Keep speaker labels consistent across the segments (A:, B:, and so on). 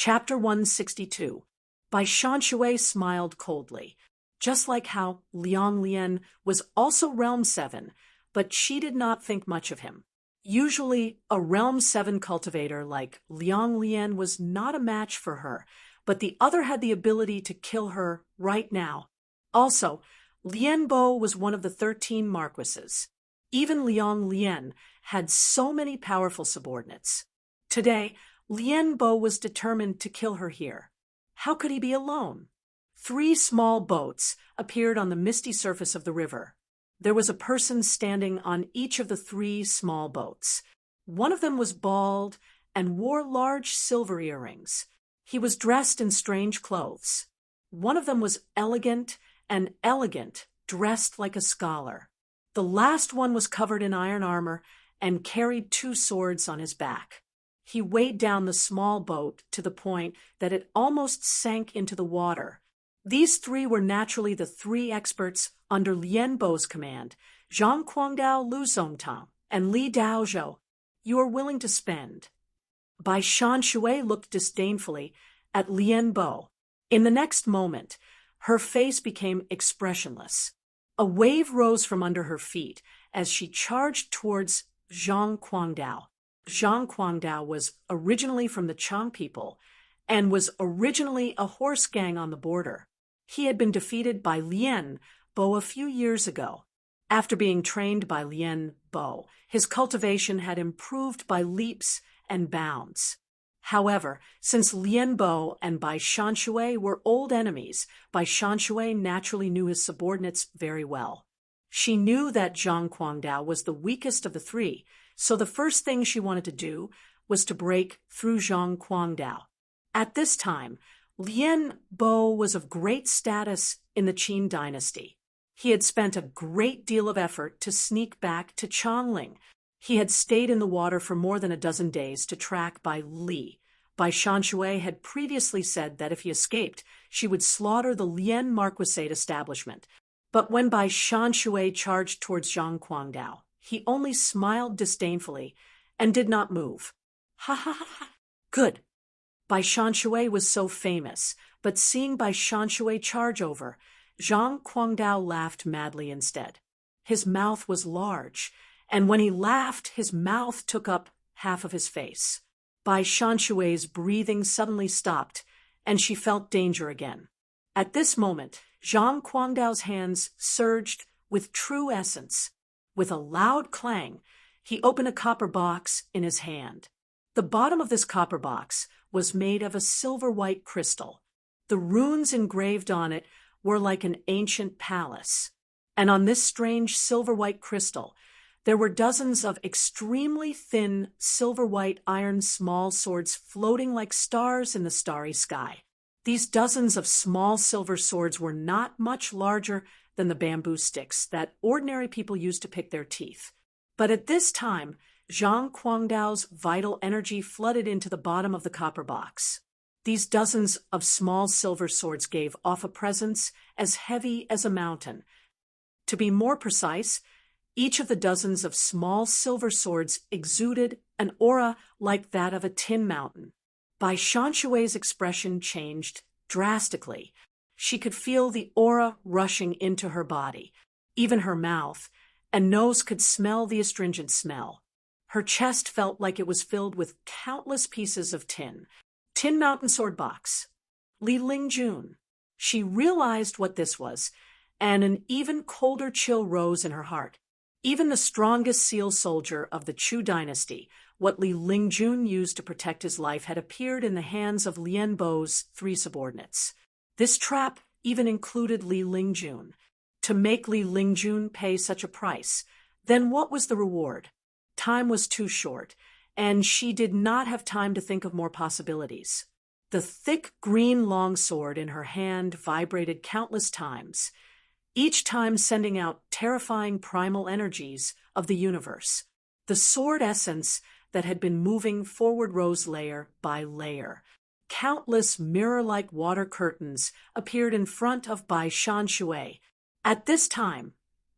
A: Chapter 162. Bai Shanshui smiled coldly, just like how Liang Lian was also Realm 7, but she did not think much of him. Usually, a Realm 7 cultivator like Liang Lian was not a match for her, but the other had the ability to kill her right now. Also, Lian Bo was one of the 13 marquises. Even Liang Lian had so many powerful subordinates. Today, Lian Bo was determined to kill her here. How could he be alone? 3 small boats appeared on the misty surface of the river. There was a person standing on each of the 3 small boats. One of them was bald and wore large silver earrings. He was dressed in strange clothes. One of them was elegant, dressed like a scholar. The last one was covered in iron armor and carried 2 swords on his back. He weighed down the small boat to the point that it almost sank into the water. These 3 were naturally the 3 experts under Lian Bo's command, Zhang Guangdao, Lu Zongtang, and Li Daozhou. You are willing to spend. Bai Shanshui looked disdainfully at Lian Bo. In the next moment, her face became expressionless. A wave rose from under her feet as she charged towards Zhang Guangdao. Zhang Guangdao was originally from the Chang people and was originally a horse gang on the border. He had been defeated by Lian Bo a few years ago. After being trained by Lian Bo, his cultivation had improved by leaps and bounds. However, since Lian Bo and Bai Shanshui were old enemies, Bai Shanshui naturally knew his subordinates very well. She knew that Zhang Guangdao was the weakest of the 3, so the first thing she wanted to do was to break through Zhang Guangdao. At this time, Lian Bo was of great status in the Qin dynasty. He had spent a great deal of effort to sneak back to Changling. He had stayed in the water for more than a dozen days to track Bai Li. Bai Shanshui had previously said that if he escaped, she would slaughter the Lian Marquisate establishment. But when Bai Shanshui charged towards Zhang Guangdao, he only smiled disdainfully and did not move. Ha ha ha ha. Good. Bai Shanshui was so famous, but seeing Bai Shanshui charge over, Zhang Guangdao laughed madly instead. His mouth was large, and when he laughed, his mouth took up half of his face. Bai Shanshui's breathing suddenly stopped, and she felt danger again. At this moment, Zhang Guangdao's hands surged with true essence. With a loud clang, he opened a copper box in his hand. The bottom of this copper box was made of a silver-white crystal. The runes engraved on it were like an ancient palace. And on this strange silver-white crystal, there were dozens of extremely thin silver-white iron small swords floating like stars in the starry sky. These dozens of small silver swords were not much larger than the bamboo sticks that ordinary people use to pick their teeth. But at this time, Zhang Guangdao's vital energy flooded into the bottom of the copper box. These dozens of small silver swords gave off a presence as heavy as a mountain. To be more precise, each of the dozens of small silver swords exuded an aura like that of a tin mountain. Bai Shanshui's expression changed drastically. She could feel the aura rushing into her body. Even her mouth and nose could smell the astringent smell. Her chest felt like it was filled with countless pieces of tin. Tin Mountain Sword Box. Li Lingjun. She realized what this was, and an even colder chill rose in her heart. Even the strongest seal soldier of the Chu dynasty, what Li Lingjun used to protect his life, had appeared in the hands of Lian Bo's 3 subordinates. This trap even included Li Lingjun. To make Li Lingjun pay such a price, then what was the reward? Time was too short, and she did not have time to think of more possibilities. The thick green longsword in her hand vibrated countless times, each time sending out terrifying primal energies of the universe. The sword essence that had been moving forward rose layer by layer. Countless mirror-like water curtains appeared in front of Bai Shanshui. At this time,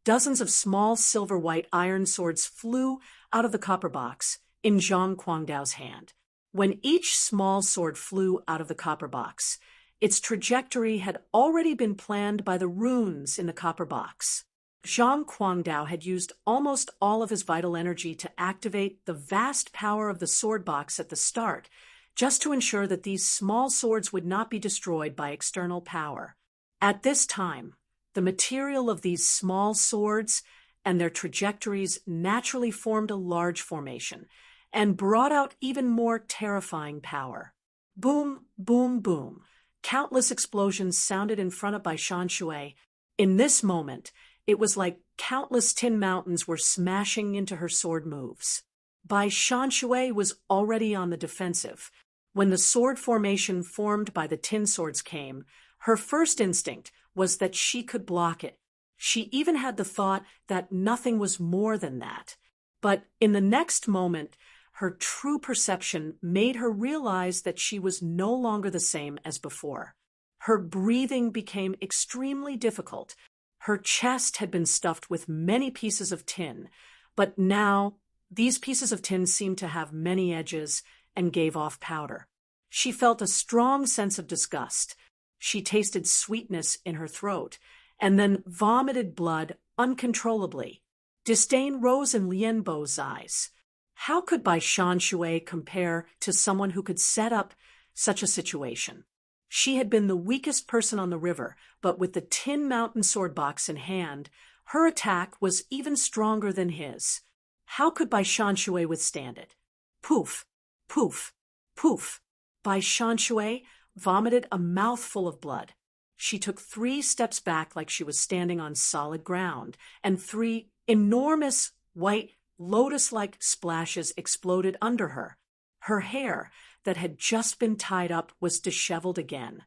A: dozens of small silver-white iron swords flew out of the copper box in Zhang Guangdao's hand. When each small sword flew out of the copper box, its trajectory had already been planned by the runes in the copper box. Zhang Guangdao had used almost all of his vital energy to activate the vast power of the sword box at the start, just to ensure that these small swords would not be destroyed by external power. At this time, the material of these small swords and their trajectories naturally formed a large formation and brought out even more terrifying power. Boom, boom, boom. Countless explosions sounded in front of Bai Shui. In this moment, it was like countless tin mountains were smashing into her sword moves. Bai Shui was already on the defensive. When the sword formation formed by the tin swords came, her first instinct was that she could block it. She even had the thought that nothing was more than that. But in the next moment, her true perception made her realize that she was no longer the same as before. Her breathing became extremely difficult. Her chest had been stuffed with many pieces of tin, but now these pieces of tin seemed to have many edges and gave off powder. She felt a strong sense of disgust. She tasted sweetness in her throat, and then vomited blood uncontrollably. Disdain rose in Lian Bo's eyes. How could Bai Shui compare to someone who could set up such a situation? She had been the weakest person on the river, but with the tin mountain sword box in hand, her attack was even stronger than his. How could Bai Shui withstand it? Poof, poof, poof. Bai Shui vomited a mouthful of blood. She took 3 steps back like she was standing on solid ground, and 3 enormous white lotus-like splashes exploded under her. Her hair, that had just been tied up, was disheveled again,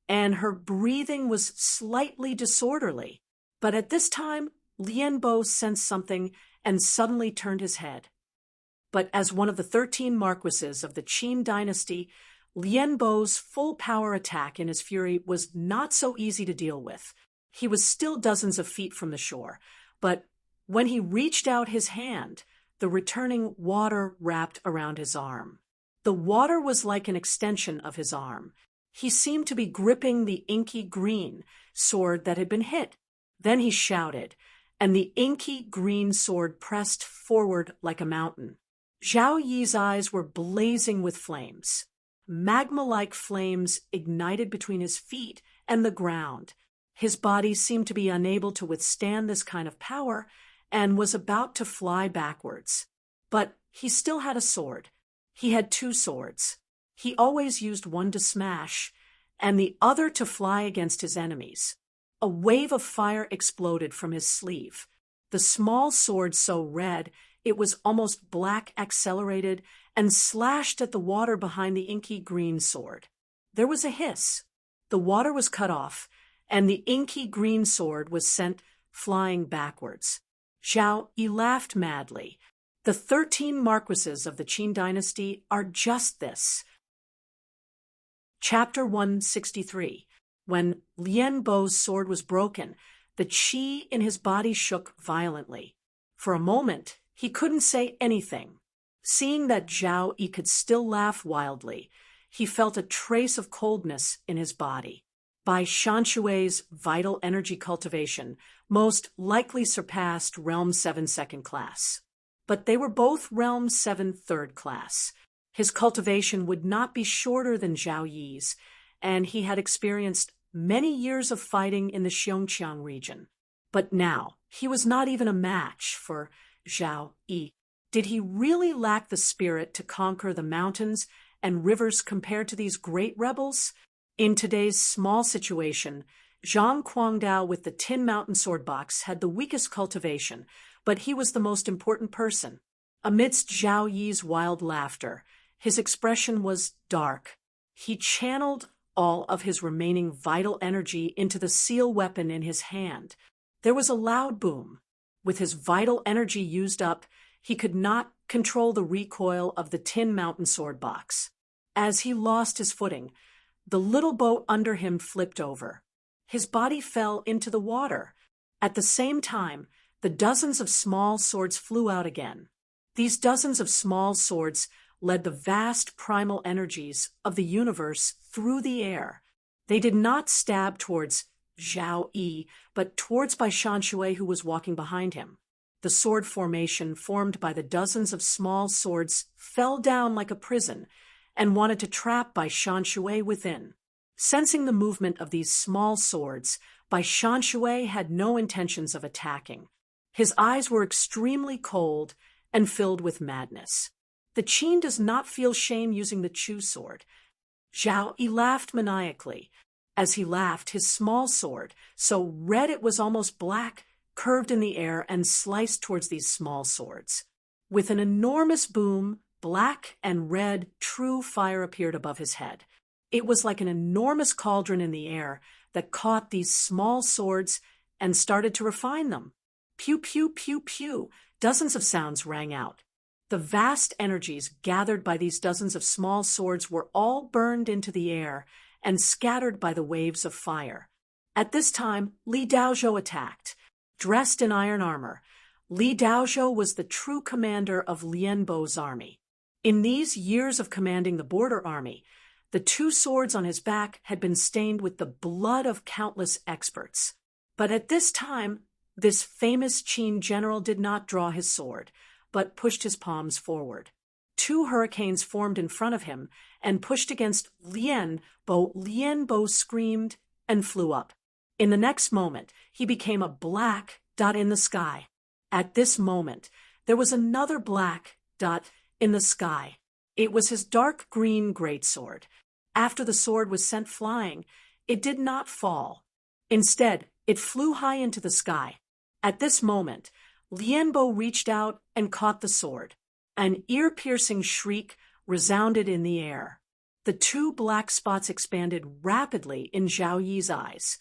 A: and her breathing was slightly disorderly. But at this time, Lian Bo sensed something and suddenly turned his head. But as one of the 13 marquises of the Qin dynasty, Lian Bo's full-power attack in his fury was not so easy to deal with. He was still dozens of feet from the shore, but when he reached out his hand, the returning water wrapped around his arm. The water was like an extension of his arm. He seemed to be gripping the inky green sword that had been hit. Then he shouted, and the inky green sword pressed forward like a mountain. Zhao Yi's eyes were blazing with flames. Magma-like flames ignited between his feet and the ground. His body seemed to be unable to withstand this kind of power and was about to fly backwards. But he still had a sword. He had 2 swords. He always used one to smash and the other to fly against his enemies. A wave of fire exploded from his sleeve. The small sword, so red it was almost black, accelerated and slashed at the water behind the inky green sword. There was a hiss. The water was cut off, and the inky green sword was sent flying backwards. Zhao Yi laughed madly. The 13 marquises of the Qin dynasty are just this. Chapter 163. When Lian Bo's sword was broken, the qi in his body shook violently. For a moment, he couldn't say anything. Seeing that Zhao Yi could still laugh wildly, he felt a trace of coldness in his body. Bai Shui's vital energy cultivation most likely surpassed Realm 7 second class. But they were both Realm 7 third class. His cultivation would not be shorter than Zhao Yi's, and he had experienced many years of fighting in the Xiongqiang region. But now, he was not even a match for Zhao Yi. Did he really lack the spirit to conquer the mountains and rivers compared to these great rebels? In today's small situation, Zhang Guangdao with the Tin Mountain Sword Box had the weakest cultivation, but he was the most important person. Amidst Zhao Yi's wild laughter, his expression was dark. He channeled all of his remaining vital energy into the seal weapon in his hand. There was a loud boom. With his vital energy used up, he could not control the recoil of the Tin Mountain Sword Box. As he lost his footing, the little boat under him flipped over. His body fell into the water. At the same time, the dozens of small swords flew out again. These dozens of small swords led the vast primal energies of the universe through the air. They did not stab towards Zhao Yi, but towards Bai Shanshui, who was walking behind him. The sword formation formed by the dozens of small swords fell down like a prison and wanted to trap Bai Shanshui within. Sensing the movement of these small swords, Bai Shanshui had no intentions of attacking. His eyes were extremely cold and filled with madness. The Qin does not feel shame using the Chu sword. Zhao Yi laughed maniacally. As he laughed, his small sword, so red it was almost black, curved in the air and sliced towards these small swords. With an enormous boom, black and red true fire appeared above his head. It was like an enormous cauldron in the air that caught these small swords and started to refine them. Pew, pew, pew, pew. Dozens of sounds rang out. The vast energies gathered by these dozens of small swords were all burned into the air and scattered by the waves of fire. At this time, Li Daozhou attacked. Dressed in iron armor, Li Daozhou was the true commander of Lian Bo's army. In these years of commanding the border army, the two swords on his back had been stained with the blood of countless experts. But at this time, this famous Qin general did not draw his sword, but pushed his palms forward. Two hurricanes formed in front of him and pushed against Lian Bo. Lian Bo screamed and flew up. In the next moment, he became a black dot in the sky. At this moment, there was another black dot in the sky. It was his dark green greatsword. After the sword was sent flying, it did not fall. Instead, it flew high into the sky. At this moment, Lian Bo reached out and caught the sword. An ear-piercing shriek resounded in the air. The two black spots expanded rapidly in Zhao Yi's eyes.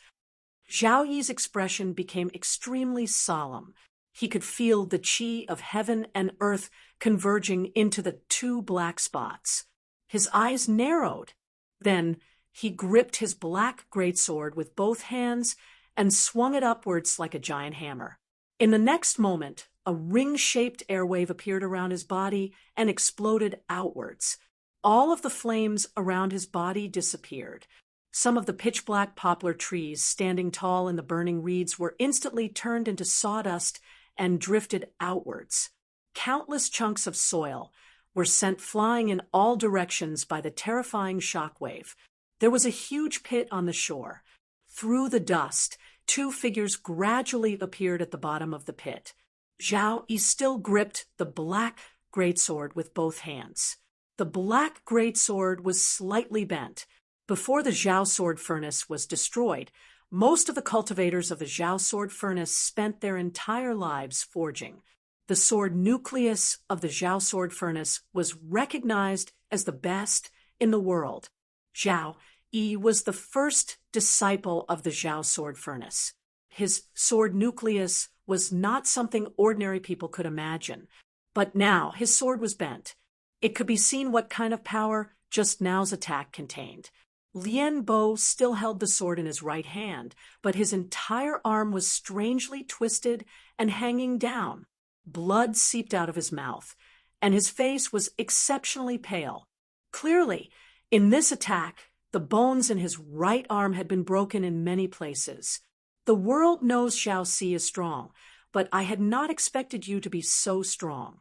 A: Zhao Yi's expression became extremely solemn. He could feel the qi of heaven and earth converging into the two black spots. His eyes narrowed. Then he gripped his black greatsword with both hands and swung it upwards like a giant hammer. In the next moment, a ring-shaped airwave appeared around his body and exploded outwards. All of the flames around his body disappeared. Some of the pitch-black poplar trees standing tall in the burning reeds were instantly turned into sawdust and drifted outwards. Countless chunks of soil were sent flying in all directions by the terrifying shockwave. There was a huge pit on the shore. Through the dust, two figures gradually appeared at the bottom of the pit. Zhao Yi still gripped the black greatsword with both hands. The black greatsword was slightly bent. Before the Zhao sword furnace was destroyed, most of the cultivators of the Zhao sword furnace spent their entire lives forging. The sword nucleus of the Zhao sword furnace was recognized as the best in the world. Zhao Yi was the first disciple of the Zhao sword furnace. His sword nucleus was not something ordinary people could imagine. But now his sword was bent. It could be seen what kind of power just now's attack contained. Lian Bo still held the sword in his right hand, but his entire arm was strangely twisted and hanging down. Blood seeped out of his mouth, and his face was exceptionally pale. Clearly, in this attack, the bones in his right arm had been broken in many places. The world knows Zhao Si is strong, but I had not expected you to be so strong.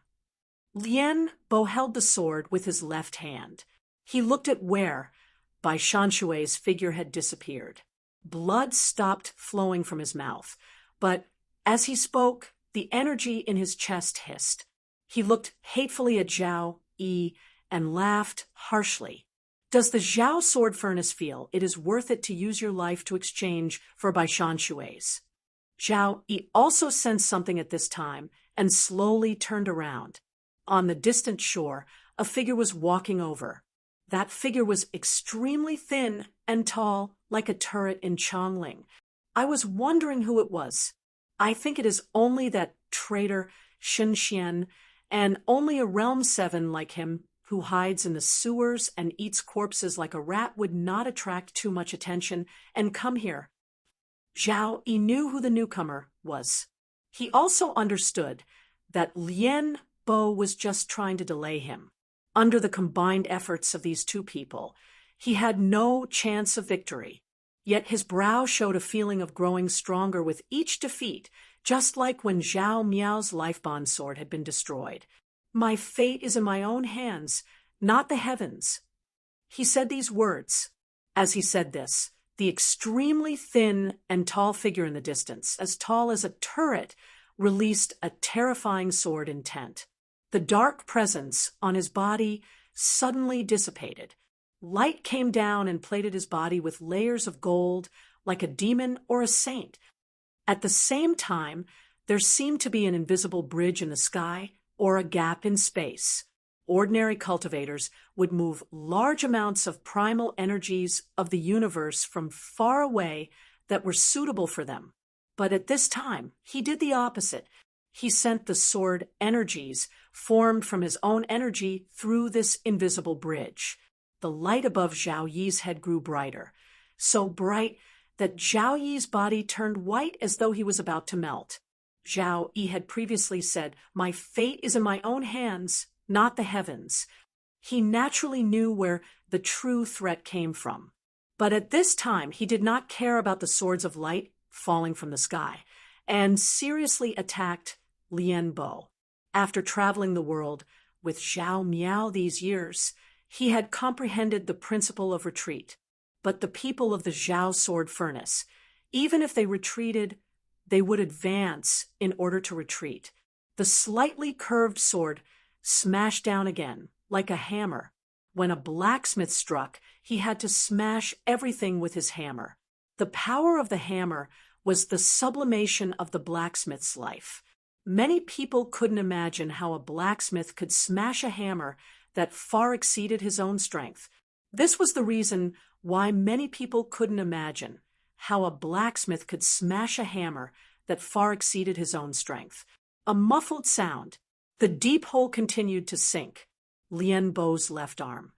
A: Lian Bo held the sword with his left hand. He looked at where Bai Shanshui's figure had disappeared. Blood stopped flowing from his mouth, but as he spoke, the energy in his chest hissed. He looked hatefully at Zhao Yi and laughed harshly. Does the Zhao sword furnace feel it is worth it to use your life to exchange for Bai Shanshui's? Zhao Yi also sensed something at this time and slowly turned around. On the distant shore, a figure was walking over. That figure was extremely thin and tall, like a turret in Chongling. I was wondering who it was. I think it is only that traitor Shen Xian, and only a Realm 7 like him, who hides in the sewers and eats corpses like a rat, would not attract too much attention and come here. Zhao Yi knew who the newcomer was. He also understood that Lian Bo was just trying to delay him. Under the combined efforts of these two people, he had no chance of victory. Yet his brow showed a feeling of growing stronger with each defeat, just like when Zhao Miao's life-bond sword had been destroyed. "My fate is in my own hands, not the heavens." He said these words. As he said this, the extremely thin and tall figure in the distance, as tall as a turret, released a terrifying sword intent. The dark presence on his body suddenly dissipated. Light came down and plated his body with layers of gold, like a demon or a saint. At the same time, there seemed to be an invisible bridge in the sky or a gap in space. Ordinary cultivators would move large amounts of primal energies of the universe from far away that were suitable for them. But at this time, he did the opposite. He sent the sword energies formed from his own energy through this invisible bridge. The light above Zhao Yi's head grew brighter, so bright that Zhao Yi's body turned white as though he was about to melt. Zhao Yi had previously said, "My fate is in my own hands, not the heavens." He naturally knew where the true threat came from. But at this time, he did not care about the swords of light falling from the sky, and seriously attacked Lian Bo. After traveling the world with Zhao Miao these years, he had comprehended the principle of retreat. But the people of the Zhao sword furnace, even if they retreated, they would advance in order to retreat. The slightly curved sword smashed down again, like a hammer. When a blacksmith struck, he had to smash everything with his hammer. The power of the hammer was the sublimation of the blacksmith's life. Many people couldn't imagine how a blacksmith could smash a hammer that far exceeded his own strength. This was the reason why many people couldn't imagine how a blacksmith could smash a hammer that far exceeded his own strength. A muffled sound. The deep hole continued to sink, Lian Bo's left arm,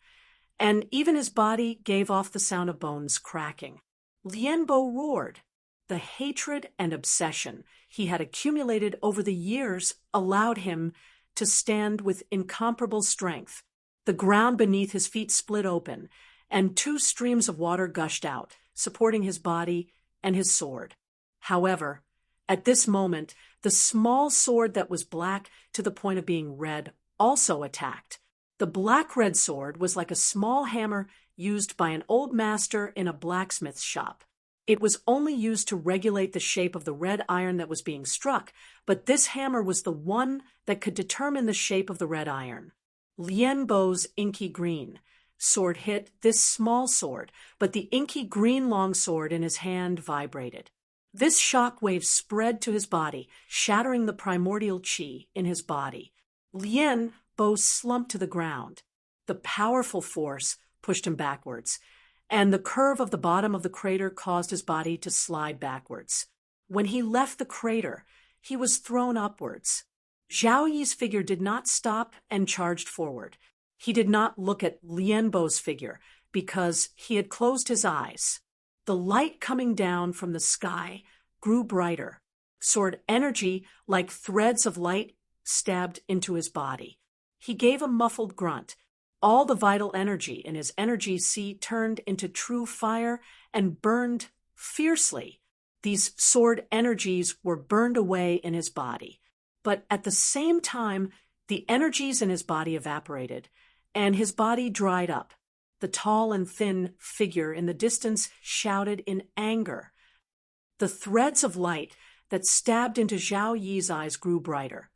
A: and even his body gave off the sound of bones cracking. Lian Bo roared. The hatred and obsession he had accumulated over the years allowed him to stand with incomparable strength. The ground beneath his feet split open, and two streams of water gushed out, supporting his body and his sword. However, at this moment, the small sword that was black to the point of being red also attacked. The black-red sword was like a small hammer used by an old master in a blacksmith's shop. It was only used to regulate the shape of the red iron that was being struck, but this hammer was the one that could determine the shape of the red iron. Lian Bo's inky green sword hit this small sword, but the inky green longsword in his hand vibrated. This shock wave spread to his body, shattering the primordial qi in his body. Lian Bo slumped to the ground. The powerful force pushed him backwards, and the curve of the bottom of the crater caused his body to slide backwards. When he left the crater, he was thrown upwards. Zhao Yi's figure did not stop and charged forward. He did not look at Lian Bo's figure because he had closed his eyes. The light coming down from the sky grew brighter. Sword energy, like threads of light, stabbed into his body. He gave a muffled grunt. All the vital energy in his energy sea turned into true fire and burned fiercely. These sword energies were burned away in his body. But at the same time, the energies in his body evaporated, and his body dried up. The tall and thin figure in the distance shouted in anger. The threads of light that stabbed into Zhao Yi's eyes grew brighter,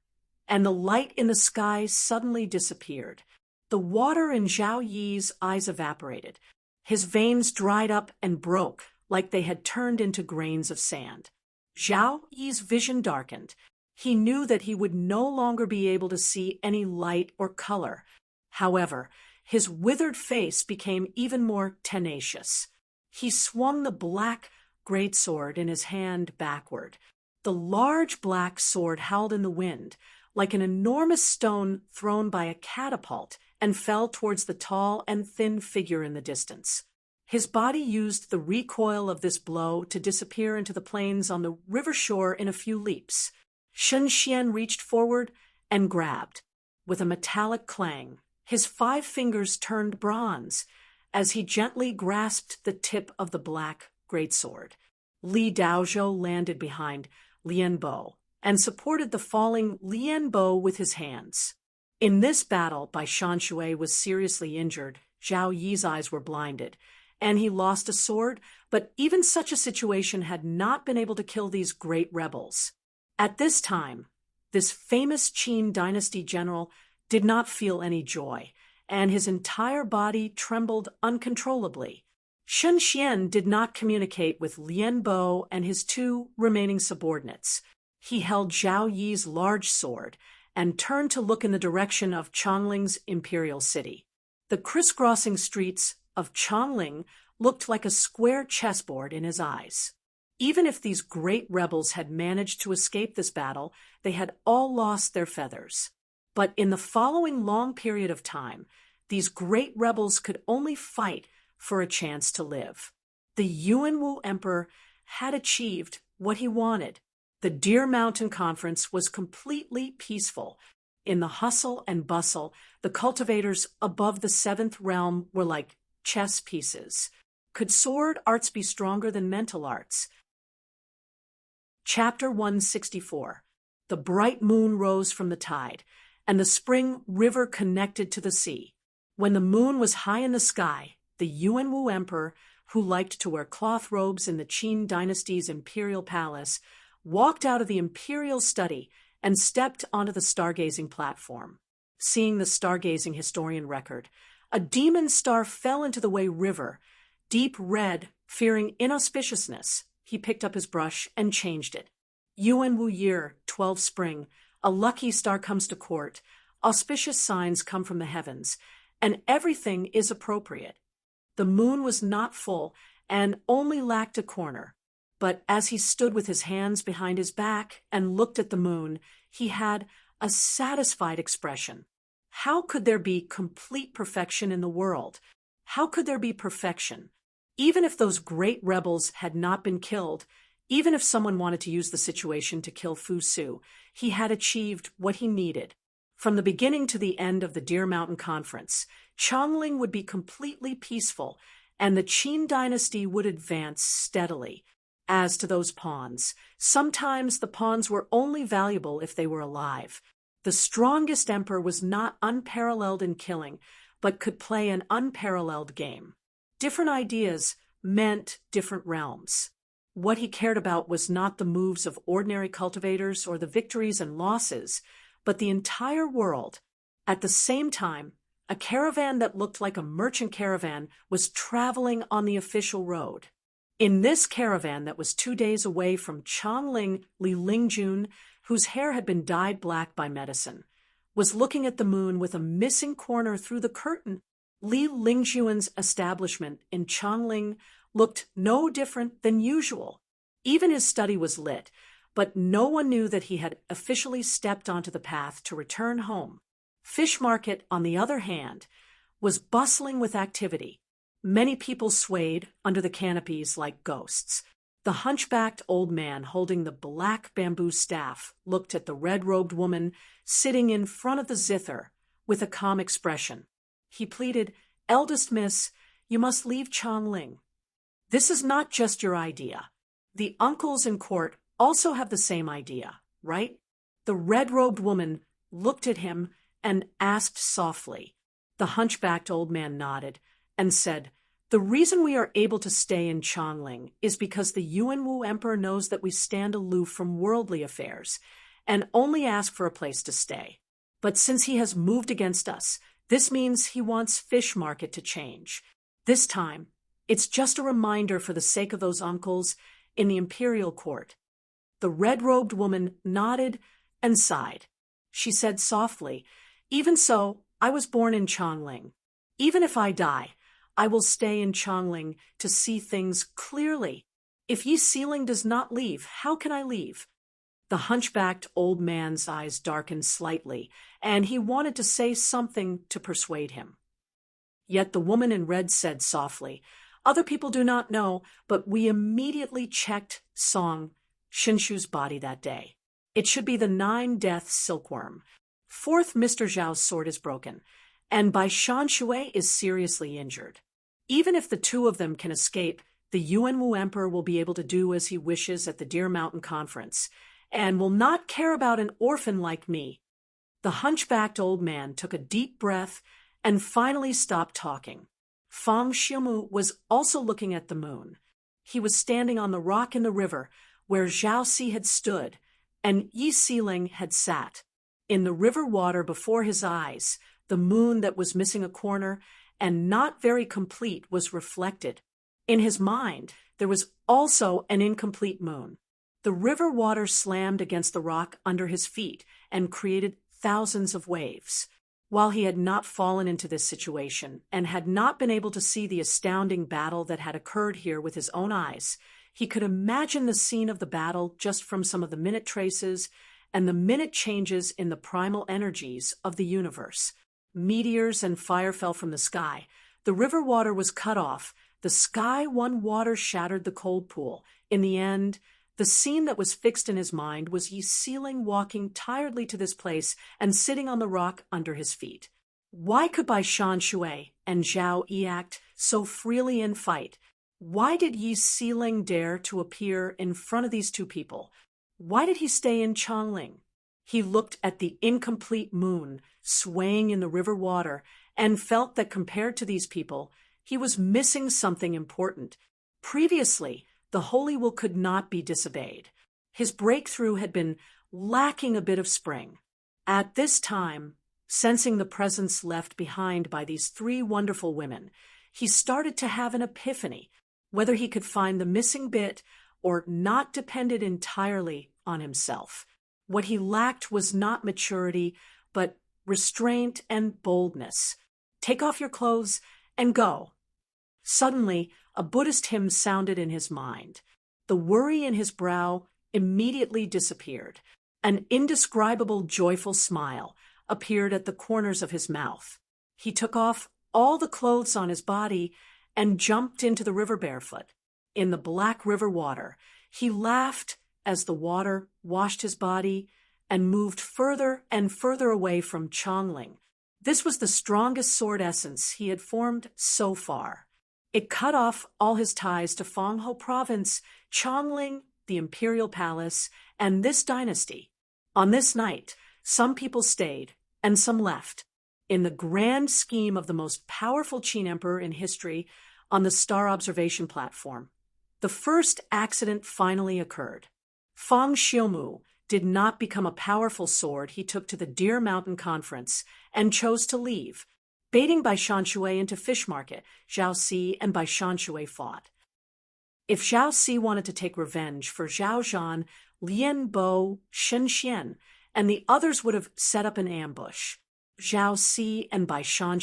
A: and the light in the sky suddenly disappeared. The water in Zhao Yi's eyes evaporated. His veins dried up and broke like they had turned into grains of sand. Zhao Yi's vision darkened. He knew that he would no longer be able to see any light or color. However, his withered face became even more tenacious. He swung the black greatsword in his hand backward. The large black sword howled in the wind, like an enormous stone thrown by a catapult, and fell towards the tall and thin figure in the distance. His body used the recoil of this blow to disappear into the plains on the river shore in a few leaps. Shen Xian reached forward and grabbed. With a metallic clang, His 5 fingers turned bronze as he gently grasped the tip of the black greatsword. Li Daozhou landed behind Lian Bo and supported the falling Lian Bo with his hands. In this battle, Bai Shanshui was seriously injured. Zhao Yi's eyes were blinded, and he lost a sword, but even such a situation had not been able to kill these great rebels. At this time, this famous Qin dynasty general did not feel any joy, and his entire body trembled uncontrollably. Shen Xian did not communicate with Lian Bo and his 2 remaining subordinates. He held Zhao Yi's large sword and turned to look in the direction of Changling's imperial city. The crisscrossing streets of Changling looked like a square chessboard in his eyes. Even if these great rebels had managed to escape this battle, they had all lost their feathers. But in the following long period of time, these great rebels could only fight for a chance to live. The Yuanwu Emperor had achieved what he wanted. The Deer Mountain Conference was completely peaceful. In the hustle and bustle, the cultivators above the 7th realm were like chess pieces. Could sword arts be stronger than mental arts? Chapter 164. The bright moon rose from the tide, and the spring river connected to the sea. When the moon was high in the sky, the Yuanwu Emperor, who liked to wear cloth robes in the Qin dynasty's imperial palace, walked out of the imperial study and stepped onto the stargazing platform. Seeing the stargazing historian record, a demon star fell into the Wei River, deep red, fearing inauspiciousness. He picked up his brush and changed it. Yuanwu year, 12 spring, a lucky star comes to court, auspicious signs come from the heavens, and everything is appropriate. The moon was not full and only lacked a corner, but as he stood with his hands behind his back and looked at the moon, he had a satisfied expression. How could there be complete perfection in the world? How could there be perfection? Even if those great rebels had not been killed, even if someone wanted to use the situation to kill Fu Su, he had achieved what he needed. From the beginning to the end of the Deer Mountain Conference, Changling would be completely peaceful, and the Qin dynasty would advance steadily. As to those pawns, sometimes the pawns were only valuable if they were alive. The strongest emperor was not unparalleled in killing, but could play an unparalleled game. Different ideas meant different realms. What he cared about was not the moves of ordinary cultivators or the victories and losses, but the entire world. At the same time, a caravan that looked like a merchant caravan was traveling on the official road. In this caravan that was 2 days away from Changling, Li Lingjun, whose hair had been dyed black by medicine, was looking at the moon with a missing corner through the curtain. Li Lingjun's establishment in Changling looked no different than usual. Even his study was lit, but no one knew that he had officially stepped onto the path to return home. Fish Market, on the other hand, was bustling with activity. Many people swayed under the canopies like ghosts. The hunchbacked old man holding the black bamboo staff looked at the red-robed woman sitting in front of the zither with a calm expression. He pleaded, "Eldest miss, you must leave Changling. This is not just your idea. The uncles in court also have the same idea, right?" The red-robed woman looked at him and asked softly. The hunchbacked old man nodded and said, "The reason we are able to stay in Changling is because the Yuanwu Emperor knows that we stand aloof from worldly affairs and only ask for a place to stay. But since he has moved against us, this means he wants Fish Market to change. This time, it's just a reminder for the sake of those uncles in the imperial court." The red-robed woman nodded and sighed. She said softly, "Even so, I was born in Changling. Even if I die, I will stay in Changling to see things clearly. If Yi Sealing does not leave, how can I leave?" The hunchbacked old man's eyes darkened slightly, and he wanted to say something to persuade him. Yet the woman in red said softly, "Other people do not know, but we immediately checked Song Shinshu's body that day. It should be the 9-death silkworm. 4th Mr. Zhao's sword is broken, and Bai Shan is seriously injured. Even if the two of them can escape, the Yuanwu Emperor will be able to do as he wishes at the Deer Mountain Conference, and will not care about an orphan like me. The hunchbacked old man took a deep breath and finally stopped talking. Fang Xiumu was also looking at the moon. He was standing on the rock in the river where Zhao Si had stood and Yi Siling had sat. In the river water before his eyes, the moon that was missing a corner and not very complete was reflected. In his mind, there was also an incomplete moon. The river water slammed against the rock under his feet and created thousands of waves. While he had not fallen into this situation and had not been able to see the astounding battle that had occurred here with his own eyes, he could imagine the scene of the battle just from some of the minute traces and the minute changes in the primal energies of the universe. Meteors and fire fell from the sky. The river water was cut off. The sky one water shattered the cold pool. In the end, the scene that was fixed in his mind was Yi Siling walking tiredly to this place and sitting on the rock under his feet. Why could Bai Shan and Zhao Yi act so freely in fight? Why did Yi Siling dare to appear in front of these two people? Why did he stay in Chongling? He looked at the incomplete moon swaying in the river water and felt that compared to these people, he was missing something important. Previously, the holy will could not be disobeyed. His breakthrough had been lacking a bit of spring. At this time, sensing the presence left behind by these three wonderful women, he started to have an epiphany. Whether he could find the missing bit or not depended entirely on himself. What he lacked was not maturity, but restraint and boldness. Take off your clothes and go. Suddenly, a Buddhist hymn sounded in his mind. The worry in his brow immediately disappeared. An indescribable joyful smile appeared at the corners of his mouth. He took off all the clothes on his body and jumped into the river barefoot. In the black river water, he laughed as the water washed his body and moved further and further away from Chongling. This was the strongest sword essence he had formed so far. It cut off all his ties to Fangho Province, Chongling, the imperial palace, and this dynasty. On this night, some people stayed and some left. In the grand scheme of the most powerful Qin emperor in history on the star observation platform, the first accident finally occurred. Fang Xiumu did not become a powerful sword he took to the Deer Mountain Conference and chose to leave. Baiting Bai Shan into Fish Market, Zhao Si and Bai Shan fought. If Zhao Si wanted to take revenge for Zhao Zhan, Lian Bo, Shen Xian, and the others would have set up an ambush. Zhao Si and Bai Shan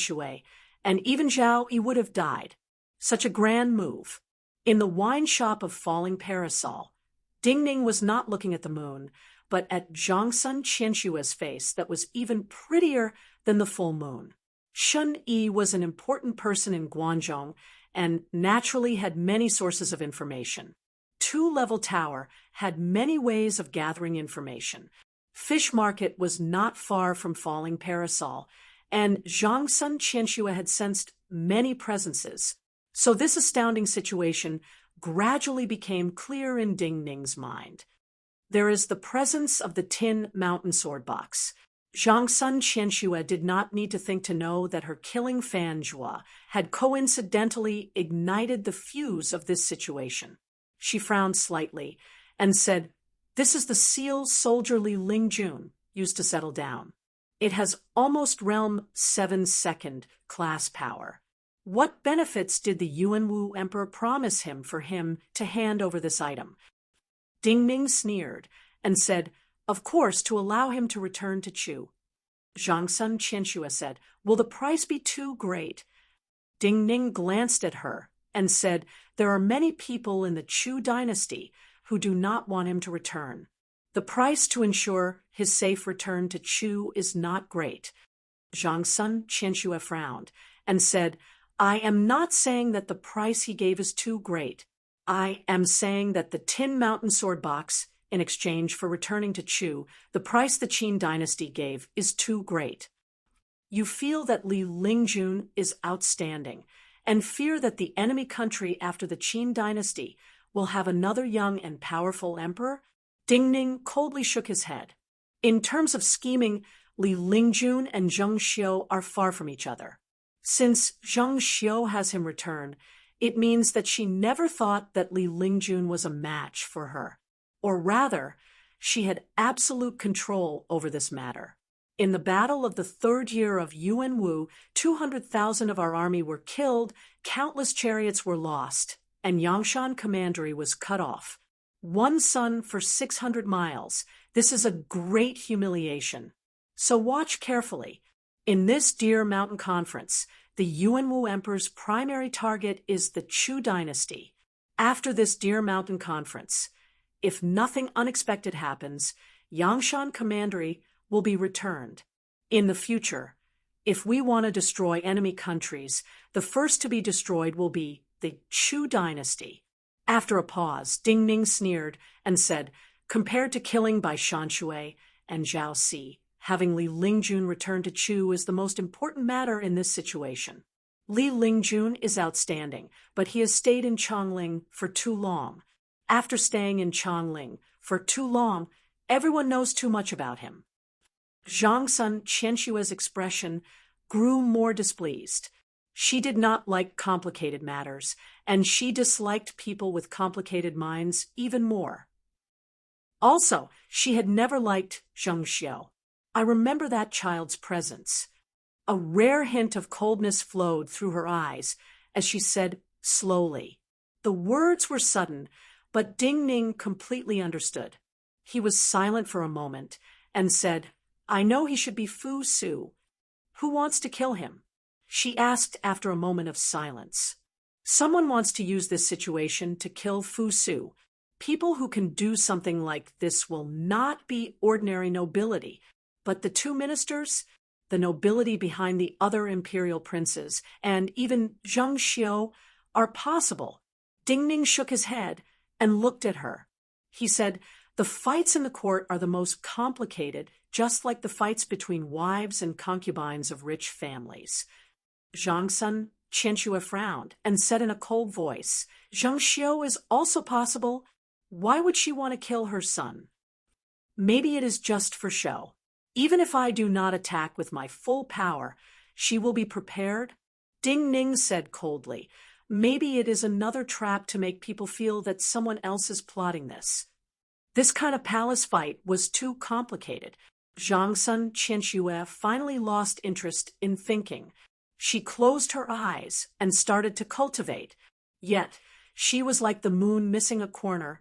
A: and even Zhao Yi would have died. Such a grand move. In the wine shop of Falling Parasol, Ding Ning was not looking at the moon, but at Zhongsun Qianshua's face that was even prettier than the full moon. Shun Yi was an important person in Guangzhou and naturally had many sources of information. Two-level tower had many ways of gathering information. Fish Market was not far from Falling Parasol, and Zhongsun Qianshua had sensed many presences. So this astounding situation gradually became clear in Ding Ning's mind. There is the presence of the tin mountain sword box. Zhongsun Qianshua did not need to think to know that her killing fan Jua had coincidentally ignited the fuse of this situation. She frowned slightly and said, "This is the seal soldierly Ling Jun used to settle down. It has almost realm 7-second class power. What benefits did the Yuanwu Emperor promise him for him to hand over this item?" Ding Ning sneered and said, "Of course, to allow him to return to Chu." Zhongsun Qianshua said, "Will the price be too great?" Ding Ning glanced at her and said, "There are many people in the Chu dynasty who do not want him to return. The price to ensure his safe return to Chu is not great." Zhongsun Qianshua frowned and said, "I am not saying that the price he gave is too great. I am saying that the Tin Mountain sword box, in exchange for returning to Chu, the price the Qin dynasty gave is too great." You feel that Li Lingjun is outstanding, and fear that the enemy country after the Qin dynasty will have another young and powerful emperor? Ding Ning coldly shook his head. In terms of scheming, Li Lingjun and Zheng Xiu are far from each other. Since Zheng Xiu has him return, it means that she never thought that Li Lingjun was a match for her. Or rather, she had absolute control over this matter. In the battle of the third year of Yuan Wu, 200,000 of our army were killed, countless chariots were lost, and Yangshan Commandery was cut off. One sun for 600 miles. This is a great humiliation. So watch carefully. In this Deer Mountain Conference, the Yuan Wu Emperor's primary target is the Chu dynasty. After this Deer Mountain Conference, if nothing unexpected happens, Yangshan Commandery will be returned. In the future, if we want to destroy enemy countries, the first to be destroyed will be the Chu dynasty. After a pause, Ding Ning sneered and said, compared to killing by Shan Shui and Zhao Si, having Li Lingjun return to Chu is the most important matter in this situation. Li Lingjun is outstanding, but he has stayed in Chongling for too long. After staying in Chongling for too long, everyone knows too much about him. Zhang Sun Qianshue's expression grew more displeased. She did not like complicated matters, and she disliked people with complicated minds even more. Also, she had never liked Zheng Xiu. I remember that child's presence. A rare hint of coldness flowed through her eyes as she said slowly. The words were sudden, but Ding Ning completely understood. He was silent for a moment and said, I know he should be Fu Su. Who wants to kill him? She asked after a moment of silence. Someone wants to use this situation to kill Fu Su. People who can do something like this will not be ordinary nobility, but the two ministers, the nobility behind the other imperial princes, and even Zheng Xiu are possible. Ding Ning shook his head and looked at her. He said, the fights in the court are the most complicated, just like the fights between wives and concubines of rich families. Zhang Sun Qianshue frowned and said in a cold voice, Zheng Xiu is also possible. Why would she want to kill her son? Maybe it is just for show. Even if I do not attack with my full power, she will be prepared. Ding Ning said coldly, maybe it is another trap to make people feel that someone else is plotting this. This kind of palace fight was too complicated. Zhang Sun Qianshue finally lost interest in thinking. She closed her eyes and started to cultivate. Yet, she was like the moon missing a corner,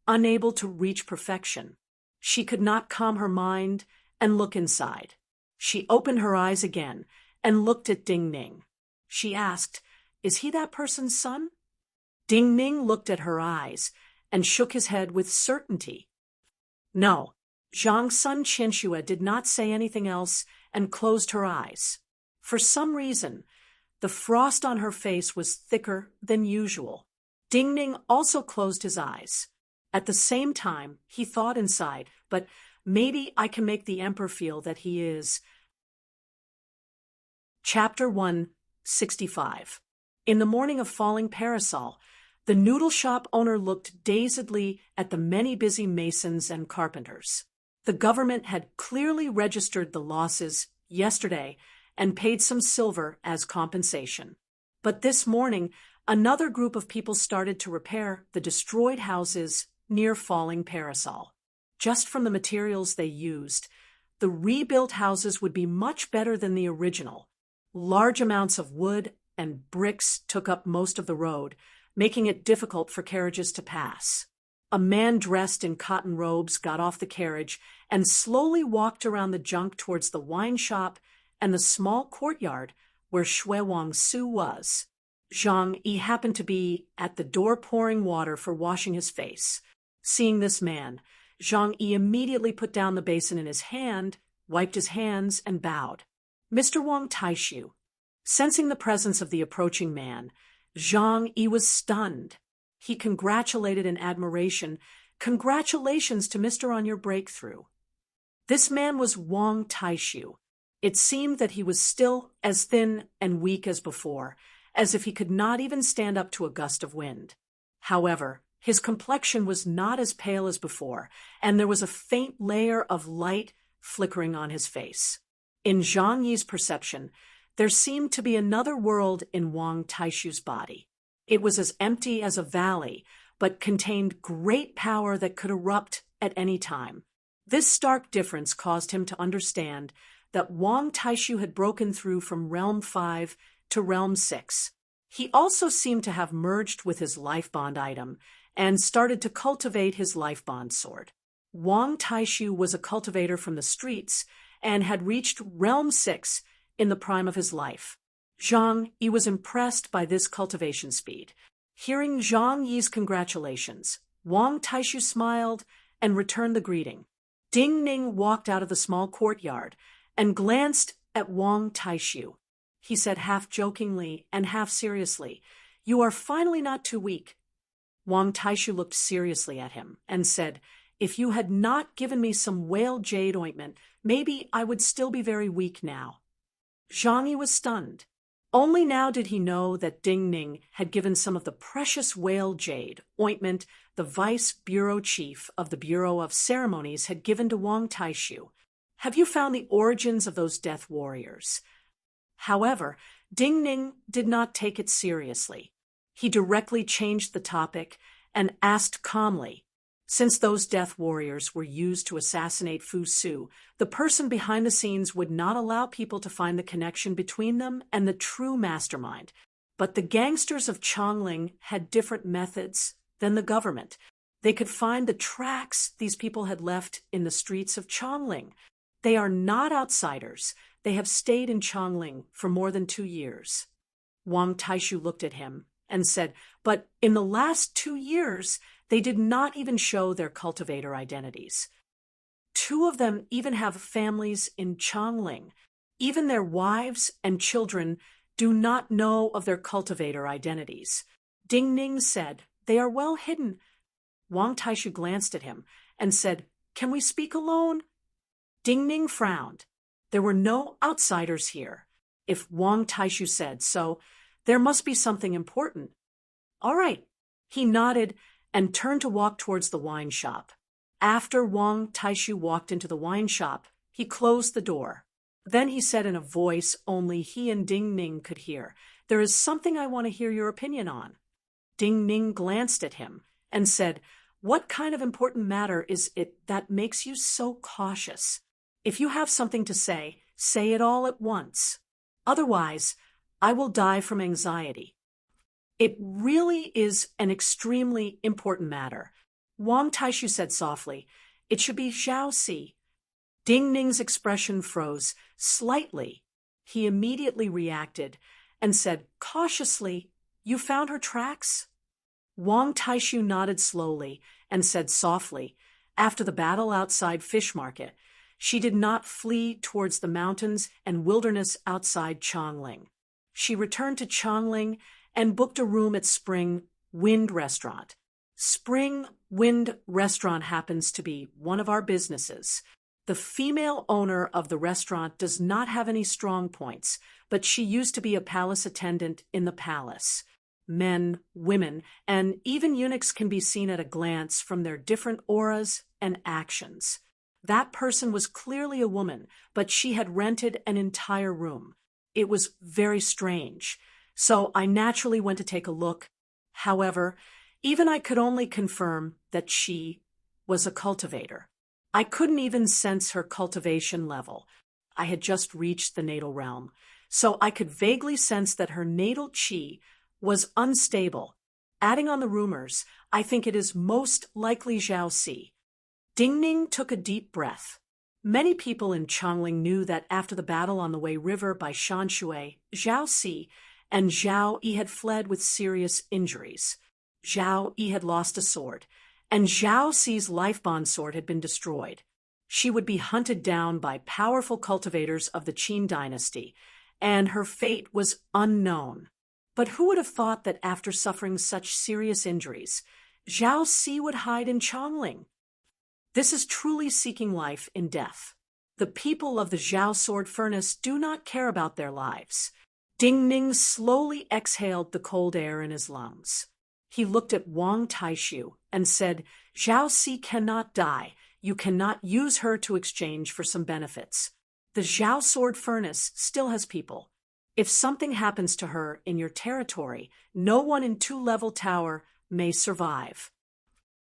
A: unable to reach perfection. She could not calm her mind and look inside. She opened her eyes again and looked at Ding Ning. She asked, is he that person's son? Ding Ning looked at her eyes and shook his head with certainty. No, Zhang Sun Qianshue did not say anything else and closed her eyes. For some reason, the frost on her face was thicker than usual. Ding Ning also closed his eyes. At the same time, he thought inside, but maybe I can make the emperor feel that he is. Chapter 165. In the morning of falling parasol, the noodle shop owner looked dazedly at the many busy masons and carpenters. The government had clearly registered the losses yesterday and paid some silver as compensation. But this morning, another group of people started to repair the destroyed houses near falling parasol. Just from the materials they used, the rebuilt houses would be much better than the original. Large amounts of wood and bricks took up most of the road, making it difficult for carriages to pass. A man dressed in cotton robes got off the carriage and slowly walked around the junk towards the wine shop and the small courtyard where Shui Wangsu was. Zhang Yi happened to be at the door pouring water for washing his face. Seeing this man, Zhang Yi immediately put down the basin in his hand, wiped his hands, and bowed. Mr. Wang Taishu. Sensing the presence of the approaching man, Zhang Yi was stunned. He congratulated in admiration, "Congratulations to Mr. on your breakthrough." This man was Wang Taishu. It seemed that he was still as thin and weak as before, as if he could not even stand up to a gust of wind. However, his complexion was not as pale as before, and there was a faint layer of light flickering on his face. In Zhang Yi's perception, there seemed to be another world in Wang Taishu's body. It was as empty as a valley, but contained great power that could erupt at any time. This stark difference caused him to understand that Wang Taishu had broken through from Realm 5 to Realm 6. He also seemed to have merged with his life bond item and started to cultivate his life bond sword. Wang Taishu was a cultivator from the streets and had reached Realm 6 in the prime of his life. Zhang Yi was impressed by this cultivation speed. Hearing Zhang Yi's congratulations, Wang Taishu smiled and returned the greeting. Ding Ning walked out of the small courtyard and glanced at Wang Taishu. He said half jokingly and half seriously, "You are finally not too weak." Wang Taishu looked seriously at him and said, "If you had not given me some whale jade ointment, maybe I would still be very weak now." Zhang Yi was stunned. Only now did he know that Ding Ning had given some of the precious whale jade ointment the vice bureau chief of the Bureau of Ceremonies had given to Wang Taishu. "Have you found the origins of those death warriors?" However, Ding Ning did not take it seriously. He directly changed the topic and asked calmly, "Since those death warriors were used to assassinate Fu Su, the person behind the scenes would not allow people to find the connection between them and the true mastermind. But the gangsters of Chongling had different methods than the government. They could find the tracks these people had left in the streets of Chongling. They are not outsiders. They have stayed in Chongling for more than 2 years." Wang Taishu looked at him and said, "But in the last 2 years, they did not even show their cultivator identities. 2 of them even have families in Chongling. Even their wives and children do not know of their cultivator identities." Ding Ning said, "They are well hidden." Wang Taishu glanced at him and said, "Can we speak alone?" Ding Ning frowned. There were no outsiders here. If Wang Taishu said so, there must be something important. "All right." He nodded and turned to walk towards the wine shop. After Wang Taishu walked into the wine shop, he closed the door. Then he said in a voice only he and Ding Ning could hear, "There is something I want to hear your opinion on." Ding Ning glanced at him and said, "What kind of important matter is it that makes you so cautious? If you have something to say it all at once. Otherwise, I will die from anxiety." "It really is an extremely important matter," Wang Taishu said softly. "It should be Zhao Si." Ding Ning's expression froze slightly. He immediately reacted and said cautiously, "You found her tracks?" Wang Taishu nodded slowly and said softly, "After the battle outside Fish Market, she did not flee towards the mountains and wilderness outside Chongling. She returned to Chongling and booked a room at Spring Wind Restaurant. Spring Wind Restaurant happens to be one of our businesses. The female owner of the restaurant does not have any strong points, but she used to be a palace attendant in the palace. Men, women, and even eunuchs can be seen at a glance from their different auras and actions. That person was clearly a woman, but she had rented an entire room. It was very strange, so I naturally went to take a look. However, even I could only confirm that she was a cultivator. I couldn't even sense her cultivation level. I had just reached the natal realm, so I could vaguely sense that her natal chi was unstable. Adding on the rumors, I think it is most likely Zhao Si." Ding Ning took a deep breath. Many people in Chongling knew that after the battle on the Wei River by Shanshui, Zhao Si and Zhao Yi had fled with serious injuries. Zhao Yi had lost a sword, and Zhao Si's life bond sword had been destroyed. She would be hunted down by powerful cultivators of the Qin dynasty, and her fate was unknown. But who would have thought that after suffering such serious injuries, Zhao Si would hide in Chongling? This is truly seeking life in death. The people of the Zhao Sword Furnace do not care about their lives. Ding Ning slowly exhaled the cold air in his lungs. He looked at Wang Taishu and said, Zhao Si cannot die. You cannot use her to exchange for some benefits. The Zhao Sword Furnace still has people. If something happens to her in your territory, no one in 2-level tower may survive.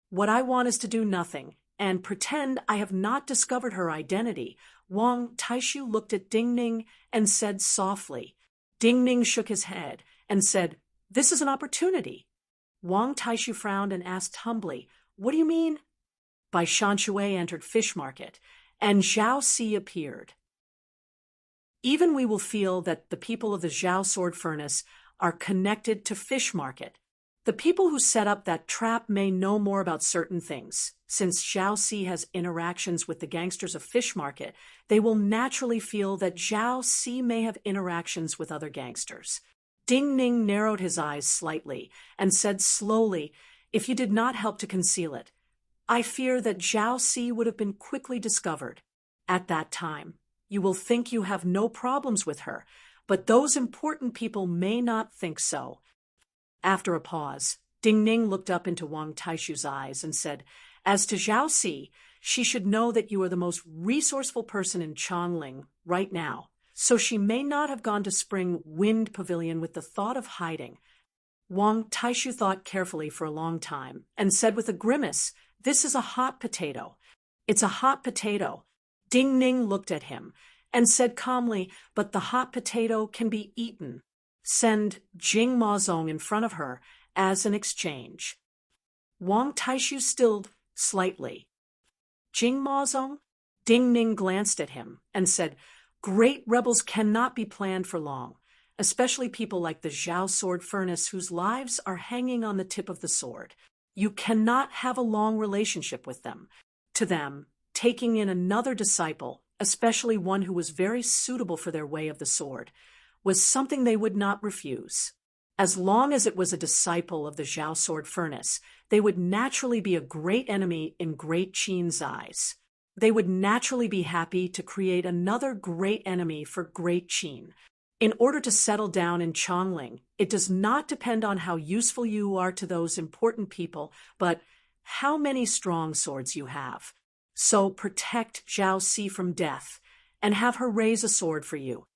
A: What I want is to do nothing and pretend I have not discovered her identity. Wang Taishu looked at Ding Ning and said softly. Ding Ning shook his head and said, This is an opportunity. Wang Taishu frowned and asked humbly, What do you mean? Bai Shanshui entered Fish Market, and Zhao Si appeared. Even we will feel that the people of the Zhao Sword Furnace are connected to Fish Market. The people who set up that trap may know more about certain things. Since Zhao Si has interactions with the gangsters of Fish Market, they will naturally feel that Zhao Si may have interactions with other gangsters. Ding Ning narrowed his eyes slightly and said slowly, If you did not help to conceal it, I fear that Zhao Si would have been quickly discovered. At that time, you will think you have no problems with her, but those important people may not think so. After a pause, Ding Ning looked up into Wang Taishu's eyes and said, As to Zhao Si, she should know that you are the most resourceful person in Chongling right now, so she may not have gone to Spring Wind Pavilion with the thought of hiding. Wang Taishu thought carefully for a long time and said with a grimace, This is a hot potato. It's a hot potato. Ding Ning looked at him and said calmly, But the hot potato can be eaten. Send Jing Maozong in front of her as an exchange. Wang Taishu stilled slightly. Jing Maozong? Ding Ning glanced at him and said, Great rebels cannot be planned for long, especially people like the Zhao Sword Furnace whose lives are hanging on the tip of the sword. You cannot have a long relationship with them. To them, taking in another disciple, especially one who was very suitable for their way of the sword, was something they would not refuse. As long as it was a disciple of the Zhao Sword Furnace, they would naturally be a great enemy in Great Qin's eyes. They would naturally be happy to create another great enemy for Great Qin. In order to settle down in Chongling, it does not depend on how useful you are to those important people, but how many strong swords you have. So protect Zhao Si from death, and have her raise a sword for you.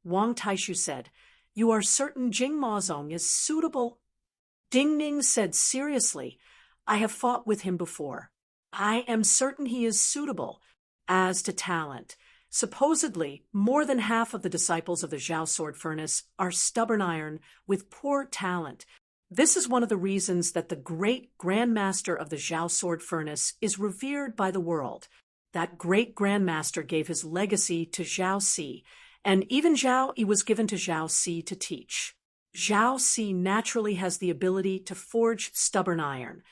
A: Wang Taishu said, You are certain Jing Maozong is suitable? Ding Ning said seriously, I have fought with him before. I am certain he is suitable. As to talent, supposedly more than half of the disciples of the Zhao Sword Furnace are stubborn iron with poor talent. This is one of the reasons that the great Grandmaster of the Zhao Sword Furnace is revered by the world. That great Grandmaster gave his legacy to Zhao Si, and even Zhao Yi was given to Zhao Si to teach. Zhao Si naturally has the ability to forge stubborn iron.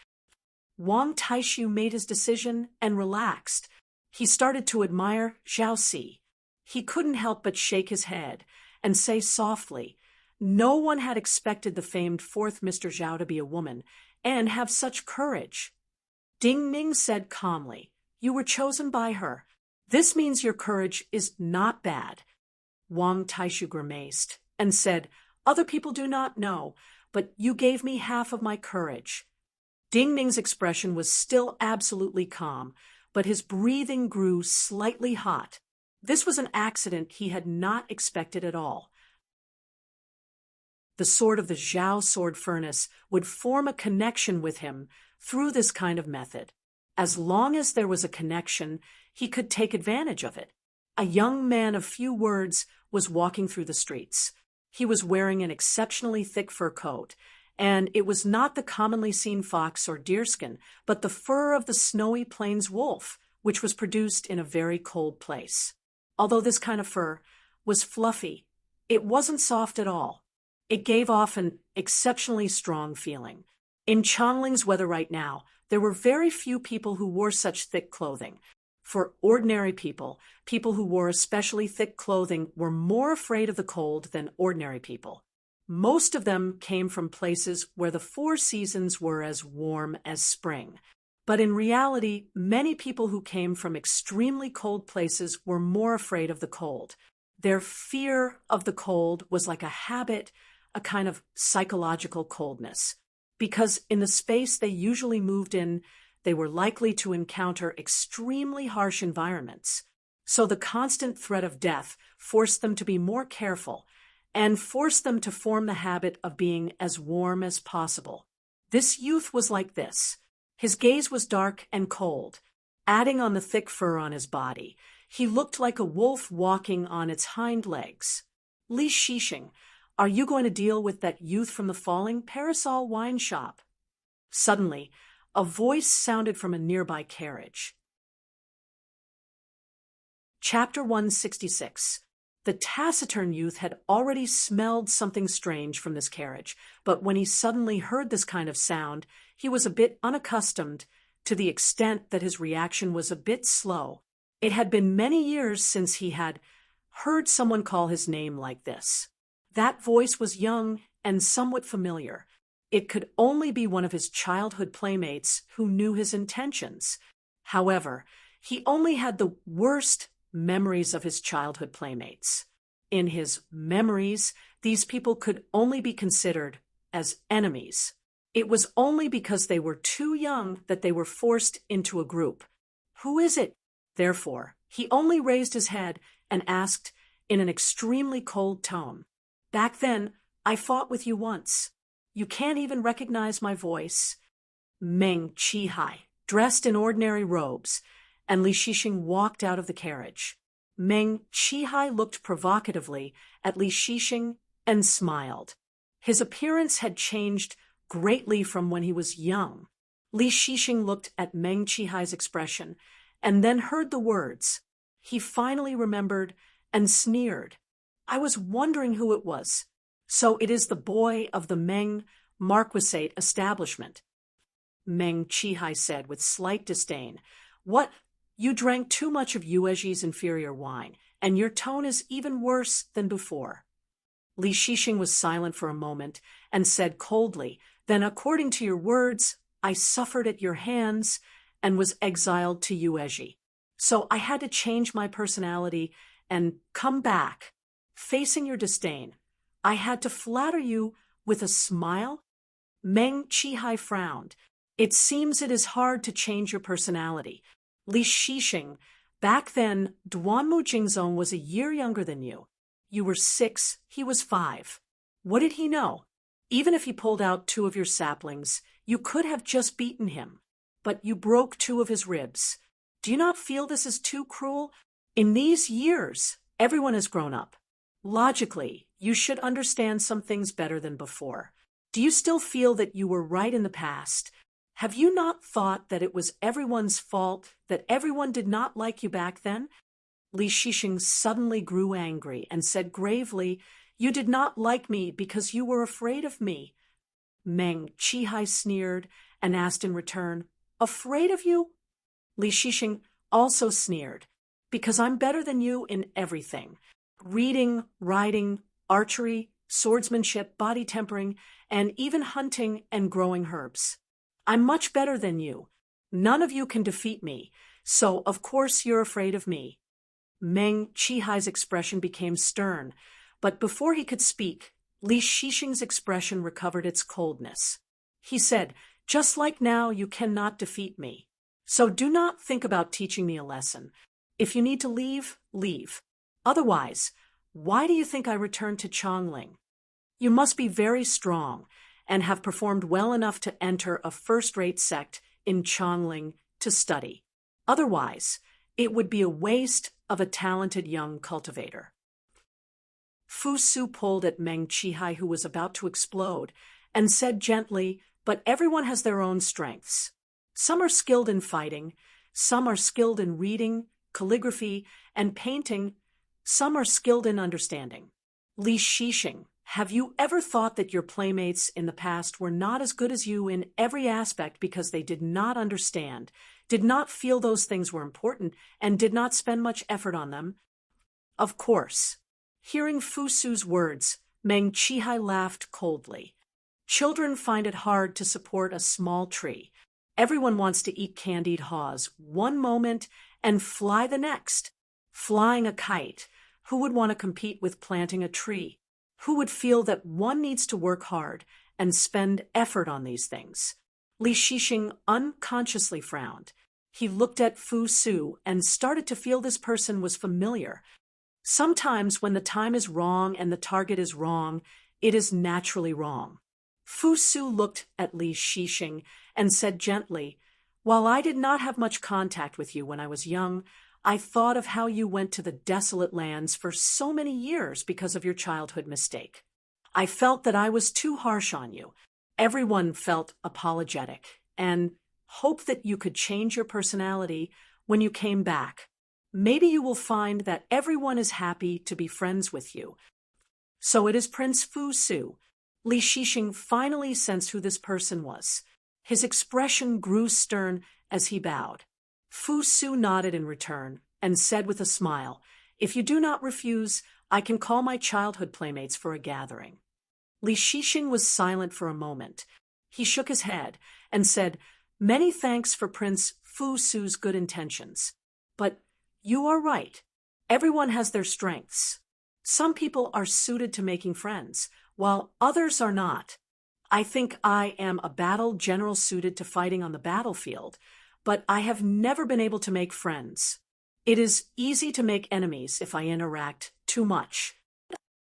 A: Wang Taishu made his decision and relaxed. He started to admire Zhao Si. He couldn't help but shake his head and say softly, No one had expected the famed fourth Mr. Zhao to be a woman and have such courage. Ding Ning said calmly, You were chosen by her. This means your courage is not bad. Wang Taishu grimaced and said, Other people do not know, but you gave me half of my courage. Ding Ning's expression was still absolutely calm, but his breathing grew slightly hot. This was an accident he had not expected at all. The sword of the Zhao Sword Furnace would form a connection with him through this kind of method. As long as there was a connection, he could take advantage of it. A young man of few words was walking through the streets. He was wearing an exceptionally thick fur coat, and it was not the commonly seen fox or deerskin, but the fur of the snowy plains wolf, which was produced in a very cold place. Although this kind of fur was fluffy, it wasn't soft at all. It gave off an exceptionally strong feeling. In Chongling's weather right now, there were very few people who wore such thick clothing. For ordinary people, people who wore especially thick clothing were more afraid of the cold than ordinary people. Most of them came from places where the 4 seasons were as warm as spring. But in reality, many people who came from extremely cold places were more afraid of the cold. Their fear of the cold was like a habit, a kind of psychological coldness. Because in the space they usually moved in, they were likely to encounter extremely harsh environments. So the constant threat of death forced them to be more careful and forced them to form the habit of being as warm as possible. This youth was like this. His gaze was dark and cold, adding on the thick fur on his body. He looked like a wolf walking on its hind legs. Li Shixing, are you going to deal with that youth from the falling parasol wine shop? Suddenly, a voice sounded from a nearby carriage. Chapter 166. The taciturn youth had already smelled something strange from this carriage, but when he suddenly heard this kind of sound, he was a bit unaccustomed, to the extent that his reaction was a bit slow. It had been many years since he had heard someone call his name like this. That voice was young and somewhat familiar. It could only be one of his childhood playmates who knew his intentions. However, he only had the worst memories of his childhood playmates. In his memories, these people could only be considered as enemies. It was only because they were too young that they were forced into a group. Who is it? Therefore, he only raised his head and asked in an extremely cold tone, "Back then, I fought with you once. You can't even recognize my voice." Meng Qihai, dressed in ordinary robes, and Li Shixing walked out of the carriage. Meng Qihai looked provocatively at Li Shixing and smiled. His appearance had changed greatly from when he was young. Li Shixing looked at Meng Qihai's expression and then heard the words. He finally remembered and sneered. "I was wondering who it was. So it is the boy of the Meng Marquisate establishment," Meng Qihai said with slight disdain. "What? You drank too much of Yueji's inferior wine, and your tone is even worse than before." Li Shixing was silent for a moment and said coldly, "Then according to your words, I suffered at your hands and was exiled to Yueji. So I had to change my personality and come back, facing your disdain. I had to flatter you with a smile?" Meng Qihai frowned. "It seems it is hard to change your personality. Li Shixing, back then, Duanmu Jingzong was a year younger than you. You were 6, he was 5. What did he know? Even if he pulled out 2 of your saplings, you could have just beaten him. But you broke 2 of his ribs. Do you not feel this is too cruel? In these years, everyone has grown up. Logically, you should understand some things better than before. Do you still feel that you were right in the past? Have you not thought that it was everyone's fault, that everyone did not like you back then?" Li Shixing suddenly grew angry and said gravely, "You did not like me because you were afraid of me." Meng Qihai sneered and asked in return, "Afraid of you?" Li Shixing also sneered, "Because I'm better than you in everything. Reading, writing, archery, swordsmanship, body tempering, and even hunting and growing herbs. I'm much better than you. None of you can defeat me, so of course you're afraid of me." Meng Qihai's expression became stern, but before he could speak, Li Shixing's expression recovered its coldness. He said, "Just like now, you cannot defeat me. So do not think about teaching me a lesson. If you need to leave, leave. Otherwise, why do you think I returned to Chongling? You must be very strong and have performed well enough to enter a first-rate sect in Chongling to study. Otherwise, it would be a waste of a talented young cultivator." Fu Su pulled at Meng Qihai, who was about to explode, and said gently, "But everyone has their own strengths. Some are skilled in fighting, some are skilled in reading, calligraphy, and painting, some are skilled in understanding. Li Shixing, have you ever thought that your playmates in the past were not as good as you in every aspect because they did not understand, did not feel those things were important, and did not spend much effort on them?" Of course. Hearing Fu Su's words, Meng Qihai laughed coldly. "Children find it hard to support a small tree. Everyone wants to eat candied haws one moment and fly the next. Flying a kite. Who would want to compete with planting a tree? Who would feel that one needs to work hard and spend effort on these things? Li Shixing unconsciously frowned. He looked at Fu Su and started to feel this person was familiar. Sometimes when the time is wrong and the target is wrong, it is naturally wrong. Fu Su looked at Li Shixing and said gently, "While I did not have much contact with you when I was young, I thought of how you went to the desolate lands for so many years because of your childhood mistake. I felt that I was too harsh on you. Everyone felt apologetic and hoped that you could change your personality when you came back. Maybe you will find that everyone is happy to be friends with you." So it is Prince Fu Su. Li Shixing finally sensed who this person was. His expression grew stern as he bowed. Fu Su nodded in return and said with a smile, "If you do not refuse, I can call my childhood playmates for a gathering." Li Shixing was silent for a moment. He shook his head and said, "Many thanks for Prince Fu Su's good intentions. But you are right. Everyone has their strengths. Some people are suited to making friends, while others are not. I think I am a battle general suited to fighting on the battlefield, but I have never been able to make friends. It is easy to make enemies if I interact too much."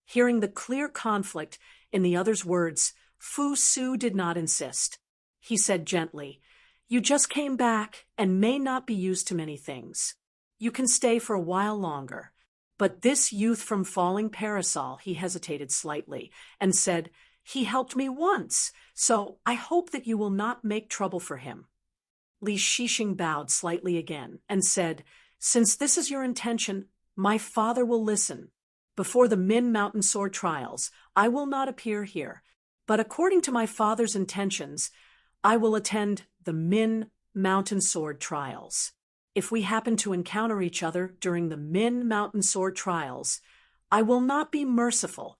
A: Hearing the clear conflict in the other's words, Fu Su did not insist. He said gently, "You just came back and may not be used to many things. You can stay for a while longer. But this youth from Falling Parasol," he hesitated slightly, and said, "he helped me once, so I hope that you will not make trouble for him." Li Shixing bowed slightly again and said, "Since this is your intention, my father will listen. Before the Min Mountain Sword trials, I will not appear here, but according to my father's intentions, I will attend the Min Mountain Sword trials. If we happen to encounter each other during the Min Mountain Sword trials, I will not be merciful."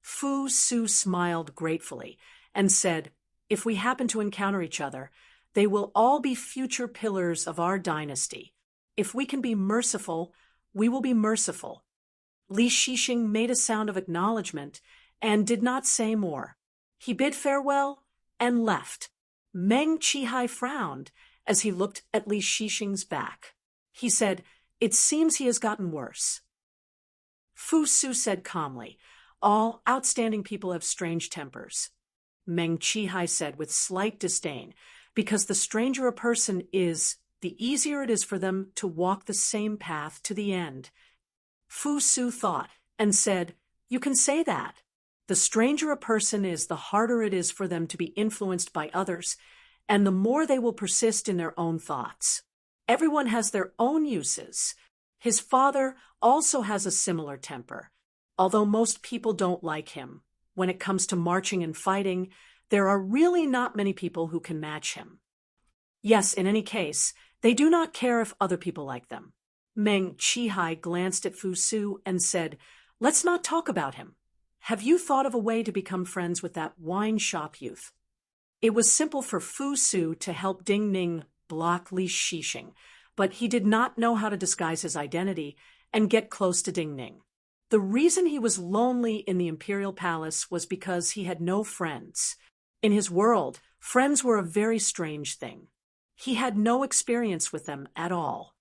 A: Fu Su smiled gratefully and said, "If we happen to encounter each other, they will all be future pillars of our dynasty. If we can be merciful, we will be merciful." Li Shixing made a sound of acknowledgement and did not say more. He bid farewell and left. Meng Qihai frowned as he looked at Li Shixing's back. He said, "It seems he has gotten worse." Fu Su said calmly, "All outstanding people have strange tempers." Meng Qihai said with slight disdain, "Because the stranger a person is, the easier it is for them to walk the same path to the end." Fu Su thought and said, "You can say that. The stranger a person is, the harder it is for them to be influenced by others, and the more they will persist in their own thoughts. Everyone has their own uses. His father also has a similar temper. Although most people don't like him, when it comes to marching and fighting, there are really not many people who can match him. Yes, in any case, they do not care if other people like them." Meng Qihai glanced at Fu Su and said, "Let's not talk about him. Have you thought of a way to become friends with that wine shop youth?" It was simple for Fu Su to help Ding Ning block Li Shixing, but he did not know how to disguise his identity and get close to Ding Ning. The reason he was lonely in the imperial palace was because he had no friends. In his world, friends were a very strange thing. He had no experience with them at all.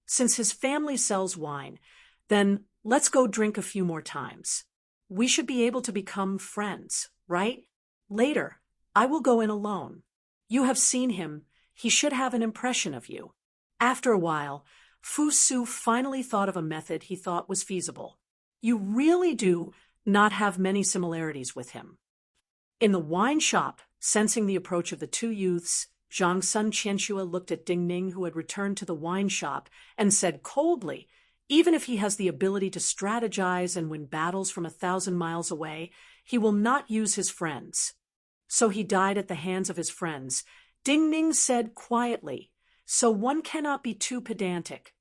A: Since his family sells wine, then let's go drink a few more times. We should be able to become friends, right? Later, I will go in alone. You have seen him. He should have an impression of you." After a while, Fu Su finally thought of a method he thought was feasible. "You really do not have many similarities with him." In the wine shop, sensing the approach of the two youths, Zhang Sun Qianxue looked at Ding Ning, who had returned to the wine shop, and said coldly, "Even if he has the ability to strategize and win battles from 1,000 miles away, he will not use his friends." "So he died at the hands of his friends," Ding Ning said quietly, "so one cannot be too pedantic."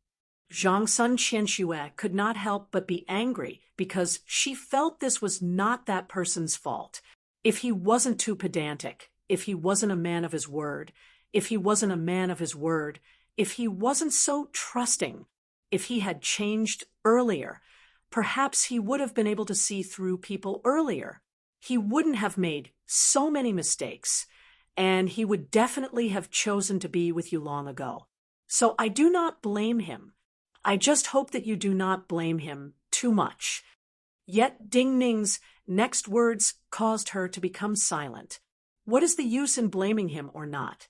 A: Zhang Sun Qianxue could not help but be angry because she felt this was not that person's fault. If he wasn't too pedantic, if he wasn't a man of his word, if he wasn't a man of his word, if he wasn't so trusting, if he had changed earlier, perhaps he would have been able to see through people earlier. He wouldn't have made so many mistakes, and he would definitely have chosen to be with you long ago. So I do not blame him. I just hope that you do not blame him too much. Yet Ding Ning's next words caused her to become silent. What is the use in blaming him or not?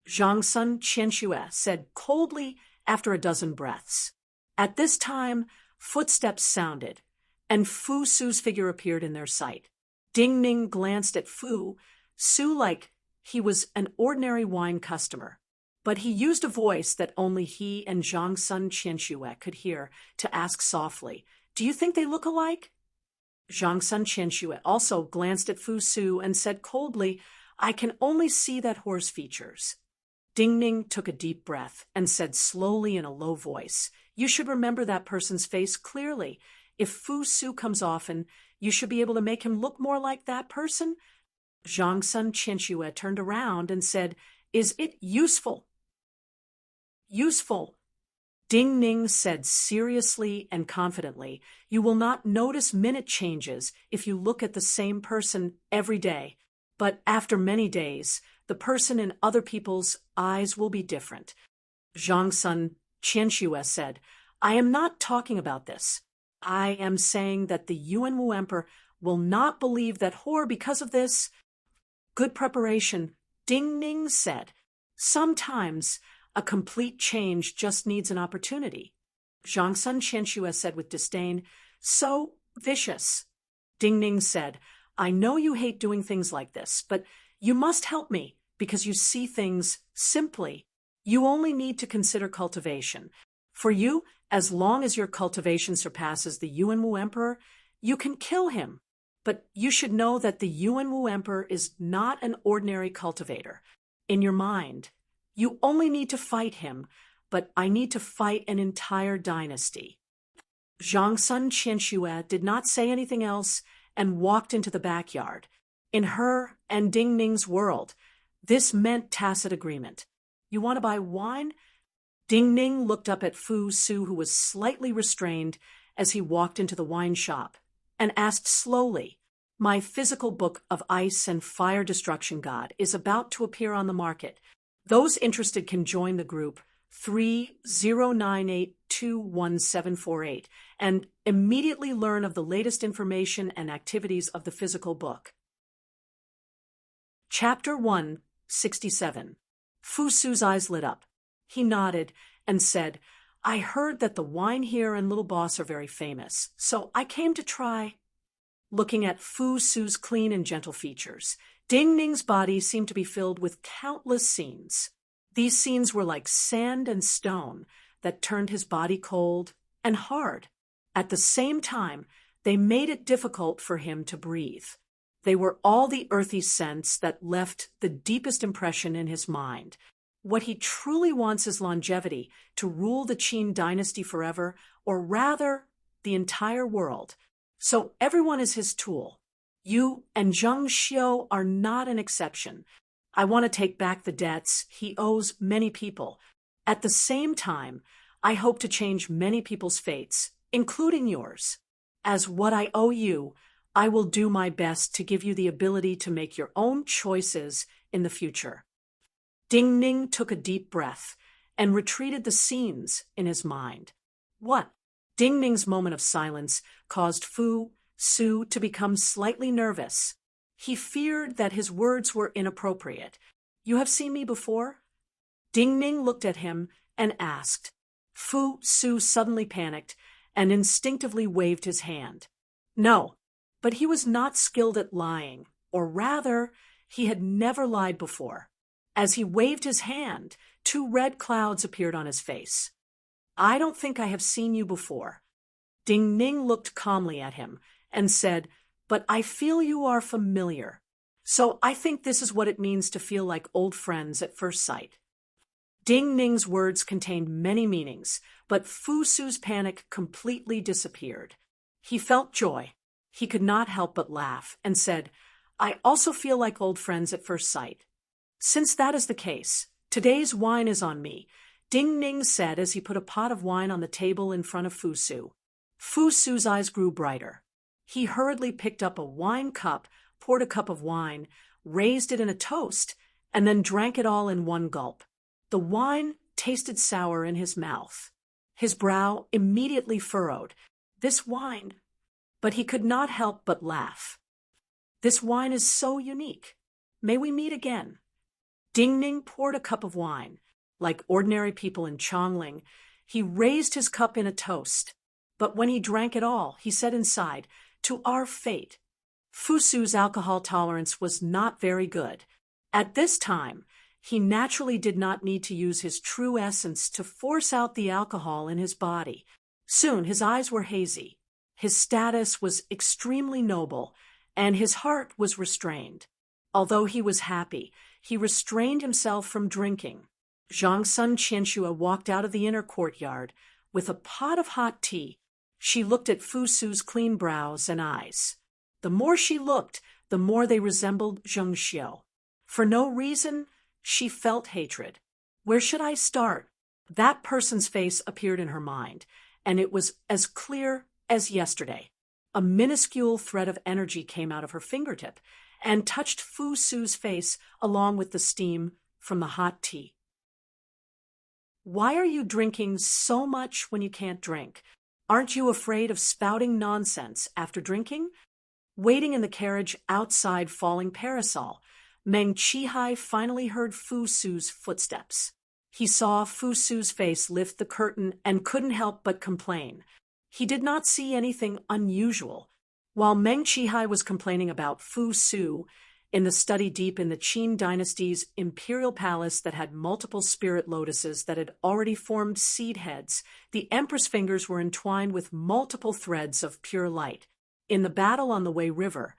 A: Zhang Sun Qianxue said coldly after a dozen breaths. At this time, footsteps sounded, and Fu Su's figure appeared in their sight. Ding Ning glanced at Fu Su like he was an ordinary wine customer, but he used a voice that only he and Zhang Sun Qianxue could hear to ask softly, "Do you think they look alike?" Zhang Sun Qianxue also glanced at Fu Su and said coldly, "I can only see that horse features." Ding Ning took a deep breath and said slowly in a low voice, "You should remember that person's face clearly. If Fu Su comes often, you should be able to make him look more like that person." Zhang Sun Qianxue turned around and said, "Is it useful?" "Useful," Ding Ning said seriously and confidently. "You will not notice minute changes if you look at the same person every day. But after many days, the person in other people's eyes will be different." Zhang Sun Qianxue said, "I am not talking about this. I am saying that the Yuanwu Emperor will not believe that whore because of this." "Good preparation," Ding Ning said. "Sometimes a complete change just needs an opportunity." Zhang Sun Qianxue said with disdain, "So vicious." Ding Ning said, "I know you hate doing things like this, but you must help me because you see things simply. You only need to consider cultivation. For you, as long as your cultivation surpasses the Yuanwu Emperor, you can kill him. But you should know that the Yuanwu Emperor is not an ordinary cultivator. In your mind, you only need to fight him, but I need to fight an entire dynasty." Zhang Sun Qianxue did not say anything else and walked into the backyard. In her and Ding Ning's world, this meant tacit agreement. "You want to buy wine?" Ding Ning looked up at Fu Su, who was slightly restrained as he walked into the wine shop, and asked slowly, "My physical book of Ice and Fire Destruction God is about to appear on the market. Those interested can join the group 30982178 and immediately learn of the latest information and activities of the physical book." Chapter 167. Fu Su's eyes lit up. He nodded and said, "I heard that the wine here and Little Boss are very famous, so I came to try." Looking at Fu Su's clean and gentle features, Ding Ning's body seemed to be filled with countless scenes. These scenes were like sand and stone that turned his body cold and hard. At the same time, they made it difficult for him to breathe. They were all the earthy scents that left the deepest impression in his mind. What he truly wants is longevity, to rule the Qin dynasty forever, or rather, the entire world. So everyone is his tool. You and Zheng Xiu are not an exception. I want to take back the debts he owes many people. At the same time, I hope to change many people's fates, including yours. As what I owe you, I will do my best to give you the ability to make your own choices in the future." Ding Ning took a deep breath and retreated the scenes in his mind. What? Ding Ning's moment of silence caused Fu Su to become slightly nervous. He feared that his words were inappropriate. "You have seen me before?" Ding Ning looked at him and asked. Fu Su suddenly panicked and instinctively waved his hand. No, but he was not skilled at lying, or rather, he had never lied before. As he waved his hand, 2 red clouds appeared on his face. "I don't think I have seen you before." Ding Ning looked calmly at him and said, "But I feel you are familiar. So I think this is what it means to feel like old friends at first sight." Ding Ning's words contained many meanings, but Fu Su's panic completely disappeared. He felt joy. He could not help but laugh and said, "I also feel like old friends at first sight. Since that is the case, Today's wine is on me, Ding Ning said as he put a pot of wine on the table in front of Fu Su. Fu Su's eyes grew brighter. He hurriedly picked up a wine cup, poured a cup of wine, raised it in a toast, and then drank it all in one gulp. The wine tasted sour in his mouth. His brow immediately furrowed. This wine. But he could not help but laugh. This wine is so unique. May we meet again? Ding Ning poured a cup of wine. Like ordinary people in Chongling, he raised his cup in a toast. But when he drank it all, he said inside, "To our fate." Fu Su's alcohol tolerance was not very good. At this time, he naturally did not need to use his true essence to force out the alcohol in his body. Soon his eyes were hazy. His status was extremely noble, and his heart was restrained. Although he was happy, he restrained himself from drinking. Zhang Sun Qianxue walked out of the inner courtyard with a pot of hot tea. She looked at Fu Su's clean brows and eyes. The more she looked, the more they resembled Zheng Xiu. For no reason, she felt hatred. Where should I start? That person's face appeared in her mind, and it was as clear as yesterday. A minuscule thread of energy came out of her fingertip and touched Fu Su's face along with the steam from the hot tea. Why are you drinking so much when you can't drink? Aren't you afraid of spouting nonsense after drinking? Waiting in the carriage outside Falling Parasol, Meng Qihai finally heard Fu Su's footsteps. He saw Fu Su's face lift the curtain and couldn't help but complain. He did not see anything unusual. While Meng Qihai was complaining about Fu Su in the study deep in the Qin dynasty's imperial palace that had multiple spirit lotuses that had already formed seed heads, the empress fingers were entwined with multiple threads of pure light. In the battle on the Wei River,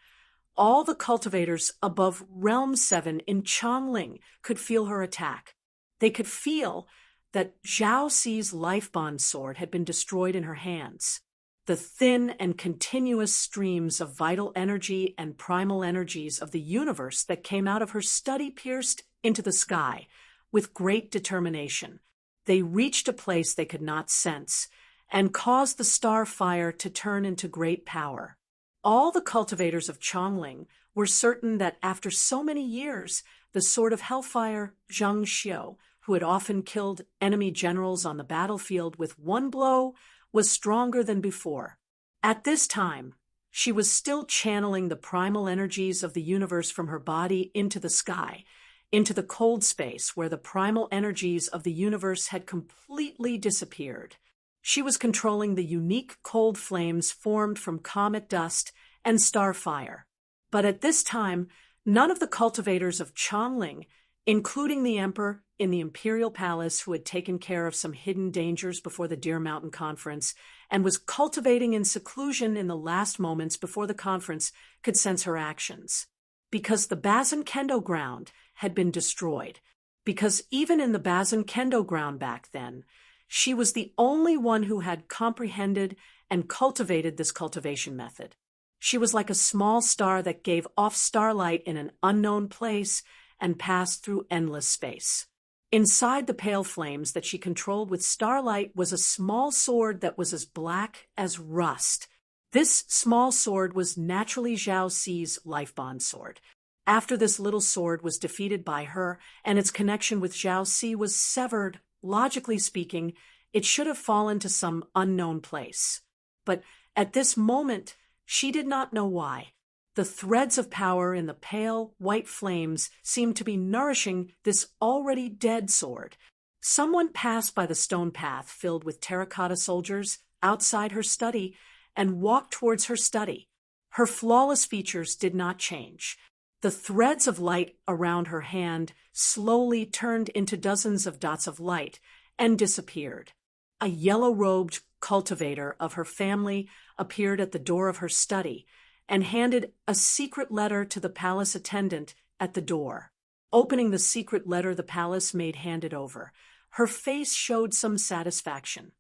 A: all the cultivators above Realm 7 in Chongling could feel her attack. They could feel that Zhao Ci's life bond sword had been destroyed in her hands. The thin and continuous streams of vital energy and primal energies of the universe that came out of her study pierced into the sky with great determination. They reached a place they could not sense and caused the star fire to turn into great power. All the cultivators of Chongling were certain that after so many years, the sword of hellfire, Zheng Xiu, who had often killed enemy generals on the battlefield with one blow, was stronger than before. At this time, she was still channeling the primal energies of the universe from her body into the sky, into the cold space where the primal energies of the universe had completely disappeared. She was controlling the unique cold flames formed from comet dust and star fire. But at this time, none of the cultivators of Chongling, including the emperor in the imperial palace who had taken care of some hidden dangers before the Deer Mountain Conference and was cultivating in seclusion in the last moments before the conference, could sense her actions. Because the Bazin Kendo ground had been destroyed. Because even in the Bazin Kendo ground back then, she was the only one who had comprehended and cultivated this cultivation method. She was like a small star that gave off starlight in an unknown place and passed through endless space. Inside the pale flames that she controlled with starlight was a small sword that was as black as rust. This small sword was naturally Zhao Ci's life bond sword. After this little sword was defeated by her and its connection with Zhao Ci was severed, logically speaking, it should have fallen to some unknown place. But at this moment, she did not know why. The threads of power in the pale, white flames seemed to be nourishing this already dead sword. Someone passed by the stone path filled with terracotta soldiers outside her study and walked towards her study. Her flawless features did not change. The threads of light around her hand slowly turned into dozens of dots of light and disappeared. A yellow-robed cultivator of her family appeared at the door of her study and handed a secret letter to the palace attendant at the door. Opening the secret letter the palace maid handed over, her face showed some satisfaction.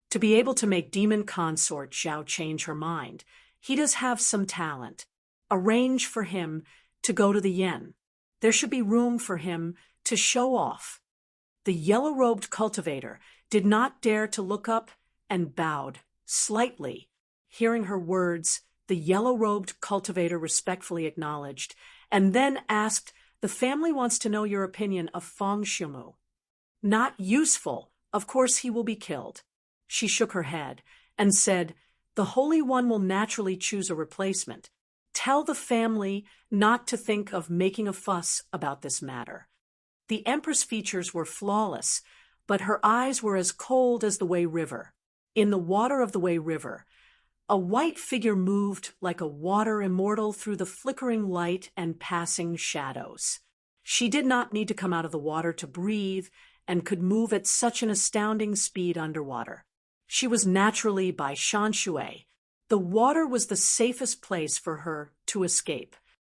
A: To be able to make demon consort Zhao change her mind, he does have some talent. Arrange for him to go to the Yen. There should be room for him to show off. The yellow-robed cultivator did not dare to look up and bowed slightly. Hearing her words, the yellow-robed cultivator respectfully acknowledged, and then asked, "The family wants to know your opinion of Feng Shumu." "Not useful. Of course he will be killed." She shook her head and said, "The Holy One will naturally choose a replacement. Tell the family not to think of making a fuss about this matter." The Empress' features were flawless, but her eyes were as cold as the Wei River. In the water of the Wei River, a white figure moved like a water immortal through the flickering light and passing shadows. She did not need to come out of the water to breathe and could move at such an astounding speed underwater. She was naturally by Shan Shui. The water was the safest place for her to escape.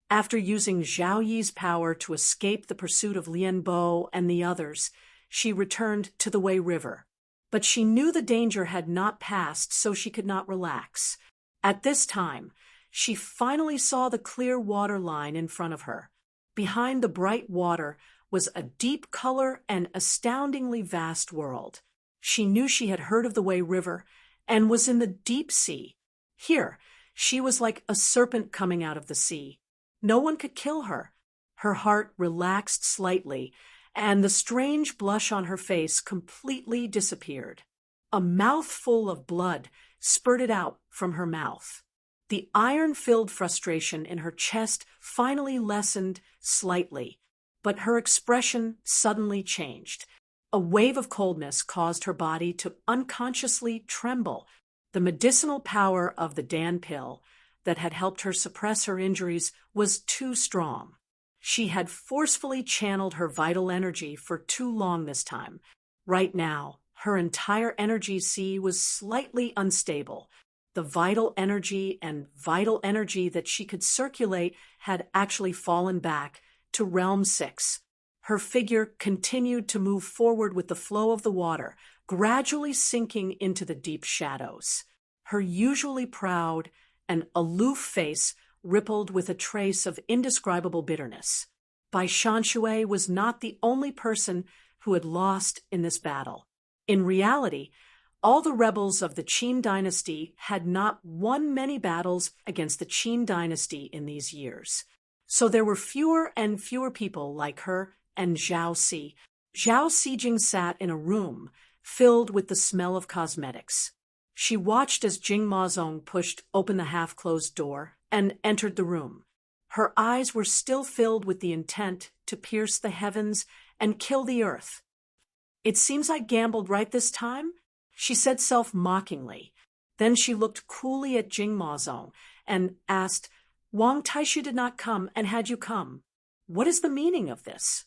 A: After using Zhao Yi's power to escape the pursuit of Lian Bo and the others, she returned to the Wei River. But she knew the danger had not passed, so she could not relax. At this time, she finally saw the clear water line in front of her. Behind the bright water was a deep color and astoundingly vast world. She knew she had heard of the Wei River and was in the deep sea. Here, she was like a serpent coming out of the sea. No one could kill her. Her heart relaxed slightly, and the strange blush on her face completely disappeared. A mouthful of blood spurted out from her mouth. The iron-filled frustration in her chest finally lessened slightly, but her expression suddenly changed. A wave of coldness caused her body to unconsciously tremble. The medicinal power of the Dan pill that had helped her suppress her injuries was too strong. She had forcefully channeled her vital energy for too long this time. Right now, her entire energy sea was slightly unstable. The vital energy that she could circulate had actually fallen back to Realm 6. Her figure continued to move forward with the flow of the water, gradually sinking into the deep shadows. Her usually proud and aloof face rippled with a trace of indescribable bitterness. Bai Shanshui was not the only person who had lost in this battle. In reality, all the rebels of the Qin dynasty had not won many battles against the Qin dynasty in these years. So there were fewer and fewer people like her and Zhao Si. Zhao Sijing sat in a room filled with the smell of cosmetics. She watched as Jing Mazong pushed open the half-closed door and entered the room. Her eyes were still filled with the intent to pierce the heavens and kill the earth. "It seems I gambled right this time," she said self-mockingly. Then she looked coolly at Jing Mazong and asked, "Wang Taishu did not come, and had you come? What is the meaning of this?"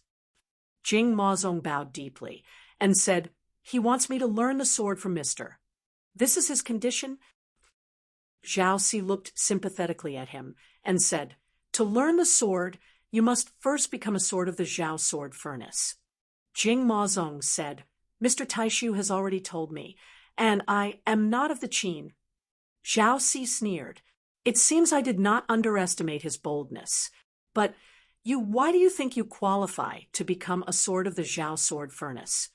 A: Jing Mazong bowed deeply and said, "He wants me to learn the sword from Mr. This is his condition." Zhao Si looked sympathetically at him and said, "To learn the sword, you must first become a sword of the Zhao sword furnace." Jing Mazong said, "Mr. Taishu has already told me, and I am not of the Qin." Zhao Si sneered. "It seems I did not underestimate his boldness. But why do you think you qualify to become a sword of the Zhao sword furnace?"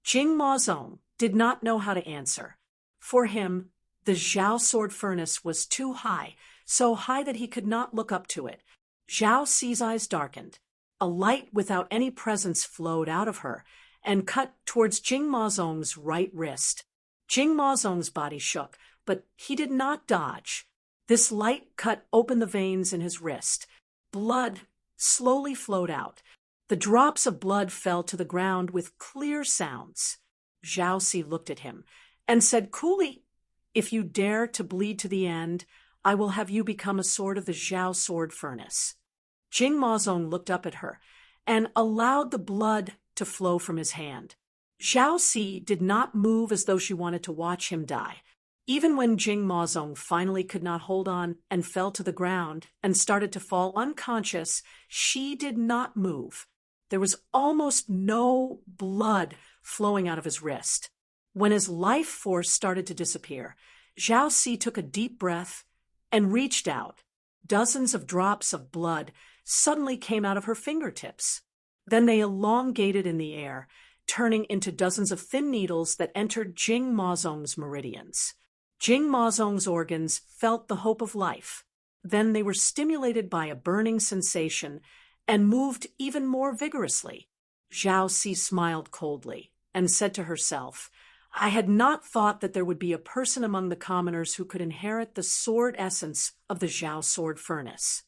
A: Jing Mazong did not know how to answer. For him, the Zhao sword furnace was too high, so high that he could not look up to it. Zhao Si's eyes darkened. A light without any presence flowed out of her and cut towards Jing Mazong's right wrist. Jing Mazong's body shook, but he did not dodge. This light cut open the veins in his wrist. Blood slowly flowed out. The drops of blood fell to the ground with clear sounds. Zhao Si looked at him and said coolly, "If you dare to bleed to the end, I will have you become a sword of the Zhao sword furnace." Jing Mazong looked up at her and allowed the blood to flow from his hand. Zhao Si did not move as though she wanted to watch him die. Even when Jing Mazong finally could not hold on and fell to the ground and started to fall unconscious, she did not move. There was almost no blood flowing out of his wrist. When his life force started to disappear, Zhao Si took a deep breath and reached out. Dozens of drops of blood suddenly came out of her fingertips. Then they elongated in the air, turning into dozens of thin needles that entered Jing Mazong's meridians. Jing Mazong's organs felt the hope of life. Then they were stimulated by a burning sensation and moved even more vigorously. Zhao Si smiled coldly and said to herself, I had not thought that there would be a person among the commoners who could inherit the sword essence of the Zhao sword furnace.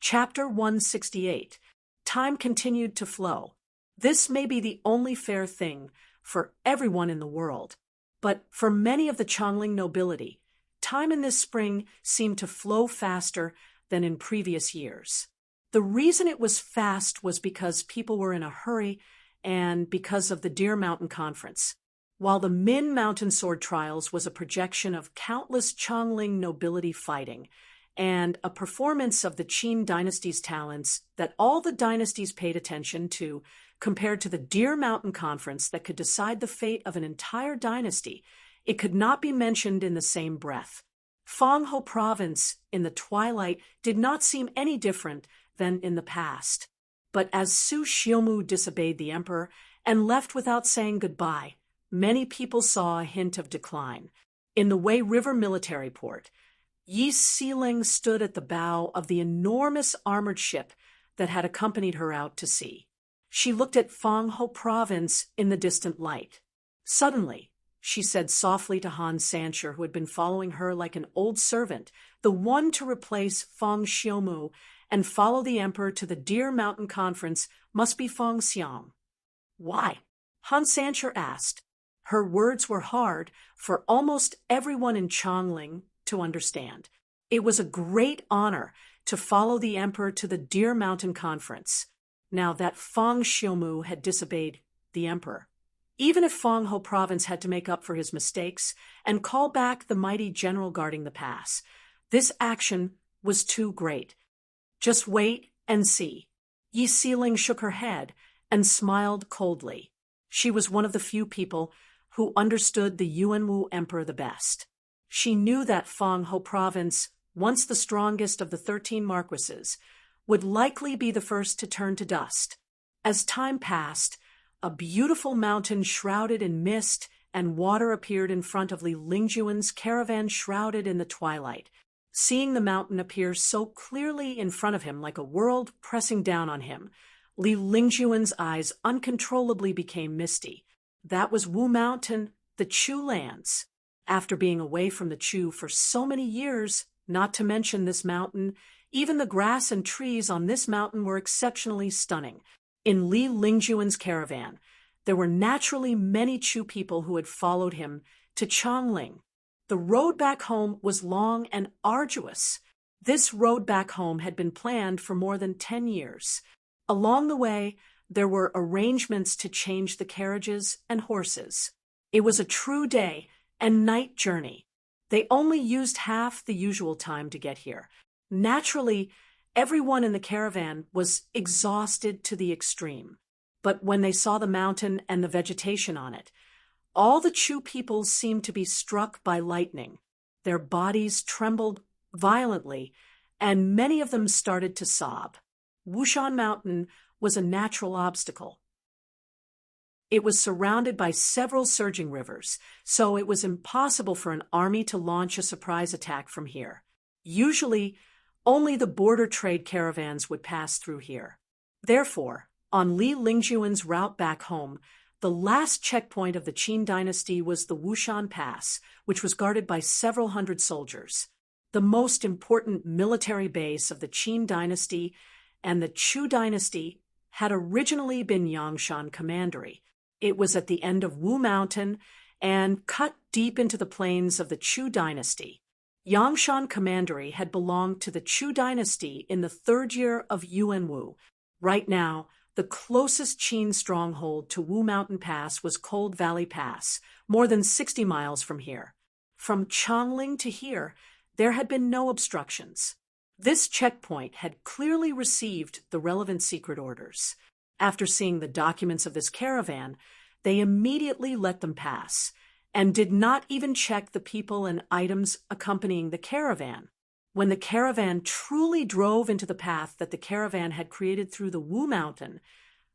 A: Chapter 168. Time continued to flow. This may be the only fair thing for everyone in the world, but for many of the Chongling nobility, time in this spring seemed to flow faster than in previous years. The reason it was fast was because people were in a hurry and because of the Deer Mountain Conference. While the Min Mountain Sword Trials was a projection of countless Chongling nobility fighting and a performance of the Qin dynasty's talents that all the dynasties paid attention to, compared to the Deer Mountain Conference that could decide the fate of an entire dynasty, it could not be mentioned in the same breath. Fangho Province in the twilight did not seem any different than in the past. But as Su Xiumu disobeyed the emperor and left without saying goodbye, many people saw a hint of decline. In the Wei River military port, Yi Siling stood at the bow of the enormous armored ship that had accompanied her out to sea. She looked at Fangho Province in the distant light. Suddenly, she said softly to Han Sancher, who had been following her like an old servant, the one to replace Fang Xiumu and follow the emperor to the Deer Mountain Conference must be Fang Xiang. Why? Han Sancher asked. Her words were hard for almost everyone in Chongling to understand. It was a great honor to follow the emperor to the Deer Mountain Conference, now that Fang Xiumu had disobeyed the emperor. Even if Fangho Province had to make up for his mistakes and call back the mighty general guarding the pass, this action was too great. Just wait and see. Yi Siling shook her head and smiled coldly. She was one of the few people who understood the Yuanwu emperor the best. She knew that Fangho Province, once the strongest of the 13 marquises, would likely be the first to turn to dust. As time passed, a beautiful mountain shrouded in mist and water appeared in front of Li Lingjuan's caravan shrouded in the twilight. Seeing the mountain appear so clearly in front of him like a world pressing down on him, Li Lingjuan's eyes uncontrollably became misty. That was Wu Mountain, the Chu lands. After being away from the Chu for so many years, not to mention this mountain, even the grass and trees on this mountain were exceptionally stunning. In Li Lingjuan's caravan, there were naturally many Chu people who had followed him to Chongling. The road back home was long and arduous. This road back home had been planned for more than 10 years. Along the way, there were arrangements to change the carriages and horses. It was a true day and night journey. They only used half the usual time to get here. Naturally, everyone in the caravan was exhausted to the extreme. But when they saw the mountain and the vegetation on it, all the Chu people seemed to be struck by lightning. Their bodies trembled violently, and many of them started to sob. Wushan Mountain was a natural obstacle. It was surrounded by several surging rivers, so it was impossible for an army to launch a surprise attack from here. Usually, only the border trade caravans would pass through here. Therefore, on Li Lingjuan's route back home, the last checkpoint of the Qin dynasty was the Wushan Pass, which was guarded by several hundred soldiers. The most important military base of the Qin dynasty and the Chu dynasty had originally been Yangshan Commandery. It was at the end of Wu Mountain and cut deep into the plains of the Chu dynasty. Yangshan Commandery had belonged to the Chu dynasty in the 3rd year of Yuanwu. Right now, the closest Qin stronghold to Wu Mountain Pass was Cold Valley Pass, more than 60 miles from here. From Chongling to here, there had been no obstructions. This checkpoint had clearly received the relevant secret orders. After seeing the documents of this caravan, they immediately let them pass, and did not even check the people and items accompanying the caravan. When the caravan truly drove into the path that the caravan had created through the Wu Mountain,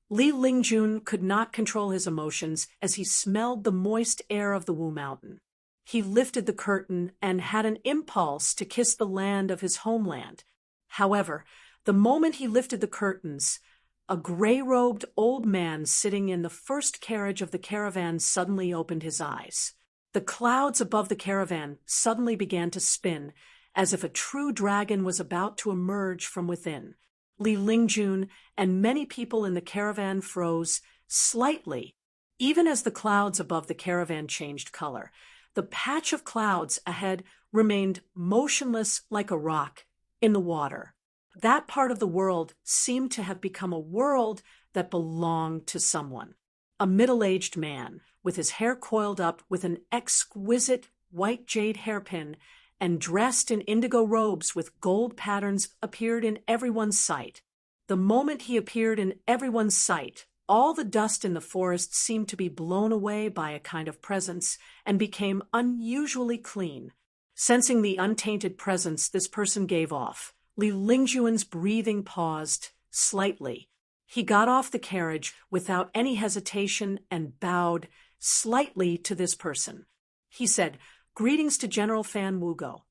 A: Li Lingjun could not control his emotions as he smelled the moist air of the Wu Mountain. He lifted the curtain and had an impulse to kiss the land of his homeland. However, the moment he lifted the curtains, a gray-robed old man sitting in the first carriage of the caravan suddenly opened his eyes. The clouds above the caravan suddenly began to spin, as if a true dragon was about to emerge from within. Li Lingjun and many people in the caravan froze slightly, even as the clouds above the caravan changed color. The patch of clouds ahead remained motionless like a rock in the water. That part of the world seemed to have become a world that belonged to someone. A middle-aged man, with his hair coiled up with an exquisite white jade hairpin and dressed in indigo robes with gold patterns, appeared in everyone's sight. The moment he appeared in everyone's sight, all the dust in the forest seemed to be blown away by a kind of presence and became unusually clean. Sensing the untainted presence this person gave off, Li Lingjun's breathing paused slightly. He got off the carriage without any hesitation and bowed slightly to this person. He said, "Greetings to General Fan Wugo."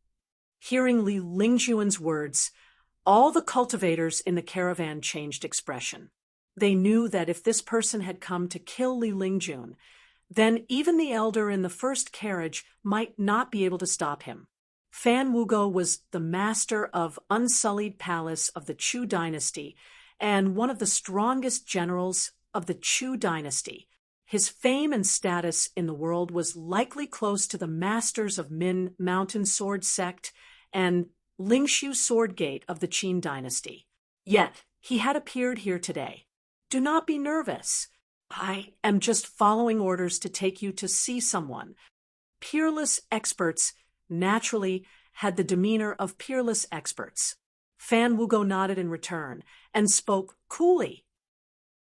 A: Hearing Li Lingjun's words, all the cultivators in the caravan changed expression. They knew that if this person had come to kill Li Lingjun, then even the elder in the first carriage might not be able to stop him. Fan Wugo was the master of unsullied palace of the Chu dynasty and one of the strongest generals of the Chu dynasty. His fame and status in the world was likely close to the masters of Min Mountain Sword Sect and Lingshu Sword Gate of the Qin dynasty. Yet, he had appeared here today. "Do not be nervous. I am just following orders to take you to see someone." Peerless experts naturally had the demeanor of peerless experts. Fan Wugo nodded in return and spoke coolly.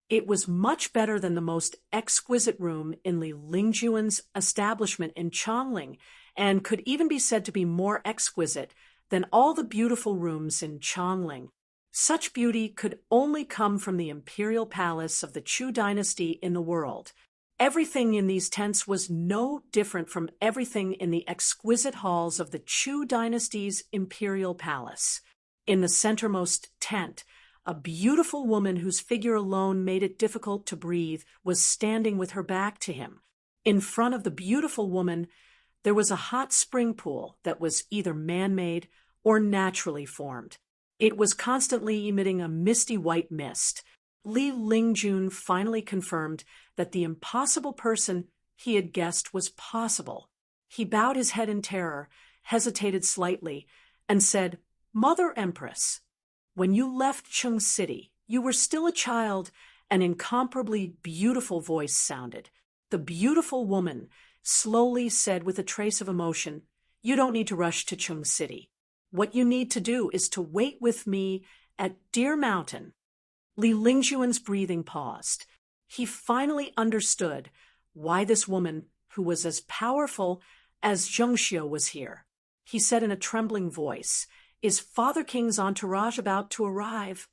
A: It was much better than the most exquisite room in Li Lingjun's establishment in Chongling, and could even be said to be more exquisite than all the beautiful rooms in Chongling. Such beauty could only come from the imperial palace of the Chu dynasty in the world. Everything in these tents was no different from everything in the exquisite halls of the Chu dynasty's imperial palace. In the centermost tent, a beautiful woman whose figure alone made it difficult to breathe was standing with her back to him. In front of the beautiful woman, there was a hot spring pool that was either man-made or naturally formed. It was constantly emitting a misty white mist. Li Lingjun finally confirmed that the impossible person he had guessed was possible. He bowed his head in terror, hesitated slightly, and said, "Mother Empress, when you left Chung City, you were still a child." An incomparably beautiful voice sounded. The beautiful woman slowly said with a trace of emotion, "You don't need to rush to Chung City. What you need to do is to wait with me at Deer Mountain." Li Lingjun's breathing paused. He finally understood why this woman, who was as powerful as Zhengxiu, was here. He said in a trembling voice, "Is Father King's entourage about to arrive?"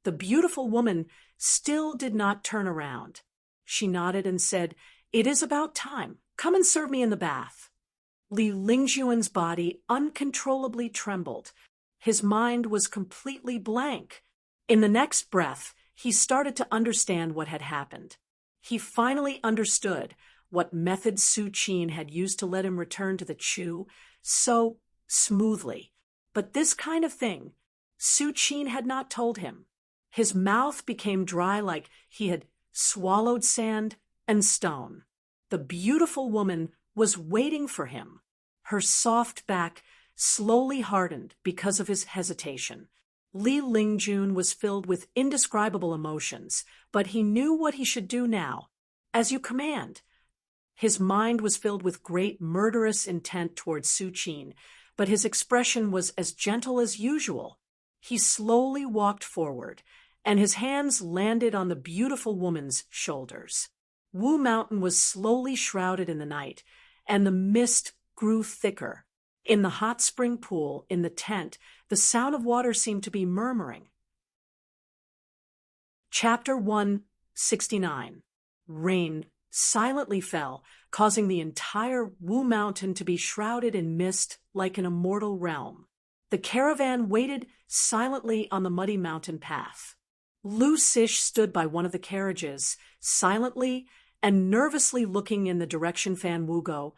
A: The beautiful woman still did not turn around. She nodded and said, "It is about time. Come and serve me in the bath." Li Lingjun's body uncontrollably trembled. His mind was completely blank. In the next breath, he started to understand what had happened. He finally understood what method Su Qin had used to let him return to the Chu so smoothly. But this kind of thing, Su Qin had not told him. His mouth became dry like he had swallowed sand and stone. The beautiful woman was waiting for him. Her soft back slowly hardened because of his hesitation. Li Lingjun was filled with indescribable emotions, but he knew what he should do now. "As you command." His mind was filled with great murderous intent towards Su Qin, but his expression was as gentle as usual. He slowly walked forward, and his hands landed on the beautiful woman's shoulders. Wu Mountain was slowly shrouded in the night, and the mist grew thicker. In the hot spring pool, in the tent, the sound of water seemed to be murmuring. Chapter 169. Rain silently fell, causing the entire Wu Mountain to be shrouded in mist like an immortal realm. The caravan waited silently on the muddy mountain path. Lu Sish stood by one of the carriages, silently and nervously looking in the direction Fan Wugo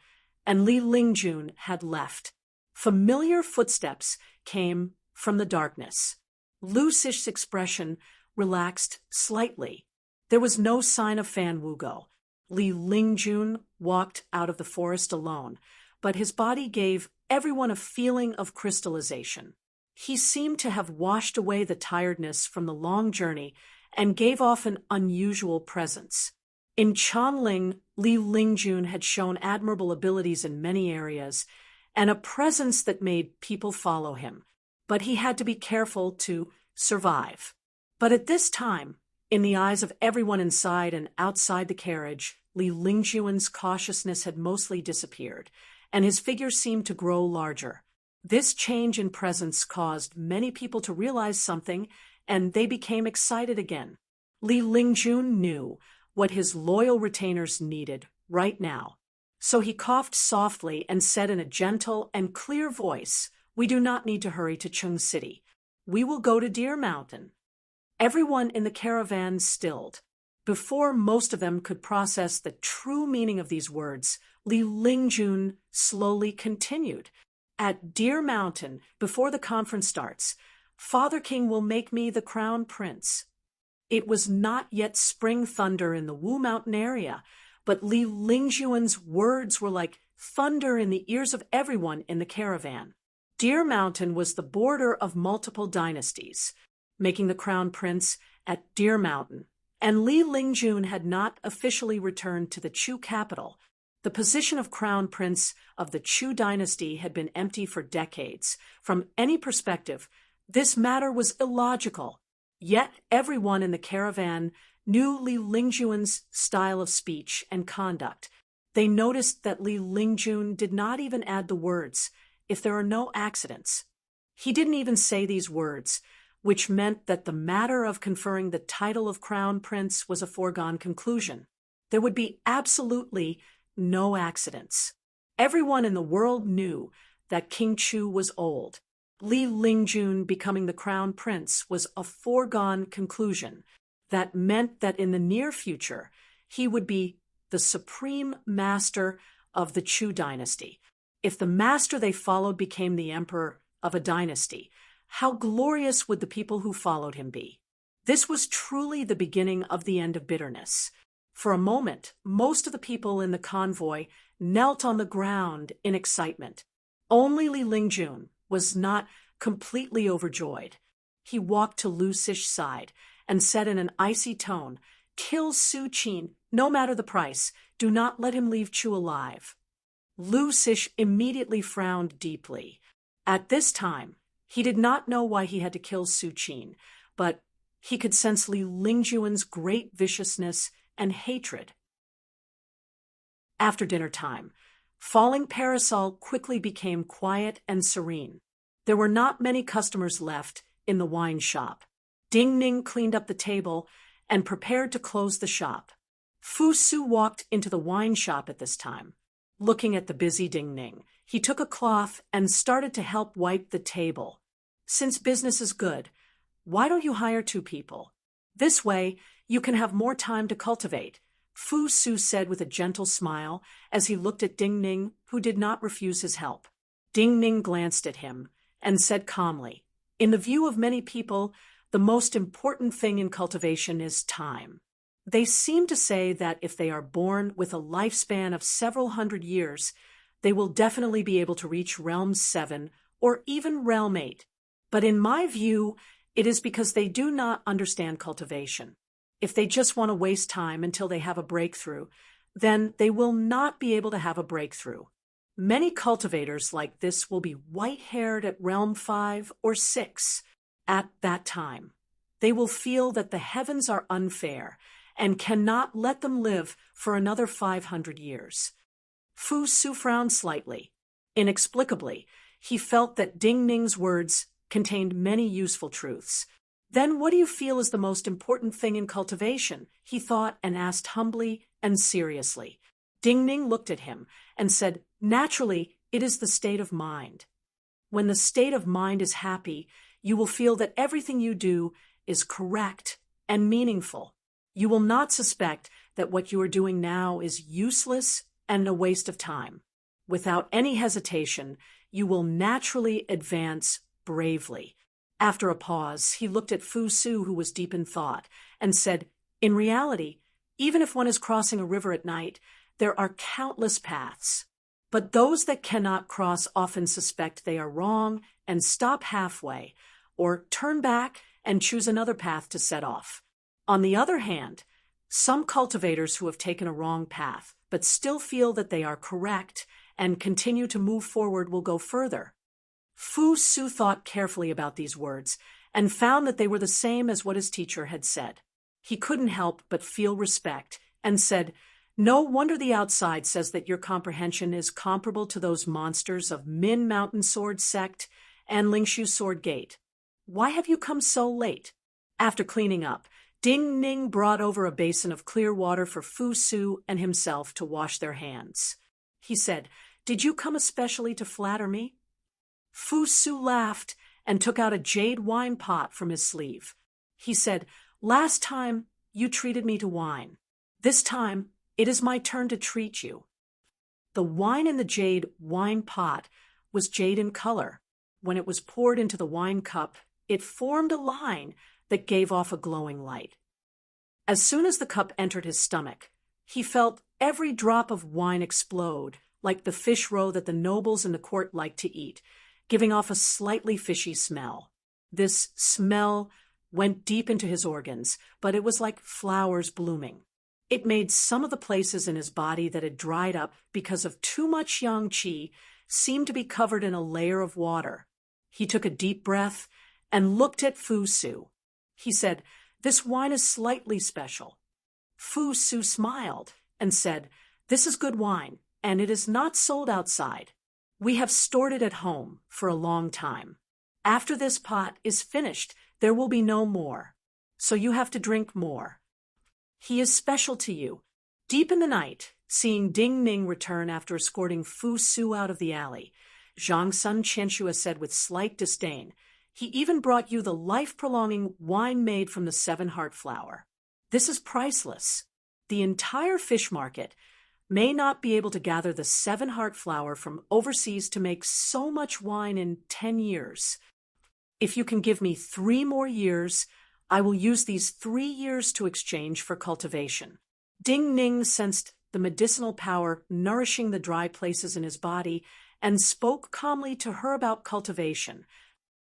A: and Li Lingjun had left. Familiar footsteps came from the darkness. Lu Sish's expression relaxed slightly. There was no sign of Fan Wugo. Li Lingjun walked out of the forest alone, but his body gave everyone a feeling of crystallization. He seemed to have washed away the tiredness from the long journey and gave off an unusual presence. In Chanling, Li Lingjun had shown admirable abilities in many areas and a presence that made people follow him, but he had to be careful to survive. But at this time, in the eyes of everyone inside and outside the carriage, Li Lingjun's cautiousness had mostly disappeared, and his figure seemed to grow larger. This change in presence caused many people to realize something, and they became excited again. Li Lingjun knew what his loyal retainers needed right now. So he coughed softly and said in a gentle and clear voice, "We do not need to hurry to Chung City. We will go to Deer Mountain." Everyone in the caravan stilled. Before most of them could process the true meaning of these words, Li Lingjun slowly continued. "At Deer Mountain, before the conference starts, Father King will make me the crown prince." It was not yet spring thunder in the Wu Mountain area, but Li Lingjun's words were like thunder in the ears of everyone in the caravan. Deer Mountain was the border of multiple dynasties, making the crown prince at Deer Mountain, and Li Lingjun had not officially returned to the Chu capital. The position of crown prince of the Chu dynasty had been empty for decades. From any perspective, this matter was illogical. Yet everyone in the caravan knew Li Lingjun's style of speech and conduct. They noticed that Li Lingjun did not even add the words, "if there are no accidents." He didn't even say these words, which meant that the matter of conferring the title of crown prince was a foregone conclusion. There would be absolutely no accidents. Everyone in the world knew that King Chu was old. Li Lingjun becoming the crown prince was a foregone conclusion. That meant that in the near future, he would be the supreme master of the Chu dynasty. If the master they followed became the emperor of a dynasty, how glorious would the people who followed him be? This was truly the beginning of the end of bitterness. For a moment, most of the people in the convoy knelt on the ground in excitement. Only Li Lingjun was not completely overjoyed. He walked to Lu Sish's side and said in an icy tone, "Kill Su Qin, no matter the price. Do not let him leave Chu alive." Lu Sish immediately frowned deeply. At this time, he did not know why he had to kill Su Qin, but he could sense Li Lingjun's great viciousness and hatred. After dinner time, Falling Parasol quickly became quiet and serene. There were not many customers left in the wine shop. Ding Ning cleaned up the table and prepared to close the shop. Fu Su walked into the wine shop at this time. Looking at the busy Ding Ning, he took a cloth and started to help wipe the table. "Since business is good, why don't you hire 2 people? This way, you can have more time to cultivate," Fu Su said with a gentle smile as he looked at Ding Ning, who did not refuse his help. Ding Ning glanced at him and said calmly, "In the view of many people, the most important thing in cultivation is time. They seem to say that if they are born with a lifespan of several hundred years, they will definitely be able to reach Realm 7 or even Realm 8. But in my view, it is because they do not understand cultivation. If they just want to waste time until they have a breakthrough, then they will not be able to have a breakthrough. Many cultivators like this will be white-haired at Realm 5 or 6 at that time. They will feel that the heavens are unfair and cannot let them live for another 500 years. Fu Su frowned slightly. Inexplicably, he felt that Ding Ning's words contained many useful truths. Then what do you feel is the most important thing in cultivation? He thought and asked humbly and seriously. Ding Ning looked at him and said, naturally, it is the state of mind. When the state of mind is happy, you will feel that everything you do is correct and meaningful. You will not suspect that what you are doing now is useless and a waste of time. Without any hesitation, you will naturally advance bravely. After a pause, he looked at Fu Su, who was deep in thought, and said, in reality, even if one is crossing a river at night, there are countless paths. But those that cannot cross often suspect they are wrong and stop halfway, or turn back and choose another path to set off. On the other hand, some cultivators who have taken a wrong path but still feel that they are correct and continue to move forward will go further. Fu Su thought carefully about these words and found that they were the same as what his teacher had said. He couldn't help but feel respect and said, no wonder the outside says that your comprehension is comparable to those monsters of Min Mountain Sword Sect and Lingshu Sword Gate. Why have you come so late? After cleaning up, Ding Ning brought over a basin of clear water for Fu Su and himself to wash their hands. He said, did you come especially to flatter me? Fu Su laughed and took out a jade wine pot from his sleeve. He said, last time you treated me to wine. This time it is my turn to treat you. The wine in the jade wine pot was jade in color. When it was poured into the wine cup, it formed a line that gave off a glowing light. As soon as the cup entered his stomach, he felt every drop of wine explode, like the fish roe that the nobles in the court liked to eat, giving off a slightly fishy smell. This smell went deep into his organs, but it was like flowers blooming. It made some of the places in his body that had dried up because of too much yang qi seem to be covered in a layer of water. He took a deep breath and looked at Fu Su. He said, this wine is slightly special. Fu Su smiled and said, this is good wine, and it is not sold outside. We have stored it at home for a long time. After this pot is finished, there will be no more. So you have to drink more. He is special to you. Deep in the night, seeing Ding Ning return after escorting Fu Su out of the alley, Zhang Sun Qianxue said with slight disdain, he even brought you the life-prolonging wine made from the 7-heart flower. This is priceless. The entire fish market may not be able to gather the 7-heart flower from overseas to make so much wine in 10 years. If you can give me 3 more years, I will use these 3 years to exchange for cultivation. Ding Ning sensed the medicinal power nourishing the dry places in his body and spoke calmly to her about cultivation.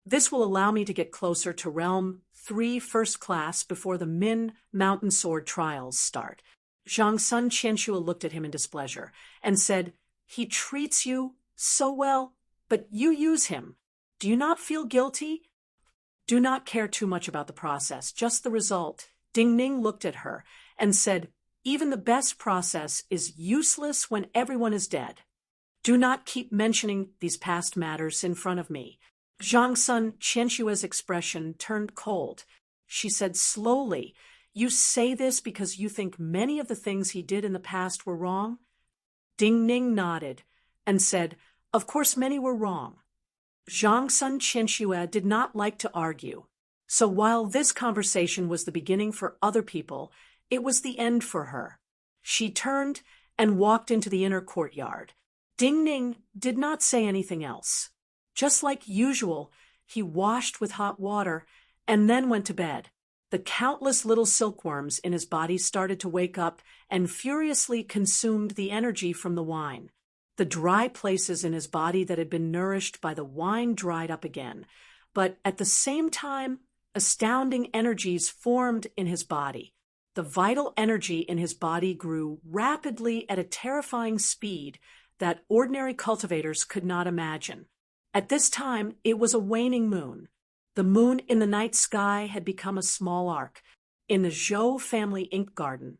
A: This will allow me to get closer to Realm 3 First Class before the Min Mountain Sword trials start. Zhang Sun Qianxue looked at him in displeasure and said, he treats you so well, but you use him. Do you not feel guilty? Do not care too much about the process, just the result. Ding Ning looked at her and said, even the best process is useless when everyone is dead. Do not keep mentioning these past matters in front of me. Zhang Sun Qianxue's expression turned cold. She said slowly, you say this because you think many of the things he did in the past were wrong? Ding Ning nodded and said, of course many were wrong. Zhang Sun Qianxue did not like to argue. So while this conversation was the beginning for other people, it was the end for her. She turned and walked into the inner courtyard. Ding Ning did not say anything else. Just like usual, he washed with hot water and then went to bed. The countless little silkworms in his body started to wake up and furiously consumed the energy from the wine. The dry places in his body that had been nourished by the wine dried up again, but at the same time, astounding energies formed in his body. The vital energy in his body grew rapidly at a terrifying speed that ordinary cultivators could not imagine. At this time, it was a waning moon. The moon in the night sky had become a small arc in the Zhou family ink garden.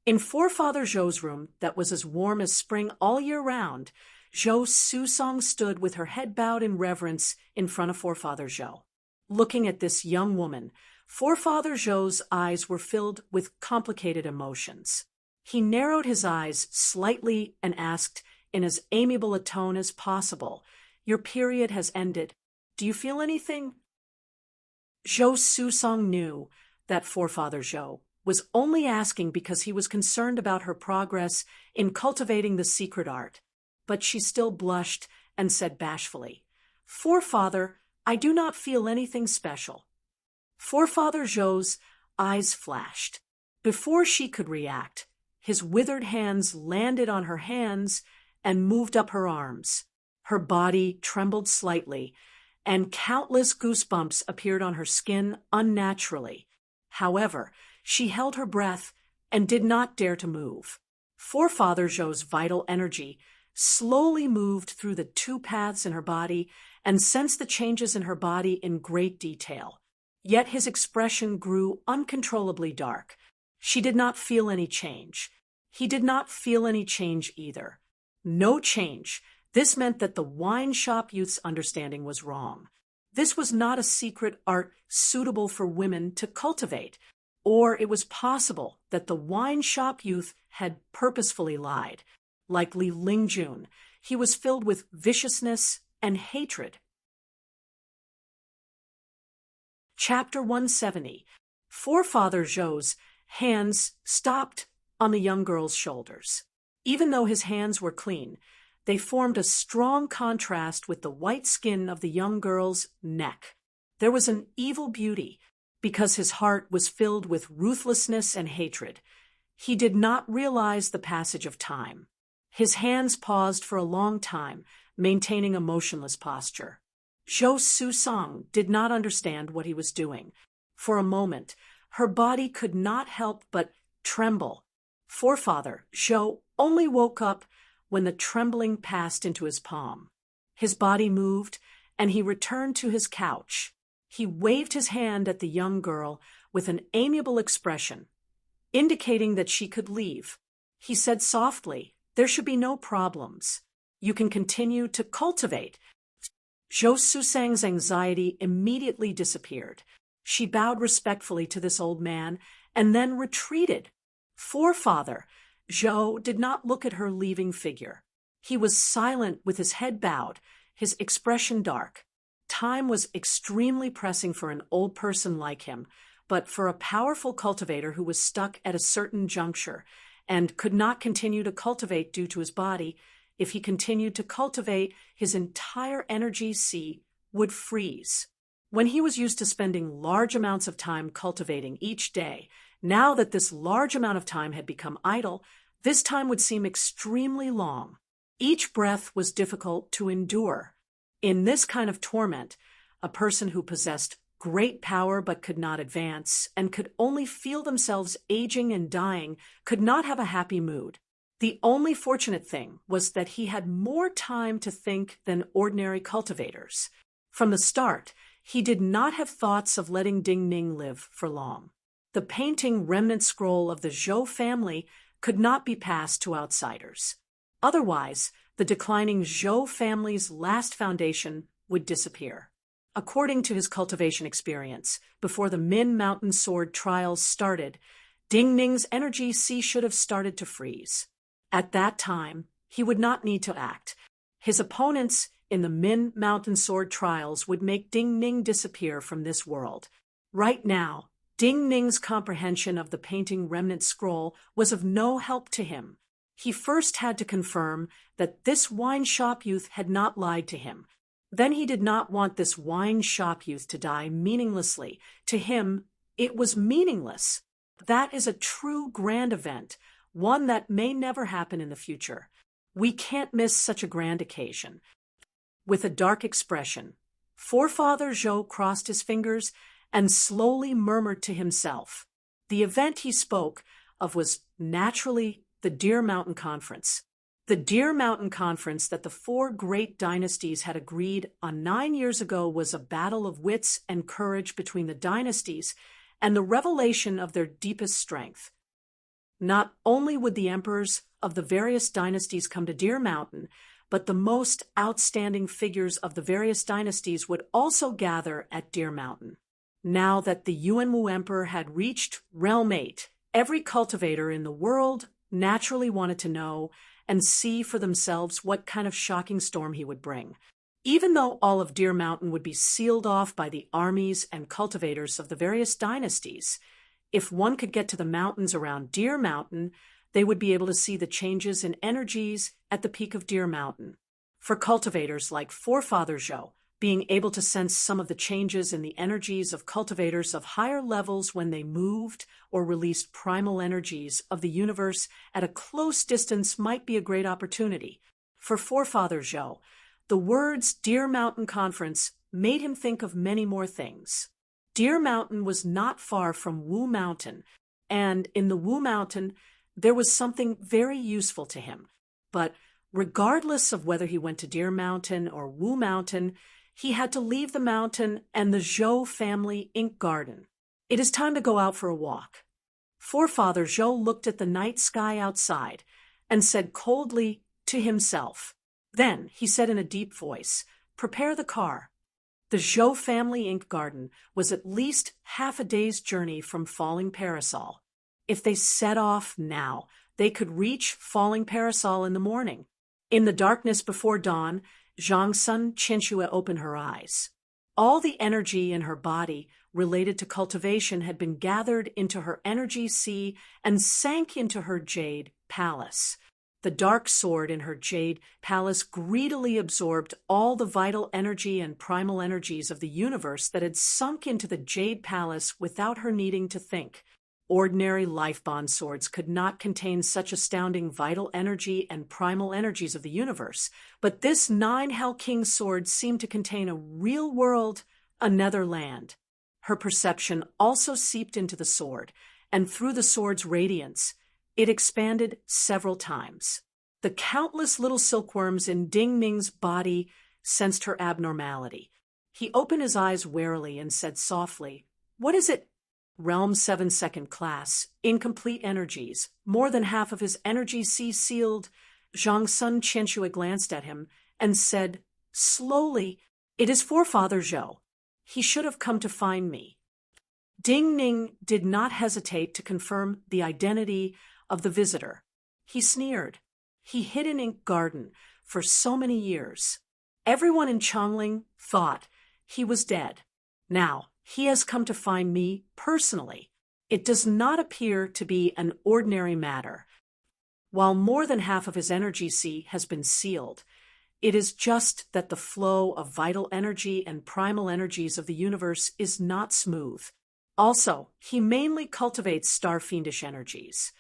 A: In Forefather Zhou's room that was as warm as spring all year round, Zhou Susong stood with her head bowed in reverence in front of Forefather Zhou. Looking at this young woman, Forefather Zhou's eyes were filled with complicated emotions. He narrowed his eyes slightly and asked, in as amiable a tone as possible, "Your period has ended. Do you feel anything?" Zhou Susong knew that Forefather Zhou was only asking because he was concerned about her progress in cultivating the secret art, but she still blushed and said bashfully, "Forefather, I do not feel anything special." Forefather Zhou's eyes flashed. Before she could react, his withered hands landed on her hands and moved up her arms. Her body trembled slightly, and countless goosebumps appeared on her skin unnaturally. However, she held her breath and did not dare to move. Forefather Zhou's vital energy slowly moved through the two paths in her body and sensed the changes in her body in great detail. Yet his expression grew uncontrollably dark. She did not feel any change. He did not feel any change either. No change. This meant that the wine shop youth's understanding was wrong. This was not a secret art suitable for women to cultivate, or it was possible that the wine shop youth had purposefully lied. Like Li Lingjun, he was filled with viciousness and hatred. Chapter 170. Forefather Zhou's hands stopped on the young girl's shoulders. Even though his hands were clean, they formed a strong contrast with the white skin of the young girl's neck. There was an evil beauty, because his heart was filled with ruthlessness and hatred. He did not realize the passage of time. His hands paused for a long time, maintaining a motionless posture. Zhou Susong did not understand what he was doing. For a moment, her body could not help but tremble. Forefather Zhou only woke up when the trembling passed into his palm. His body moved, and he returned to his couch. He waved his hand at the young girl with an amiable expression, indicating that she could leave. He said softly, "There should be no problems. You can continue to cultivate." Zhou Susang's anxiety immediately disappeared. She bowed respectfully to this old man and then retreated. Forefather Zhou did not look at her leaving figure. He was silent with his head bowed, his expression dark. Time was extremely pressing for an old person like him, but for a powerful cultivator who was stuck at a certain juncture and could not continue to cultivate due to his body, if he continued to cultivate, his entire energy sea would freeze. When he was used to spending large amounts of time cultivating each day, now that this large amount of time had become idle, this time would seem extremely long. Each breath was difficult to endure. In this kind of torment, a person who possessed great power but could not advance and could only feel themselves aging and dying could not have a happy mood. The only fortunate thing was that he had more time to think than ordinary cultivators. From the start, he did not have thoughts of letting Ding Ning live for long. The painting remnant scroll of the Zhou family could not be passed to outsiders. Otherwise, the declining Zhou family's last foundation would disappear. According to his cultivation experience, before the Min Mountain Sword trials started, Ding Ning's energy sea should have started to freeze. At that time, he would not need to act. His opponents in the Min Mountain Sword trials would make Ding Ning disappear from this world. Right now, Ding Ning's comprehension of the painting remnant scroll was of no help to him. He first had to confirm that this wine shop youth had not lied to him. Then he did not want this wine shop youth to die meaninglessly. To him, it was meaningless. That is a true grand event, one that may never happen in the future. We can't miss such a grand occasion. With a dark expression, Forefather Zhou crossed his fingers and slowly murmured to himself. The event he spoke of was naturally the Deer Mountain Conference. The Deer Mountain Conference that the four great dynasties had agreed on 9 years ago was a battle of wits and courage between the dynasties and the revelation of their deepest strength. Not only would the emperors of the various dynasties come to Deer Mountain, but the most outstanding figures of the various dynasties would also gather at Deer Mountain. Now that the Yuanwu Emperor had reached Realm 8, every cultivator in the world naturally wanted to know and see for themselves what kind of shocking storm he would bring. Even though all of Deer Mountain would be sealed off by the armies and cultivators of the various dynasties, if one could get to the mountains around Deer Mountain, they would be able to see the changes in energies at the peak of Deer Mountain. For cultivators like Forefather Zhou, being able to sense some of the changes in the energies of cultivators of higher levels when they moved or released primal energies of the universe at a close distance might be a great opportunity. For Forefather Zhou, the words Deer Mountain Conference made him think of many more things. Deer Mountain was not far from Wu Mountain, and in the Wu Mountain, there was something very useful to him. But regardless of whether he went to Deer Mountain or Wu Mountain, he had to leave the mountain and the Zhou family ink garden. It is time to go out for a walk. Forefather Zhou looked at the night sky outside and said coldly to himself. Then he said in a deep voice, "Prepare the car." The Zhou family ink garden was at least half a day's journey from Falling Parasol. If they set off now, they could reach Falling Parasol in the morning. In the darkness before dawn, Zhang Sun Qianxue opened her eyes. All the energy in her body related to cultivation had been gathered into her energy sea and sank into her jade palace. The dark sword in her jade palace greedily absorbed all the vital energy and primal energies of the universe that had sunk into the jade palace without her needing to think. Ordinary life bond swords could not contain such astounding vital energy and primal energies of the universe, but this 9 Hell King sword seemed to contain a real world, another land. Her perception also seeped into the sword, and through the sword's radiance, it expanded several times. The countless little silkworms in Ding Ning's body sensed her abnormality. He opened his eyes warily and said softly, "What is it?" Realm 7 second class, incomplete energies, more than half of his energy sea sealed. Zhang Sun Qianxue glanced at him and said, slowly, "It is Forefather Zhou. He should have come to find me." Ding Ning did not hesitate to confirm the identity of the visitor. He sneered. He hid in Ink Garden for so many years. Everyone in Chongling thought he was dead. Now, he has come to find me personally. It does not appear to be an ordinary matter. While more than half of his energy sea has been sealed, it is just that the flow of vital energy and primal energies of the universe is not smooth. Also, he mainly cultivates star-fiendish energies.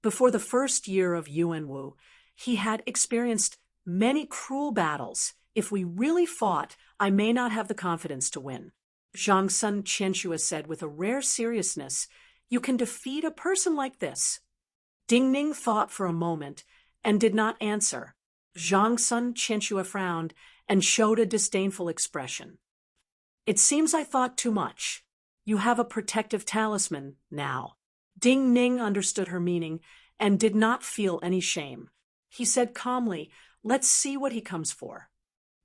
A: Before the first year of Yuanwu, he had experienced many cruel battles. If we really fought, I may not have the confidence to win. Zhang Sun Qianxue said with a rare seriousness, "You can defeat a person like this." Ding Ning thought for a moment and did not answer. Zhang Sun Qianxue frowned and showed a disdainful expression. "It seems I thought too much. You have a protective talisman now." Ding Ning understood her meaning and did not feel any shame. He said calmly, "Let's see what he comes for."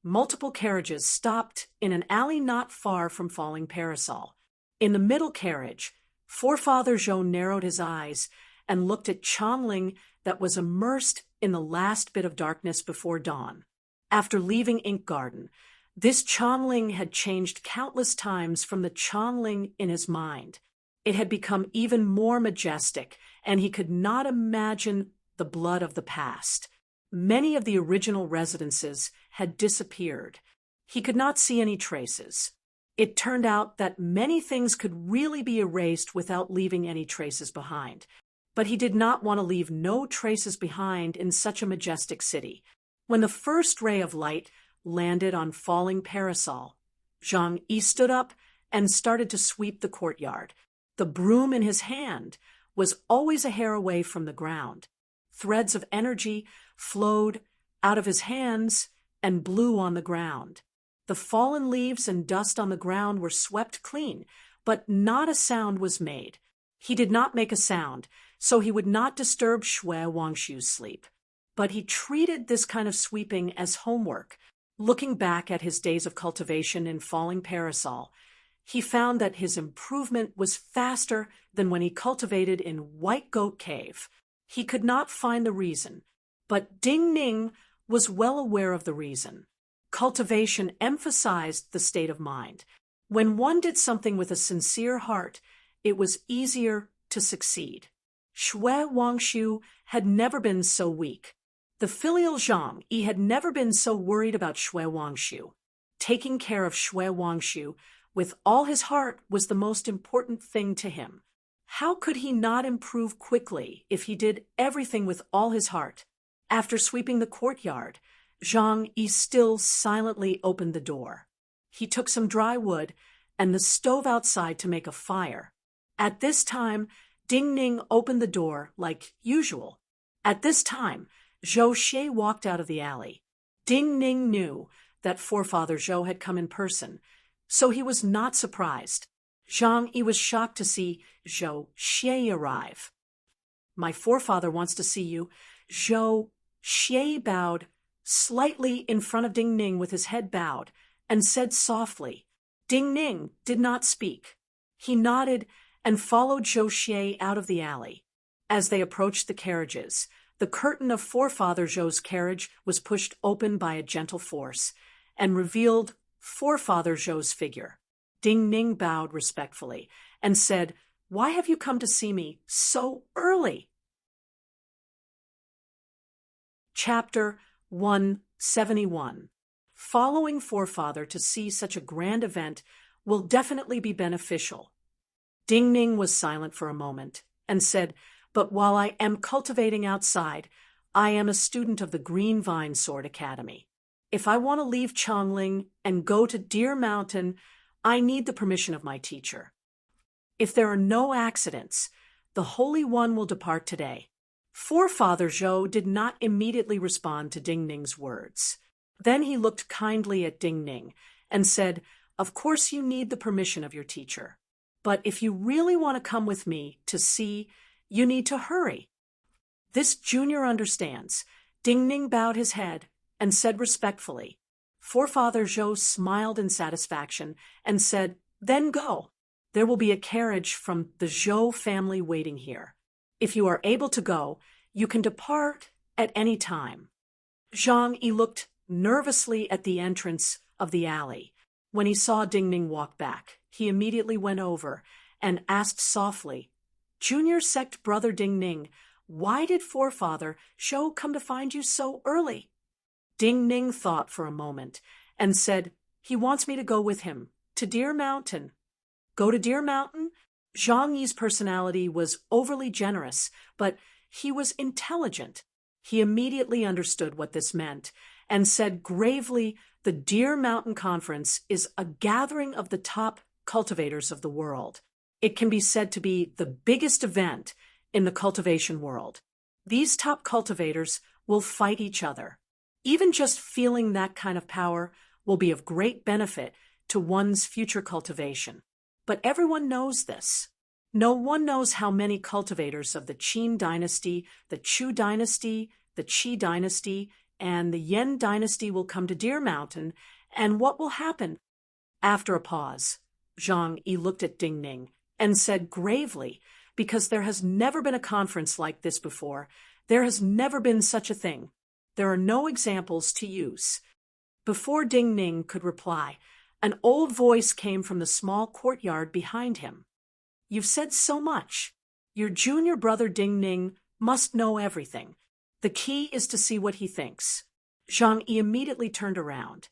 A: Multiple carriages stopped in an alley not far from Falling Parasol. In the middle carriage, Forefather Zhou narrowed his eyes and looked at Chongling that was immersed in the last bit of darkness before dawn. After leaving Ink Garden, this Chongling had changed countless times from the Chongling in his mind. It had become even more majestic, and he could not imagine the blood of the past. Many of the original residences had disappeared. He could not see any traces. It turned out that many things could really be erased without leaving any traces behind. But he did not want to leave no traces behind in such a majestic city. When the first ray of light landed on Falling Parasol, Zhang Yi stood up and started to sweep the courtyard. The broom in his hand was always a hair away from the ground. Threads of energy flowed out of his hands and blew on the ground. The fallen leaves and dust on the ground were swept clean, but not a sound was made. He did not make a sound, so he would not disturb Shui Wangshu's sleep. but he treated this kind of sweeping as homework. Looking back at his days of cultivation in Falling Parasol, he found that his improvement was faster than when he cultivated in White Goat Cave. He could not find the reason, but Ding Ning was well aware of the reason. Cultivation emphasized the state of mind. When one did something with a sincere heart, it was easier to succeed. Shui Wangshu had never been so weak. The filial Zhang Yi had never been so worried about Shui Wangshu. Taking care of Shui Wangshu with all his heart was the most important thing to him. How could he not improve quickly if he did everything with all his heart? After sweeping the courtyard, Zhang Yi still silently opened the door. He took some dry wood and the stove outside to make a fire. At this time, Ding Ning opened the door like usual. At this time, Zhou Xie walked out of the alley. Ding Ning knew that forefather Zhou had come in person, so he was not surprised. Zhang Yi was shocked to see Zhou Xie arrive. "My forefather wants to see you." Zhou Xie bowed slightly in front of Ding Ning with his head bowed and said softly. Ding Ning did not speak. He nodded and followed Zhou Xie out of the alley. As they approached the carriages, the curtain of forefather Zhou's carriage was pushed open by a gentle force and revealed forefather Zhou's figure. Ding Ning bowed respectfully and said, "Why have you come to see me so early?" Chapter 171. Following forefather to see such a grand event will definitely be beneficial. Ding Ning was silent for a moment and said, "But while I am cultivating outside, I am a student of the Green Vine Sword Academy. If I want to leave Chongling and go to Deer Mountain, I need the permission of my teacher. If there are no accidents, the Holy One will depart today." Forefather Zhou did not immediately respond to Ding Ning's words. Then he looked kindly at Ding Ning and said, "Of course you need the permission of your teacher. But if you really want to come with me to see, you need to hurry." "This junior understands." Ding Ning bowed his head and said respectfully. Forefather Zhou smiled in satisfaction and said, "Then go. There will be a carriage from the Zhou family waiting here. If you are able to go, you can depart at any time." Zhang Yi looked nervously at the entrance of the alley. When he saw Ding Ning walk back, he immediately went over and asked softly, "Junior sect brother Ding Ning, why did forefather Zhou come to find you so early?" Ding Ning thought for a moment and said, "He wants me to go with him to Deer Mountain." Go to Deer Mountain? Zhang Yi's personality was overly generous, but he was intelligent. He immediately understood what this meant and said gravely, "The Deer Mountain Conference is a gathering of the top cultivators of the world. It can be said to be the biggest event in the cultivation world. These top cultivators will fight each other. Even just feeling that kind of power will be of great benefit to one's future cultivation. But everyone knows this. No one knows how many cultivators of the Qin dynasty, the Chu dynasty, the Qi dynasty, and the Yan dynasty will come to Deer Mountain, and what will happen." After a pause, Zhang Yi looked at Ding Ning and said gravely, "Because there has never been a conference like this before. There has never been such a thing. There are no examples to use." Before Ding Ning could reply, an old voice came from the small courtyard behind him. "You've said so much. Your junior brother Ding Ning must know everything. The key is to see what he thinks." Zhang Yi immediately turned around.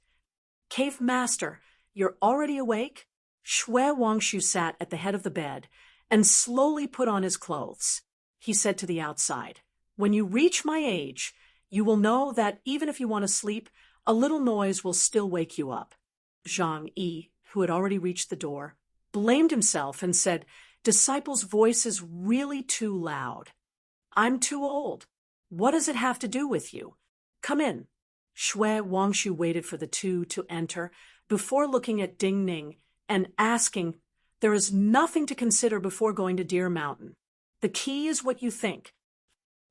A: "Cave Master, you're already awake?" Shui Wangshu sat at the head of the bed and slowly put on his clothes. He said to the outside, "When you reach my age, you will know that even if you want to sleep, a little noise will still wake you up." Zhang Yi, who had already reached the door, blamed himself and said, "Disciple's voice is really too loud. I'm too old. What does it have to do with you? Come in." Shui Wangshu waited for the two to enter before looking at Ding Ning and asking, "There is nothing to consider before going to Deer Mountain. The key is what you think."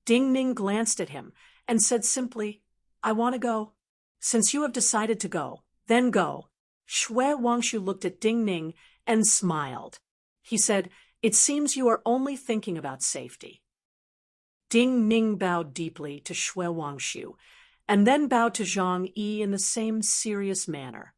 A: Ding Ning glanced at him and said simply, I want to go. Since you have decided to go, then go. Shui Wangshu looked at Ding Ning and smiled. He said, It seems you are only thinking about safety. Ding Ning bowed deeply to Shui Wangshu, and then bowed to Zhang Yi in the same serious manner.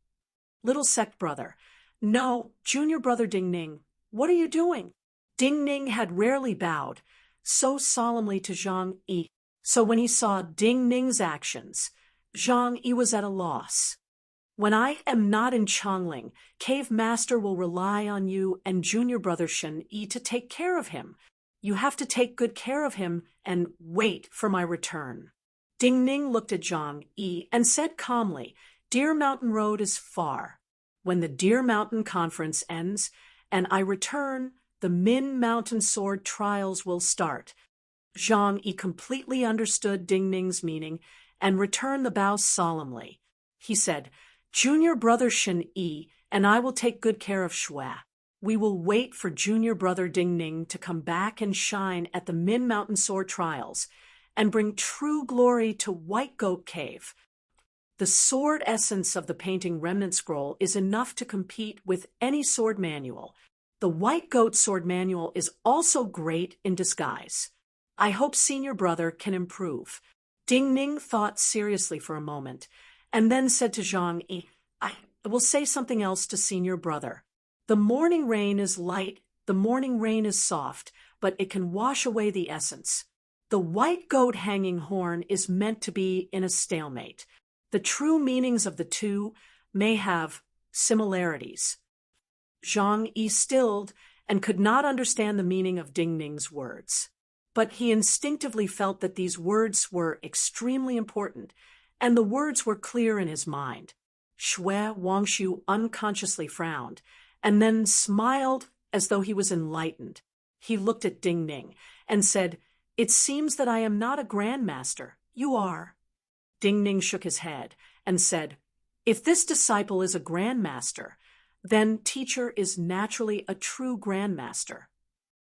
A: Little sect brother, no, junior brother Ding Ning, what are you doing? Ding Ning had rarely bowed so solemnly to Zhang Yi, so when he saw Ding Ning's actions, Zhang Yi was at a loss. When I am not in Chongling, Cave Master will rely on you and junior brother Shen Yi to take care of him. You have to take good care of him and wait for my return. Ding Ning looked at Zhang Yi and said calmly, Deer Mountain Road is far. When the Deer Mountain Conference ends and I return, the Min Mountain Sword trials will start. Zhang Yi completely understood Ding Ning's meaning and returned the bow solemnly. He said, Junior brother Shen Yi and I will take good care of Shui. We will wait for junior brother Ding Ning to come back and shine at the Min Mountain Sword trials and bring true glory to White Goat Cave. The sword essence of the painting remnant scroll is enough to compete with any sword manual. The White Goat sword manual is also great in disguise. I hope senior brother can improve. Ding Ning thought seriously for a moment, and then said to Zhang Yi, I will say something else to senior brother. The morning rain is light, the morning rain is soft, but it can wash away the essence. The white goat hanging horn is meant to be in a stalemate. The true meanings of the two may have similarities. Zhang Yi stilled and could not understand the meaning of Ding Ning's words. But he instinctively felt that these words were extremely important, and the words were clear in his mind. Shui Wangshu unconsciously frowned, and then smiled as though he was enlightened. He looked at Ding Ning and said, It seems that I am not a grandmaster. You are. Ding Ning shook his head and said, If this disciple is a grandmaster, then teacher is naturally a true grandmaster.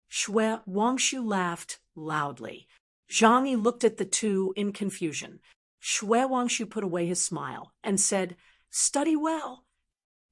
A: Shui Wangshu laughed loudly. Zhang Yi looked at the two in confusion. Shui Wangshu put away his smile and said, Study well.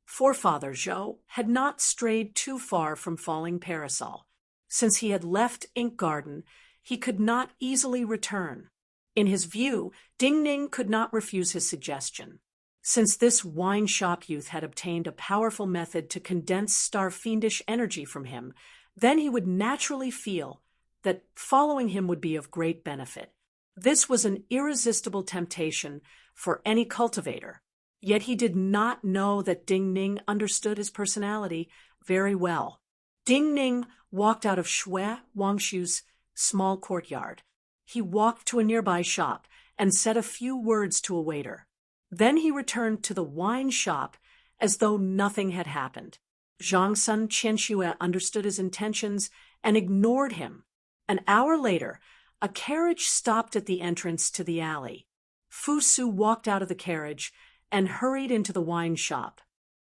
A: Forefather Zhou had not strayed too far from Falling Parasol. Since he had left Ink Garden, he could not easily return. In his view, Ding Ning could not refuse his suggestion. Since this wine shop youth had obtained a powerful method to condense star-fiendish energy from him, then he would naturally feel that following him would be of great benefit. This was an irresistible temptation for any cultivator. Yet he did not know that Ding Ning understood his personality very well. Ding Ning walked out of Shui Wangshu's small courtyard. He walked to a nearby shop and said a few words to a waiter. Then he returned to the wine shop as though nothing had happened. Zhang Sun Qianxue understood his intentions and ignored him. An hour later, a carriage stopped at the entrance to the alley. Fu Su walked out of the carriage and hurried into the wine shop.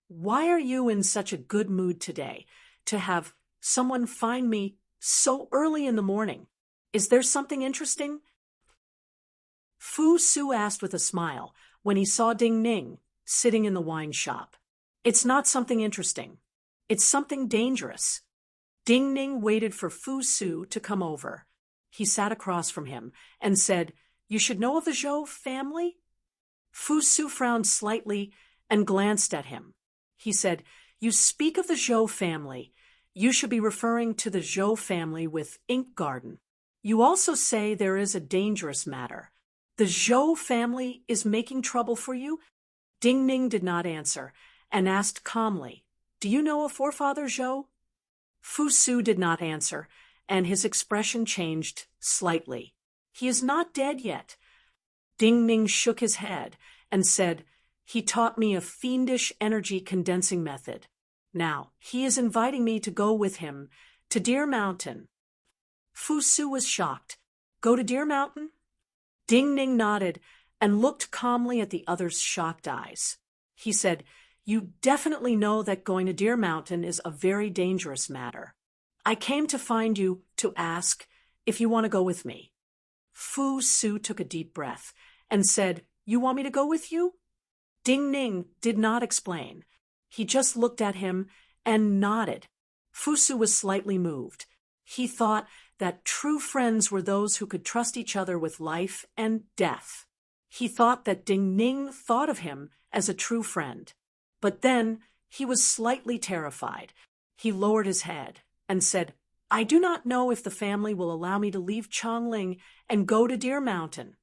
A: Why are you in such a good mood today, to have someone find me so early in the morning? Is there something interesting? Fu Su asked with a smile when he saw Ding Ning sitting in the wine shop. It's not something interesting. It's something dangerous. Ding Ning waited for Fu Su to come over. He sat across from him and said, You should know of the Zhou family? Fu Su frowned slightly and glanced at him. He said, You speak of the Zhou family. You should be referring to the Zhou family with Ink Garden. You also say there is a dangerous matter. The Zhou family is making trouble for you? Ding Ning did not answer and asked calmly, Do you know a forefather Zhou? Fu Su did not answer, and his expression changed slightly. He is not dead yet. Ding Ning shook his head and said, He taught me a fiendish energy condensing method. Now, he is inviting me to go with him to Deer Mountain. Fu Su was shocked. Go to Deer Mountain? Ding Ning nodded and looked calmly at the other's shocked eyes. He said, You definitely know that going to Deer Mountain is a very dangerous matter. I came to find you to ask if you want to go with me. Fu Su took a deep breath and said, "You want me to go with you?" Ding Ning did not explain. He just looked at him and nodded. Fu Su was slightly moved. He thought that true friends were those who could trust each other with life and death. He thought that Ding Ning thought of him as a true friend. But then he was slightly terrified. He lowered his head and said, "I do not know if the family will allow me to leave Chongling and go to Deer Mountain.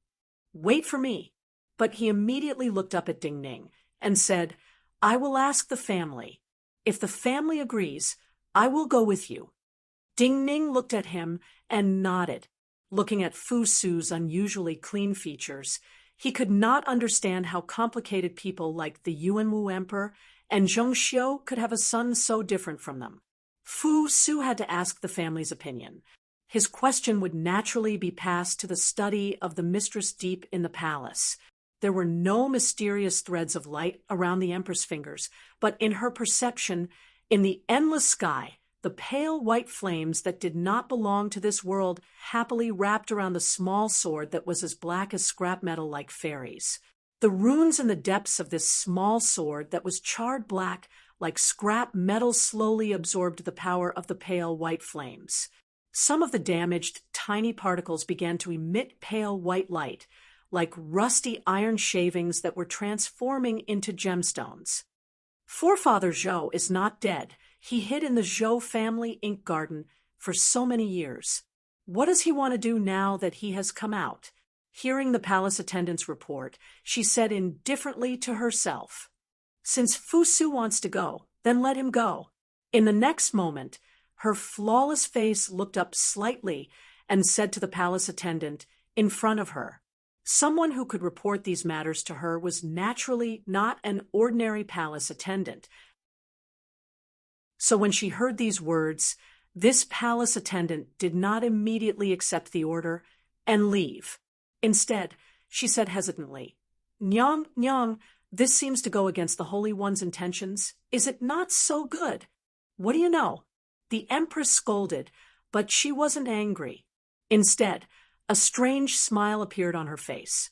A: Wait for me." But he immediately looked up at Ding Ning and said, "I will ask the family. If the family agrees, I will go with you." Ding Ning looked at him and nodded. Looking at Fu Su's unusually clean features, he could not understand how complicated people like the Yuanwu Emperor and Zhong Xiu could have a son so different from them. Fu Su had to ask the family's opinion. His question would naturally be passed to the study of the mistress deep in the palace. There were no mysterious threads of light around the Empress' fingers, but in her perception, in the endless sky, the pale white flames that did not belong to this world happily wrapped around the small sword that was as black as scrap metal like fairies. The runes in the depths of this small sword that was charred black like scrap metal slowly absorbed the power of the pale white flames. Some of the damaged, tiny particles began to emit pale white light, like rusty iron shavings that were transforming into gemstones. Forefather Zhou is not dead. He hid in the Zhou family ink garden for so many years. What does he want to do now that he has come out? Hearing the palace attendant's report, she said indifferently to herself, "Since Fu Su wants to go, then let him go." In the next moment, her flawless face looked up slightly and said to the palace attendant in front of her. Someone who could report these matters to her was naturally not an ordinary palace attendant. So when she heard these words, this palace attendant did not immediately accept the order and leave. Instead, she said hesitantly, "Nyang, Nyang, this seems to go against the Holy One's intentions. Is it not so good?" What do you know? The Empress scolded, but she wasn't angry. Instead, a strange smile appeared on her face.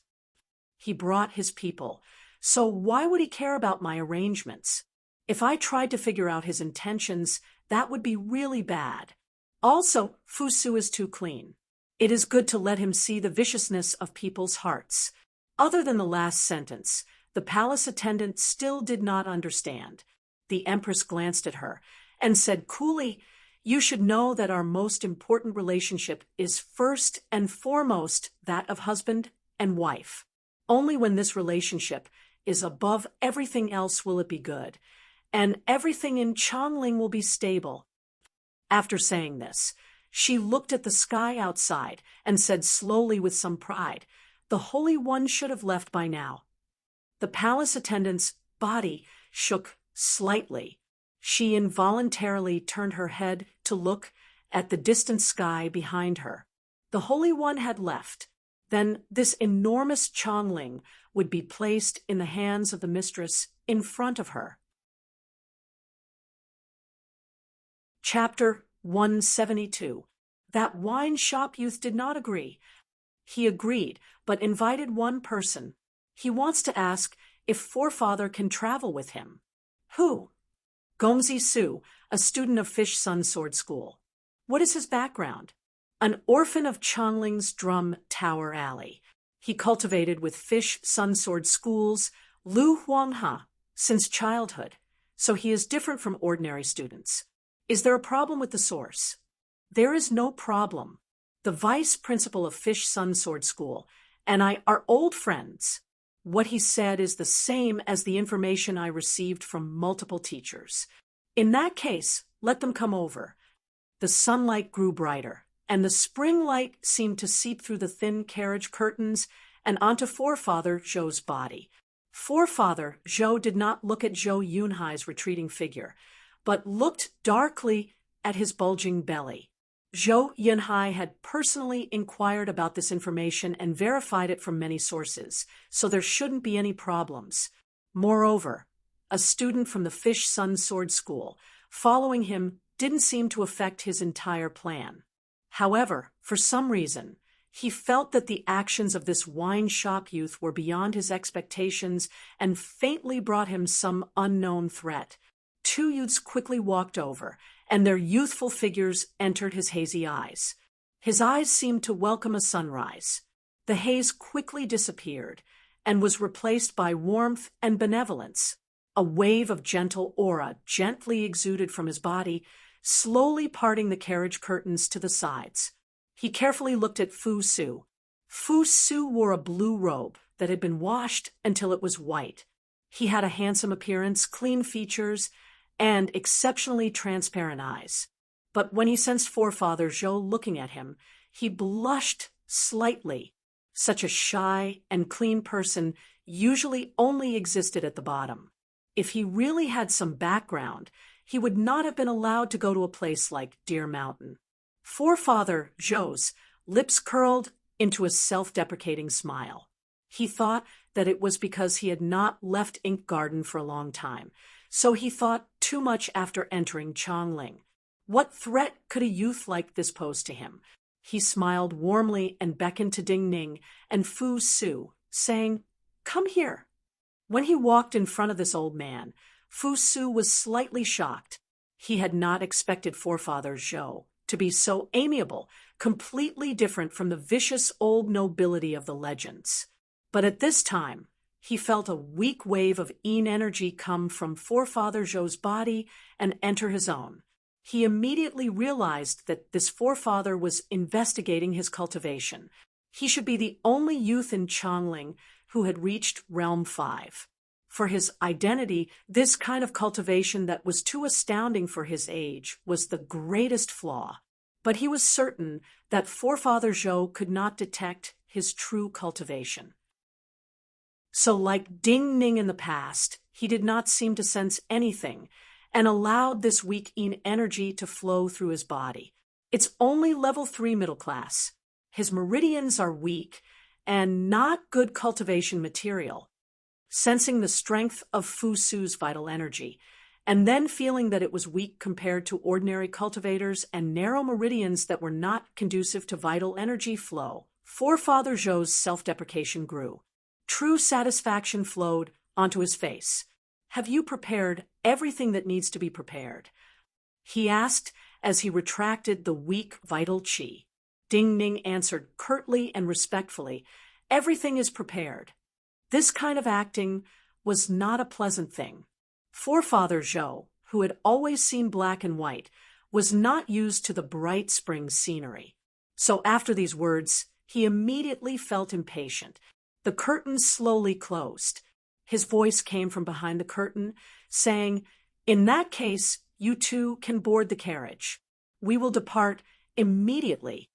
A: He brought his people, so why would he care about my arrangements? If I tried to figure out his intentions, that would be really bad. Also, Fu Su is too clean. It is good to let him see the viciousness of people's hearts. Other than the last sentence, the palace attendant still did not understand. The Empress glanced at her and said coolly, "You should know that our most important relationship is first and foremost that of husband and wife. Only when this relationship is above everything else will it be good, and everything in Chongling will be stable." After saying this, she looked at the sky outside and said slowly with some pride, "The Holy One should have left by now." The palace attendant's body shook slightly. She involuntarily turned her head to look at the distant sky behind her. The Holy One had left. Then this enormous Chongling would be placed in the hands of the mistress in front of her. Chapter 172. That wine shop youth did not agree. He agreed, but invited one person. He wants to ask if forefather can travel with him. Who? Gongzi Su, a student of Fish Sun Sword School. What is his background? An orphan of Chongling's Drum Tower Alley. He cultivated with Fish Sun Sword School's Lu Huangha since childhood, so he is different from ordinary students. Is there a problem with the source? There is no problem. The vice principal of Fish Sun Sword School and I are old friends. What he said is the same as the information I received from multiple teachers. In that case, let them come over. The sunlight grew brighter, and the spring light seemed to seep through the thin carriage curtains and onto Forefather Zhou's body. Forefather Zhou did not look at Zhou Yunhai's retreating figure, but looked darkly at his bulging belly. Zhou Yunhai had personally inquired about this information and verified it from many sources, so there shouldn't be any problems. Moreover, a student from the Fish Sun Sword School, following him didn't seem to affect his entire plan. However, for some reason, He felt that the actions of this wine shop youth were beyond his expectations and faintly brought him some unknown threat. Two youths quickly walked over, and their youthful figures entered his hazy eyes. His eyes seemed to welcome a sunrise. The haze quickly disappeared and was replaced by warmth and benevolence. A wave of gentle aura gently exuded from his body, slowly parting the carriage curtains to the sides. He carefully looked at Fu Su. Fu Su wore a blue robe that had been washed until it was white. He had a handsome appearance, clean features, and exceptionally transparent eyes. But when he sensed Forefather Zhou looking at him, he blushed slightly. Such a shy and clean person usually only existed at the bottom. If he really had some background, he would not have been allowed to go to a place like Deer Mountain. Forefather Zhou's lips curled into a self-deprecating smile. He thought that it was because he had not left Ink Garden for a long time, so he thought too much after entering Chongling. What threat could a youth like this pose to him? He smiled warmly and beckoned to Ding Ning and Fu Su, saying, "Come here." When he walked in front of this old man, Fu Su was slightly shocked. He had not expected Forefather Zhou to be so amiable, completely different from the vicious old nobility of the legends. But at this time, he felt a weak wave of Yin energy come from Forefather Zhou's body and enter his own. He immediately realized that this forefather was investigating his cultivation. He should be the only youth in Chongling who had reached Realm 5. For his identity, this kind of cultivation that was too astounding for his age was the greatest flaw. But he was certain that Forefather Zhou could not detect his true cultivation. So like Ding Ning in the past, he did not seem to sense anything and allowed this weak Yin energy to flow through his body. It's only level 3 middle class. His meridians are weak and not good cultivation material. Sensing the strength of Fu Su's vital energy, and then feeling that it was weak compared to ordinary cultivators and narrow meridians that were not conducive to vital energy flow, Forefather Zhou's self-deprecation grew. True satisfaction flowed onto his face. "Have you prepared everything that needs to be prepared?" he asked as he retracted the weak vital qi. Ding Ning answered curtly and respectfully, "Everything is prepared." This kind of acting was not a pleasant thing. Forefather Zhou, who had always seen black and white, was not used to the bright spring scenery. So after these words, he immediately felt impatient. The curtain slowly closed. His voice came from behind the curtain, saying, "In that case, you two can board the carriage. We will depart immediately."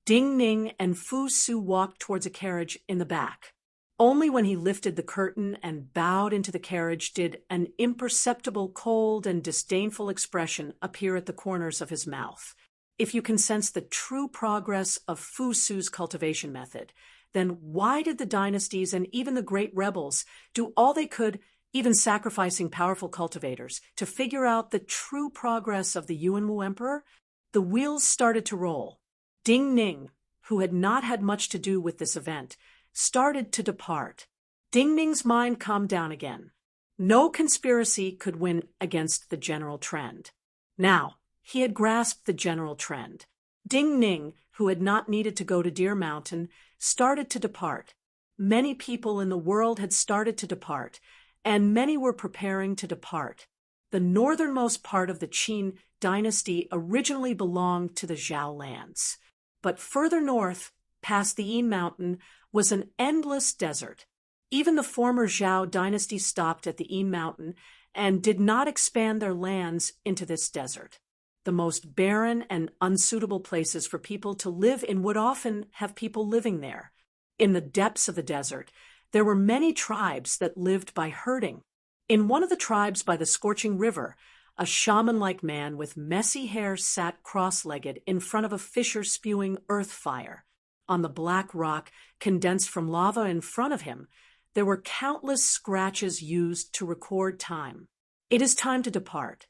A: Ding Ning and Fu Su walked towards a carriage in the back. Only when he lifted the curtain and bowed into the carriage did an imperceptible cold and disdainful expression appear at the corners of his mouth. If you can sense the true progress of Fu Su's cultivation method, then why did the dynasties and even the great rebels do all they could, even sacrificing powerful cultivators, to figure out the true progress of the Yuanwu Emperor? The wheels started to roll. Ding Ning, who had not had much to do with this event, started to depart. Ding Ning's mind calmed down again. No conspiracy could win against the general trend. Now, he had grasped the general trend. Ding Ning, who had not needed to go to Deer Mountain, started to depart. Many people in the world had started to depart, and many were preparing to depart. The northernmost part of the Qin dynasty originally belonged to the Zhao lands. But further north, past the Yin Mountain, was an endless desert. Even the former Zhao dynasty stopped at the Yin Mountain and did not expand their lands into this desert. The most barren and unsuitable places for people to live in would often have people living there. In the depths of the desert, there were many tribes that lived by herding. In one of the tribes by the scorching river, a shaman-like man with messy hair sat cross-legged in front of a fissure spewing earth fire. On the black rock, condensed from lava in front of him, there were countless scratches used to record time. "It is time to depart."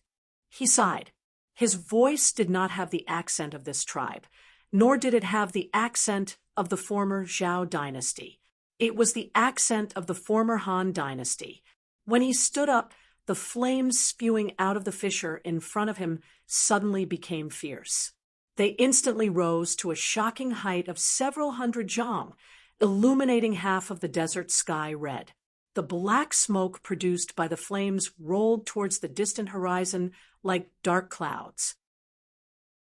A: He sighed. His voice did not have the accent of this tribe, nor did it have the accent of the former Zhao dynasty. It was the accent of the former Han dynasty. When he stood up, the flames spewing out of the fissure in front of him suddenly became fierce. They instantly rose to a shocking height of several hundred zhang, illuminating half of the desert sky red. The black smoke produced by the flames rolled towards the distant horizon like dark clouds.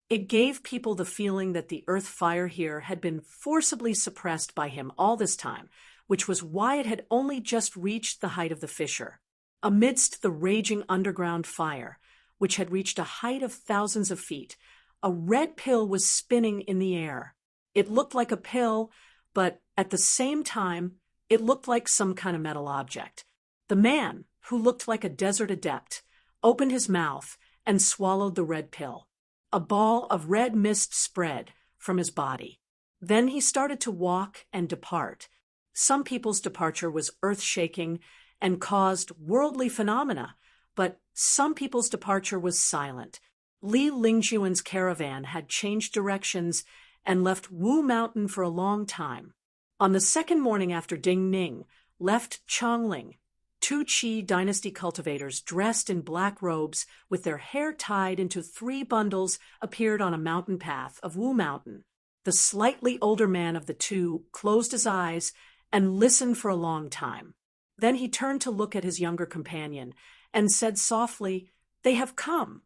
A: It gave people the feeling that the earth fire here had been forcibly suppressed by him all this time, which was why it had only just reached the height of the fissure. Amidst the raging underground fire, which had reached a height of thousands of feet, a red pill was spinning in the air. It looked like a pill, but at the same time, it looked like some kind of metal object. The man, who looked like a desert adept, opened his mouth and swallowed the red pill. A ball of red mist spread from his body. Then he started to walk and depart. Some people's departure was earth-shaking and caused worldly phenomena, but some people's departure was silent. Li Lingjuan's caravan had changed directions and left Wu Mountain for a long time. On the second morning after Ding Ning left Chongling, two Qi dynasty cultivators dressed in black robes with their hair tied into 3 bundles appeared on a mountain path of Wu Mountain. The slightly older man of the two closed his eyes and listened for a long time. Then he turned to look at his younger companion and said softly, "They have come."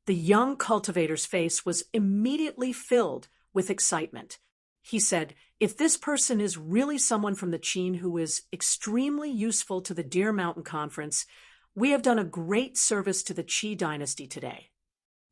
A: The young cultivator's face was immediately filled with excitement. He said, "If this person is really someone from the Qin who is extremely useful to the Deer Mountain Conference, we have done a great service to the Qi dynasty today."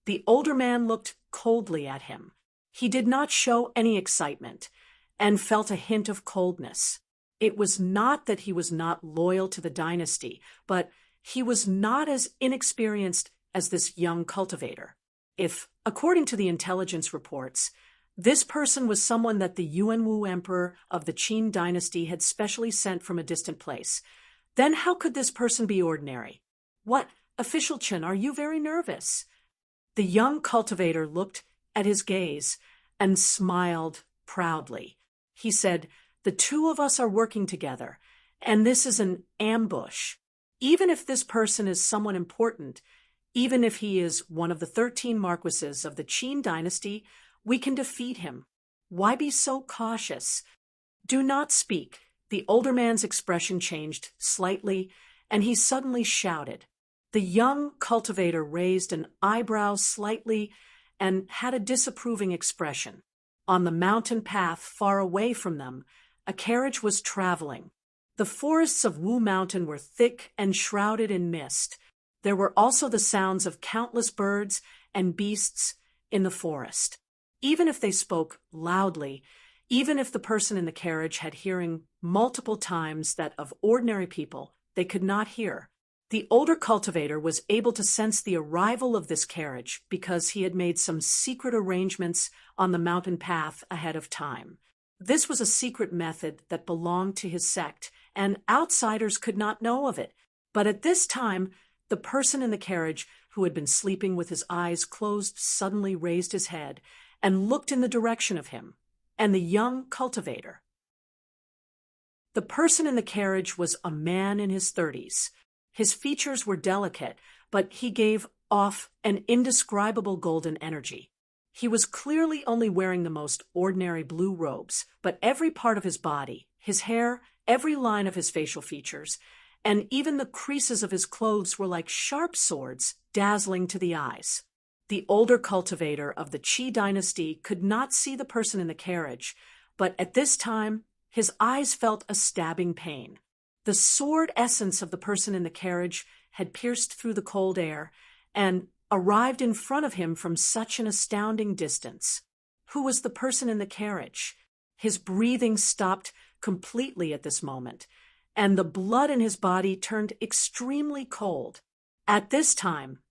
A: The older man looked coldly at him. He did not show any excitement and felt a hint of coldness. It was not that he was not loyal to the dynasty, but he was not as inexperienced as this young cultivator. If, according to the intelligence reports, this person was someone that the Yuanwu emperor of the Qin dynasty had specially sent from a distant place, then how could this person be ordinary? "What, Official Chen, are you very nervous?" The young cultivator looked at his gaze and smiled proudly. He said, "The two of us are working together, and this is an ambush. Even if this person is someone important, even if he is one of the 13 marquises of the Qin dynasty, we can defeat him. Why be so cautious? Do not speak." The older man's expression changed slightly, and he suddenly shouted. The young cultivator raised an eyebrow slightly and had a disapproving expression. On the mountain path far away from them, a carriage was traveling. The forests of Wu Mountain were thick and shrouded in mist. There were also the sounds of countless birds and beasts in the forest. Even if they spoke loudly, even if the person in the carriage had hearing multiple times that of ordinary people, they could not hear. The older cultivator was able to sense the arrival of this carriage because he had made some secret arrangements on the mountain path ahead of time. This was a secret method that belonged to his sect, and outsiders could not know of it. But at this time, the person in the carriage, who had been sleeping with his eyes closed, suddenly raised his head and looked in the direction of him, and the young cultivator. The person in the carriage was a man in his 30s. His features were delicate, but he gave off an indescribable golden energy. He was clearly only wearing the most ordinary blue robes, but every part of his body, his hair, every line of his facial features, and even the creases of his clothes were like sharp swords, dazzling to the eyes. The older cultivator of the Qi dynasty could not see the person in the carriage, but at this time, his eyes felt a stabbing pain. The sword essence of the person in the carriage had pierced through the cold air and arrived in front of him from such an astounding distance. Who was the person in the carriage? His breathing stopped completely at this moment, and the blood in his body turned extremely cold. At this time,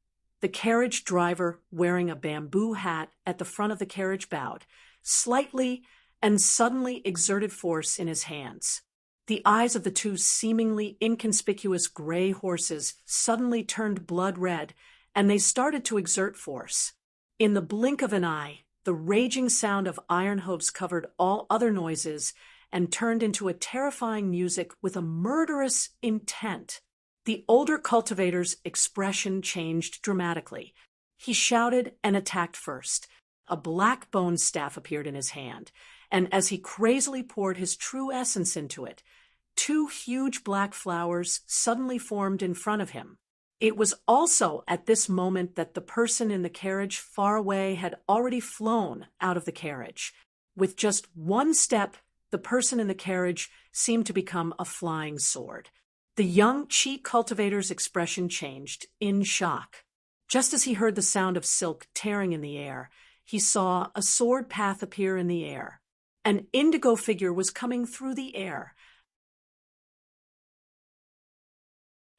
A: the carriage driver, wearing a bamboo hat at the front of the carriage, bowed slightly and suddenly exerted force in his hands. The eyes of the two seemingly inconspicuous gray horses suddenly turned blood red, and they started to exert force. In the blink of an eye, The raging sound of iron hooves covered all other noises and turned into a terrifying music with a murderous intent. The older cultivator's expression changed dramatically. He shouted and attacked first. A black bone staff appeared in his hand, and as he crazily poured his true essence into it, two huge black flowers suddenly formed in front of him. It was also at this moment that the person in the carriage far away had already flown out of the carriage. With just one step, the person in the carriage seemed to become a flying sword. The young chi cultivator's expression changed, in shock. Just as he heard the sound of silk tearing in the air, he saw a sword path appear in the air. An indigo figure was coming through the air.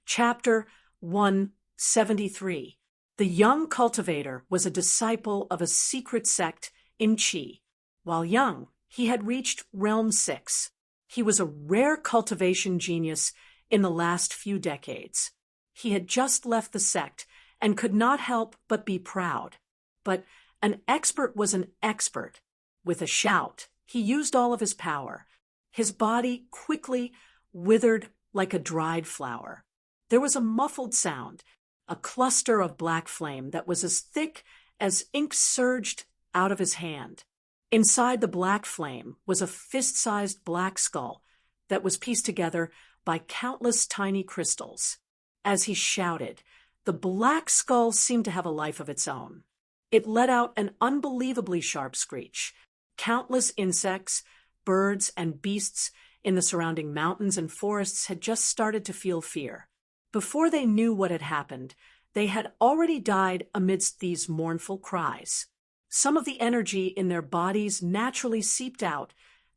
A: Chapter 173. The young cultivator was a disciple of a secret sect in Qi. While young, he had reached Realm 6. He was a rare cultivation genius in the last few decades. He had just left the sect and could not help but be proud. But an expert was an expert. With a shout, he used all of his power. His body quickly withered like a dried flower. There was a muffled sound. A cluster of black flame that was as thick as ink surged out of his hand. Inside the black flame was a fist-sized black skull that was pieced together by countless tiny crystals. As he shouted, the black skull seemed to have a life of its own. It let out an unbelievably sharp screech. Countless insects, birds, and beasts in the surrounding mountains and forests had just started to feel fear. Before they knew what had happened, they had already died amidst these mournful cries. Some of the energy in their bodies naturally seeped out,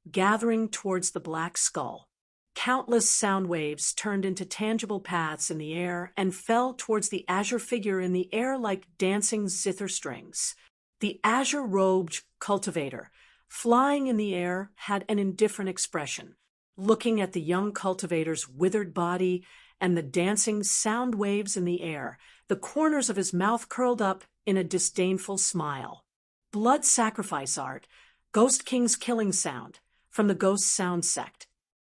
A: gathering towards the black skull. Countless sound waves turned into tangible paths in the air and fell towards the azure figure in the air like dancing zither strings. The azure-robed cultivator, flying in the air, had an indifferent expression. Looking at the young cultivator's withered body and the dancing sound waves in the air, the corners of his mouth curled up in a disdainful smile. Blood sacrifice art, Ghost King's killing sound, from the Ghost Sound sect.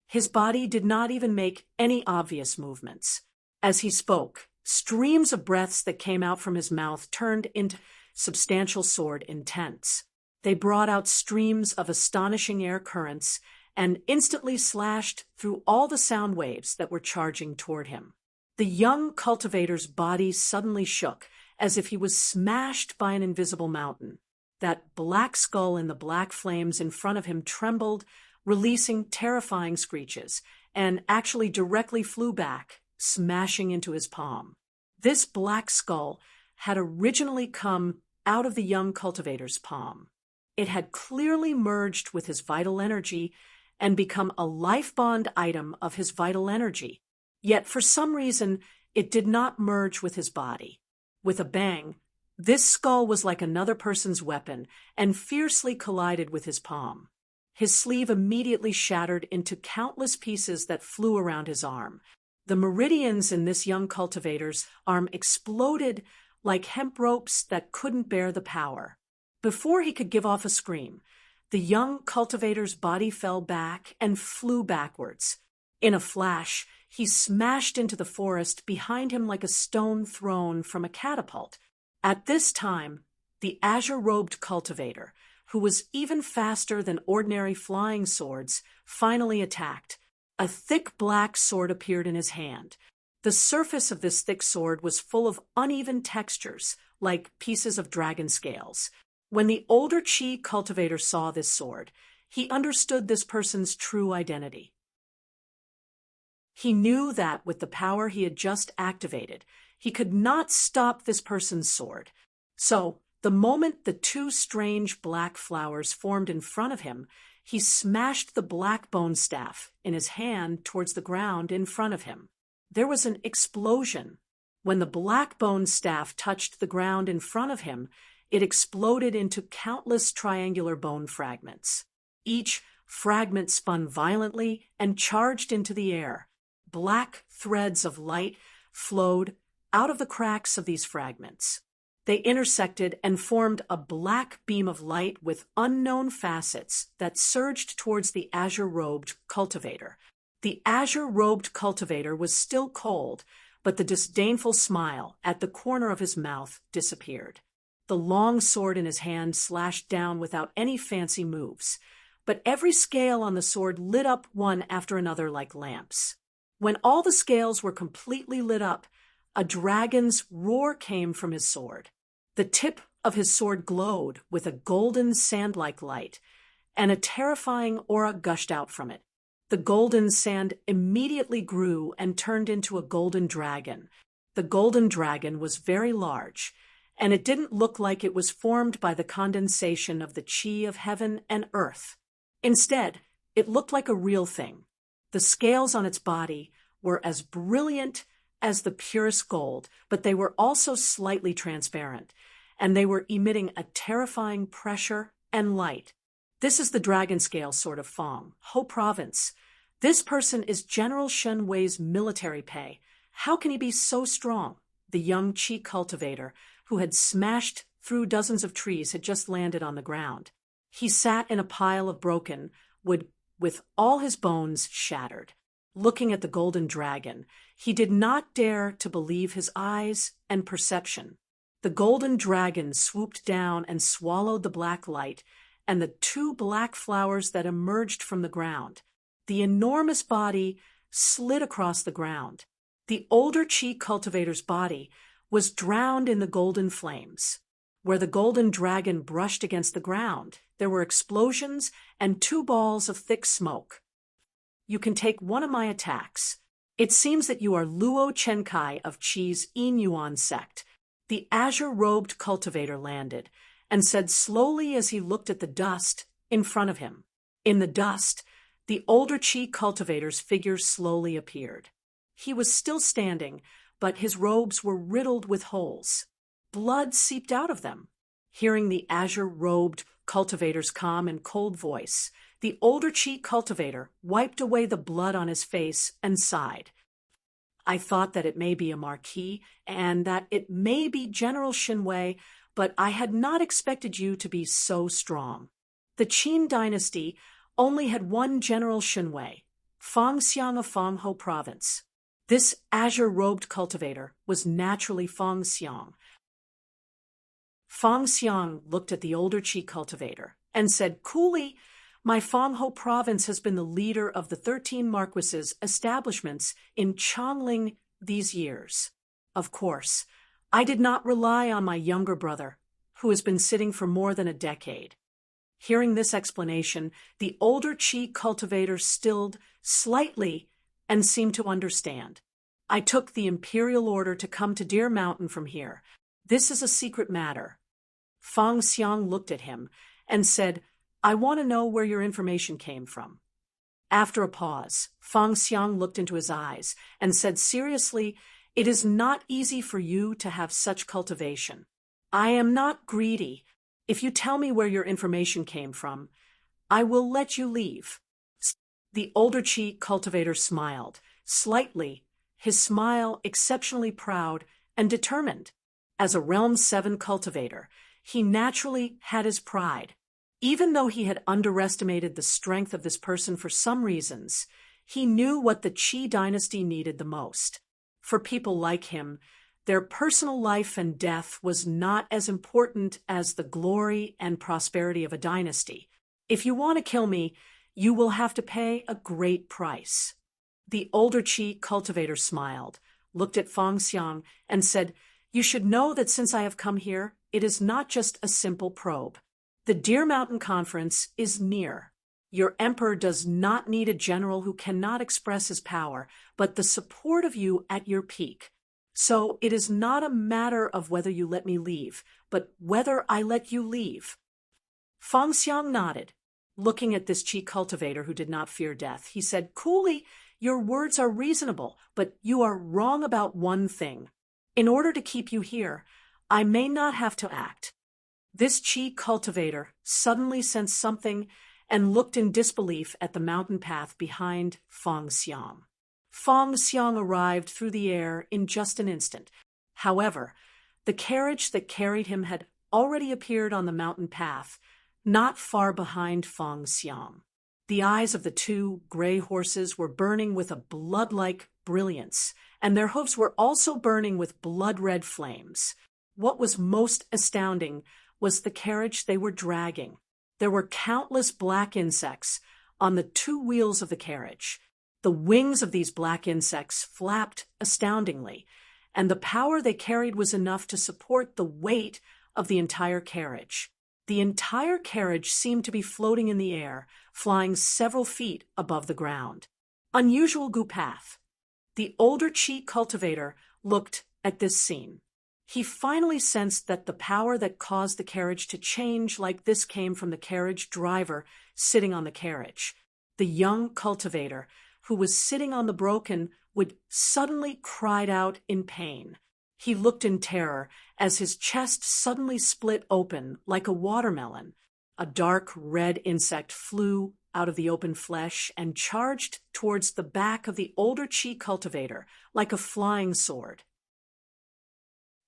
A: His body did not even make any obvious movements. As he spoke, streams of breaths that came out from his mouth turned into substantial sword intents. They brought out streams of astonishing air currents and instantly slashed through all the sound waves that were charging toward him. The young cultivator's body suddenly shook, as if he was smashed by an invisible mountain. That black skull in the black flames in front of him trembled, releasing terrifying screeches, and actually directly flew back, smashing into his palm. This black skull had originally come out of the young cultivator's palm. It had clearly merged with his vital energy and become a life bond item of his vital energy. Yet for some reason, it did not merge with his body. With a bang, this skull was like another person's weapon and fiercely collided with his palm. His sleeve immediately shattered into countless pieces that flew around his arm. The meridians in this young cultivator's arm exploded like hemp ropes that couldn't bear the power. Before he could give off a scream, the young cultivator's body fell back and flew backwards. In a flash, he smashed into the forest behind him like a stone thrown from a catapult. At this time, the azure-robed cultivator, who was even faster than ordinary flying swords, finally attacked. A thick black sword appeared in his hand. The surface of this thick sword was full of uneven textures, like pieces of dragon scales. When the older Qi cultivator saw this sword, he understood this person's true identity. He knew that with the power he had just activated, he could not stop this person's sword. So, the moment the two strange black flowers formed in front of him, he smashed the black bone staff in his hand towards the ground in front of him. There was an explosion. When the black bone staff touched the ground in front of him, it exploded into countless triangular bone fragments. Each fragment spun violently and charged into the air. Black threads of light flowed out of the cracks of these fragments. They intersected and formed a black beam of light with unknown facets that surged towards the azure-robed cultivator. The azure-robed cultivator was still cold, but the disdainful smile at the corner of his mouth disappeared. The long sword in his hand slashed down without any fancy moves, but every scale on the sword lit up one after another like lamps. When all the scales were completely lit up, a dragon's roar came from his sword. The tip of his sword glowed with a golden sand-like light, and a terrifying aura gushed out from it. The golden sand immediately grew and turned into a golden dragon. The golden dragon was very large, and it didn't look like it was formed by the condensation of the chi of heaven and earth. Instead, it looked like a real thing. The scales on its body were as brilliant as the purest gold, but they were also slightly transparent, and they were emitting a terrifying pressure and light. This is the dragon scale sword of Fang, Ho Province. This person is General Shen Wei's military pay. How can he be so strong? The young Qi cultivator, who had smashed through dozens of trees, had just landed on the ground. He sat in a pile of broken wood with all his bones shattered. Looking at the golden dragon, he did not dare to believe his eyes and perception. The golden dragon swooped down and swallowed the black light and the two black flowers that emerged from the ground. The enormous body slid across the ground. The older Qi cultivator's body was drowned in the golden flames. Where the golden dragon brushed against the ground, there were explosions and two balls of thick smoke. You can take one of my attacks. It seems that you are Luo Chenkai of Qi's Yinyuan sect. The azure-robed cultivator landed and said slowly as he looked at the dust in front of him. In the dust, the older Qi cultivator's figure slowly appeared. He was still standing, but his robes were riddled with holes. Blood seeped out of them. Hearing the azure-robed cultivator's calm and cold voice, the older Qi cultivator wiped away the blood on his face and sighed. I thought that it may be a marquis and that it may be General Shen Wei, but I had not expected you to be so strong. The Qin dynasty only had one General Shen Wei, Fang Xiang of Fang Ho Province. This azure-robed cultivator was naturally Fang Xiang. Fang Xiang looked at the older Qi cultivator and said coolly, my Fang Ho Province has been the leader of the 13 marquises' establishments in Chongling these years. Of course, I did not rely on my younger brother, who has been sitting for more than a decade. Hearing this explanation, the older Qi cultivator stilled slightly and seemed to understand. I took the imperial order to come to Deer Mountain from here. This is a secret matter. Fang Xiang looked at him and said, I want to know where your information came from. After a pause, Fang Xiang looked into his eyes and said seriously, it is not easy for you to have such cultivation. I am not greedy. If you tell me where your information came from, I will let you leave. The older Qi cultivator smiled, slightly, his smile exceptionally proud and determined. As a Realm 7 cultivator, he naturally had his pride. Even though he had underestimated the strength of this person for some reasons, he knew what the Qi dynasty needed the most. For people like him, their personal life and death was not as important as the glory and prosperity of a dynasty. If you want to kill me, you will have to pay a great price. The older Qi cultivator smiled, looked at Fang Xiang, and said, you should know that since I have come here, it is not just a simple probe. The Deer Mountain Conference is near. Your emperor does not need a general who cannot express his power, but the support of you at your peak. So it is not a matter of whether you let me leave, but whether I let you leave. Fang Xiang nodded. Looking at this Qi cultivator who did not fear death, he said, coolly, your words are reasonable, but you are wrong about one thing. In order to keep you here, I may not have to act. This Qi cultivator suddenly sensed something and looked in disbelief at the mountain path behind Fang Xiang. Fang Xiang arrived through the air in just an instant. However, The carriage that carried him had already appeared on the mountain path, not far behind Feng Xiang. The eyes of the two gray horses were burning with a blood-like brilliance, and their hooves were also burning with blood-red flames. What was most astounding was the carriage they were dragging. There were countless black insects on the two wheels of the carriage. The wings of these black insects flapped astoundingly, and the power they carried was enough to support the weight of the entire carriage. The entire carriage seemed to be floating in the air, flying several feet above the ground. Unusual Gu path. The older Qi cultivator looked at this scene. He finally sensed that the power that caused the carriage to change like this came from the carriage driver sitting on the carriage. The young cultivator, who was sitting on the broken wood, suddenly cried out in pain. He looked in terror as his chest suddenly split open like a watermelon. A dark red insect flew out of the open flesh and charged towards the back of the older Qi cultivator like a flying sword.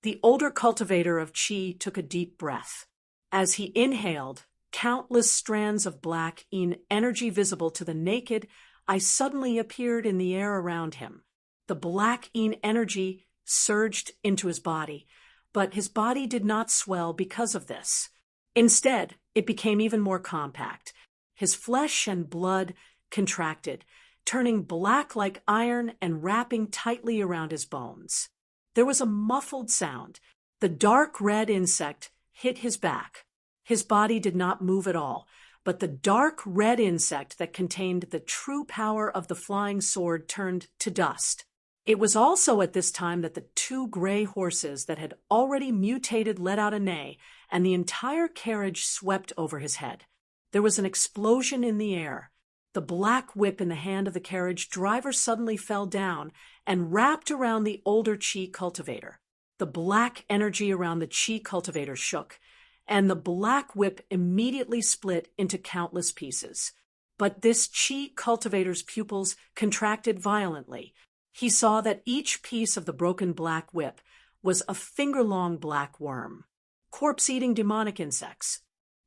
A: The older cultivator of Qi took a deep breath. As he inhaled, countless strands of black energy visible to the naked eye suddenly appeared in the air around him. The black energy surged into his body, but his body did not swell because of this. Instead, it became even more compact. His flesh and blood contracted, turning black like iron and wrapping tightly around his bones. There was a muffled sound. The dark red insect hit his back. His body did not move at all, but the dark red insect that contained the true power of the flying sword turned to dust. It was also at this time that the two gray horses that had already mutated let out a neigh, and the entire carriage swept over his head. There was an explosion in the air. The black whip in the hand of the carriage driver suddenly fell down and wrapped around the older Qi cultivator. The black energy around the Qi cultivator shook, and the black whip immediately split into countless pieces. But this Qi cultivator's pupils contracted violently. He saw that each piece of the broken black whip was a finger-long black worm. Corpse-eating demonic insects.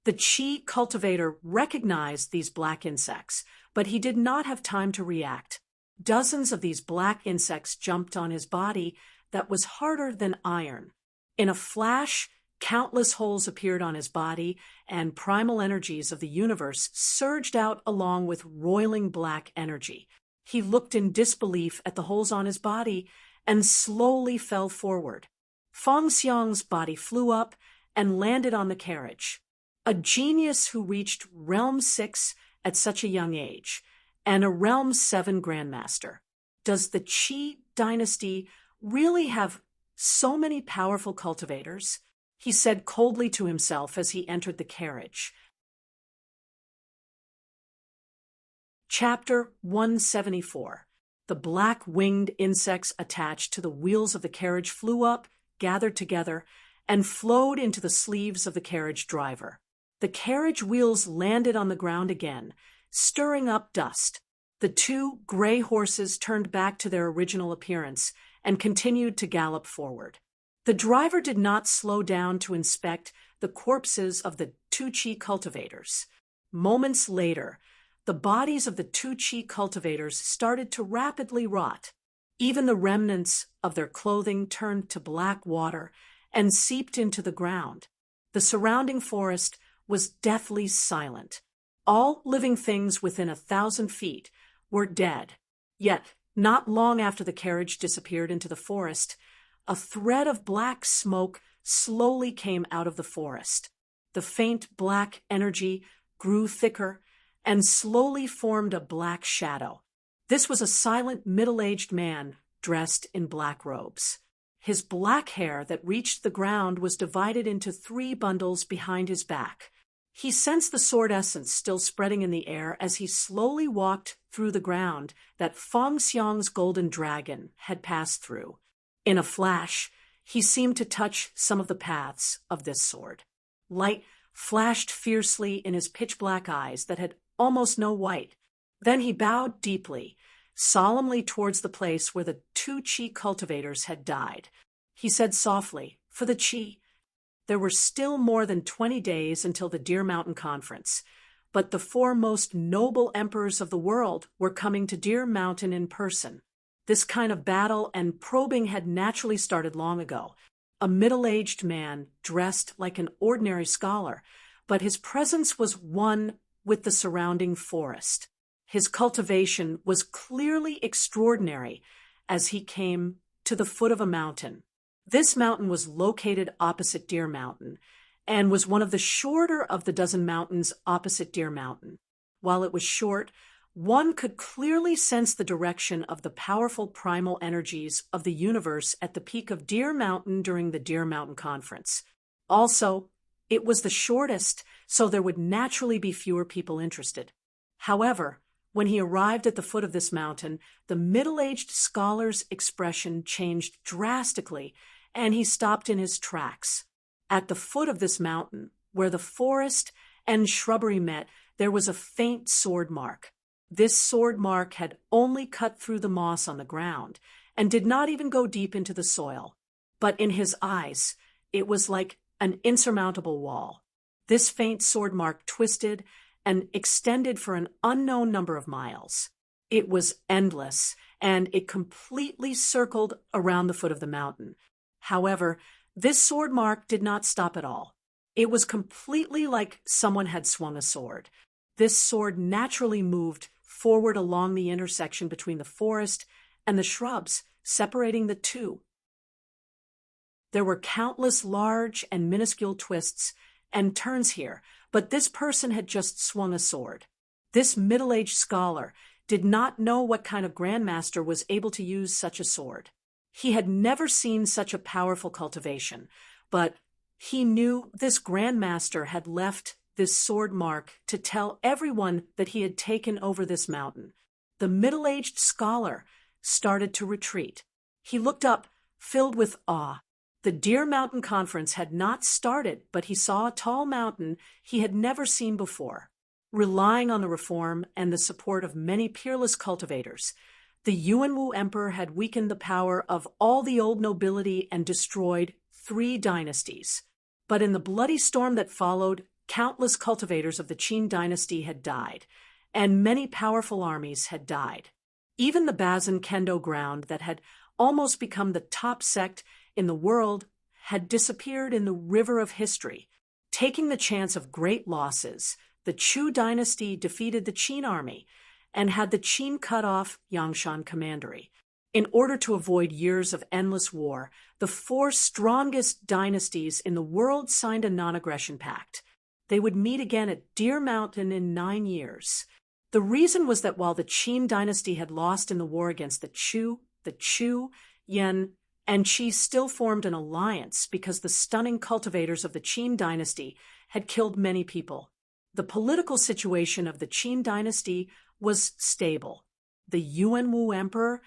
A: The Qi cultivator recognized these black insects, but he did not have time to react. Dozens of these black insects jumped on his body that was harder than iron. In a flash, countless holes appeared on his body, and primal energies of the universe surged out along with roiling black energy. He looked in disbelief at the holes on his body and slowly fell forward. Feng Xiang's body flew up and landed on the carriage. A genius who reached Realm 6 at such a young age, and a Realm 7 Grandmaster. Does the Qi dynasty really have so many powerful cultivators? He said coldly to himself as he entered the carriage. Chapter 174. The black-winged insects attached to the wheels of the carriage flew up, gathered together, and flowed into the sleeves of the carriage driver. The carriage wheels landed on the ground again, stirring up dust. The two gray horses turned back to their original appearance and continued to gallop forward. The driver did not slow down to inspect the corpses of the two Qi cultivators. Moments later, the bodies of the two Qi cultivators started to rapidly rot. Even the remnants of their clothing turned to black water and seeped into the ground. The surrounding forest was deathly silent. All living things within 1,000 feet were dead. Yet, not long after the carriage disappeared into the forest, a thread of black smoke slowly came out of the forest. The faint black energy grew thicker and slowly formed a black shadow. This was a silent, middle-aged man dressed in black robes. His black hair that reached the ground was divided into 3 bundles behind his back. He sensed the sword essence still spreading in the air as he slowly walked through the ground that Feng Xiang's golden dragon had passed through. In a flash, he seemed to touch some of the paths of this sword. Light flashed fiercely in his pitch-black eyes that had almost no white. Then he bowed deeply, solemnly towards the place where the two Qi cultivators had died. He said softly, for the Qi. There were still more than 20 days until the Deer Mountain Conference, but the four most noble emperors of the world were coming to Deer Mountain in person. This kind of battle and probing had naturally started long ago. A middle-aged man dressed like an ordinary scholar, but his presence was one with the surrounding forest. His cultivation was clearly extraordinary as he came to the foot of a mountain. This mountain was located opposite Deer Mountain and was one of the shorter of the dozen mountains opposite Deer Mountain. While it was short, one could clearly sense the direction of the powerful primal energies of the universe at the peak of Deer Mountain during the Deer Mountain Conference. Also, it was the shortest, so there would naturally be fewer people interested. However, when he arrived at the foot of this mountain, the middle-aged scholar's expression changed drastically, and he stopped in his tracks. At the foot of this mountain, where the forest and shrubbery met, there was a faint sword mark. This sword mark had only cut through the moss on the ground and did not even go deep into the soil. But in his eyes, it was like an insurmountable wall. This faint sword mark twisted and extended for an unknown number of miles. It was endless, and it completely circled around the foot of the mountain. However, this sword mark did not stop at all. It was completely like someone had swung a sword. This sword naturally moved forward along the intersection between the forest and the shrubs, separating the two. There were countless large and minuscule twists and turns here, but this person had just swung a sword. This middle-aged scholar did not know what kind of grandmaster was able to use such a sword. He had never seen such a powerful cultivation, but he knew this grandmaster had left this sword mark to tell everyone that he had taken over this mountain. The middle-aged scholar started to retreat. He looked up, filled with awe. The Deer Mountain Conference had not started, but he saw a tall mountain he had never seen before. Relying on the reform and the support of many peerless cultivators, the Yuanwu Emperor had weakened the power of all the old nobility and destroyed 3 dynasties. But in the bloody storm that followed, countless cultivators of the Qin dynasty had died, and many powerful armies had died. Even the Bazin Kendo ground that had almost become the top sect in the world had disappeared in the river of history. Taking the chance of great losses, the Chu dynasty defeated the Qin army and had the Qin cut off Yangshan commandery. In order to avoid years of endless war, the 4 strongest dynasties in the world signed a non-aggression pact. They would meet again at Deer Mountain in 9 years. The reason was that while the Qin dynasty had lost in the war against the Chu, Yan, and Qi still formed an alliance because the stunning cultivators of the Qin dynasty had killed many people. The political situation of the Qin dynasty was stable. The Yuanwu Emperor,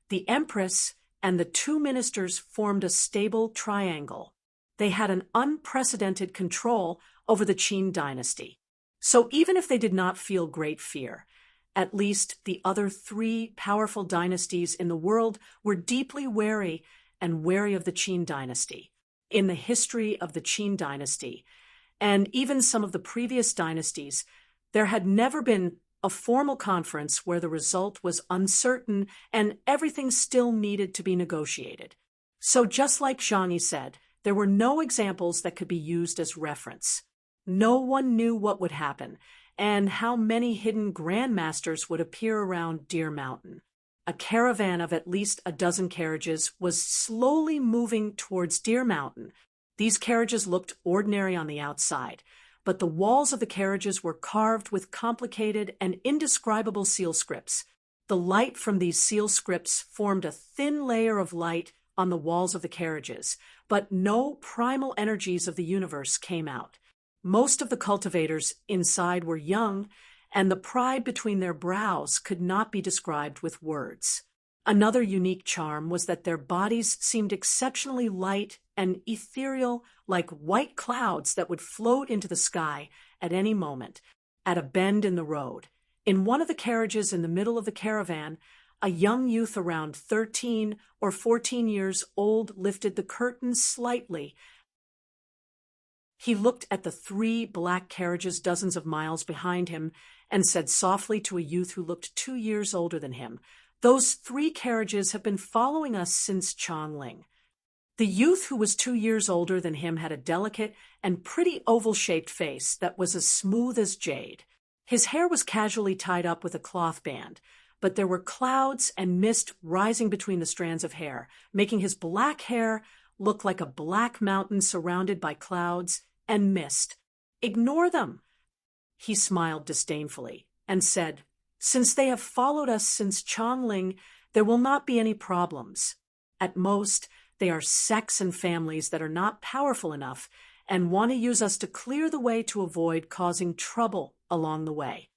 A: the Empress, and the 2 ministers formed a stable triangle. They had an unprecedented control over the Qin dynasty. So even if they did not feel great fear, at least the other 3 powerful dynasties in the world were deeply wary of the Qin dynasty. In the history of the Qin dynasty, and even some of the previous dynasties, there had never been a formal conference where the result was uncertain and everything still needed to be negotiated. So just like Zhang Yi said, there were no examples that could be used as reference. No one knew what would happen and how many hidden grandmasters would appear around Deer Mountain. A caravan of at least a dozen carriages was slowly moving towards Deer Mountain. These carriages looked ordinary on the outside, but the walls of the carriages were carved with complicated and indescribable seal scripts. The light from these seal scripts formed a thin layer of light on the walls of the carriages, but no primal energies of the universe came out. Most of the cultivators inside were young, and the pride between their brows could not be described with words. Another unique charm was that their bodies seemed exceptionally light and ethereal, like white clouds that would float into the sky at any moment. At a bend in the road, in one of the carriages in the middle of the caravan, A young youth around 13 or 14 years old lifted the curtains slightly. He looked at the 3 black carriages dozens of miles behind him and said softly to a youth who looked 2 years older than him, "Those 3 carriages have been following us since Chongling." The youth who was 2 years older than him had a delicate and pretty oval-shaped face that was as smooth as jade. His hair was casually tied up with a cloth band, but there were clouds and mist rising between the strands of hair, making his black hair look like a black mountain surrounded by clouds and mist. "Ignore them," he smiled disdainfully, and said, "Since they have followed us since Chongling, there will not be any problems. At most, they are sects and families that are not powerful enough and want to use us to clear the way to avoid causing trouble along the way."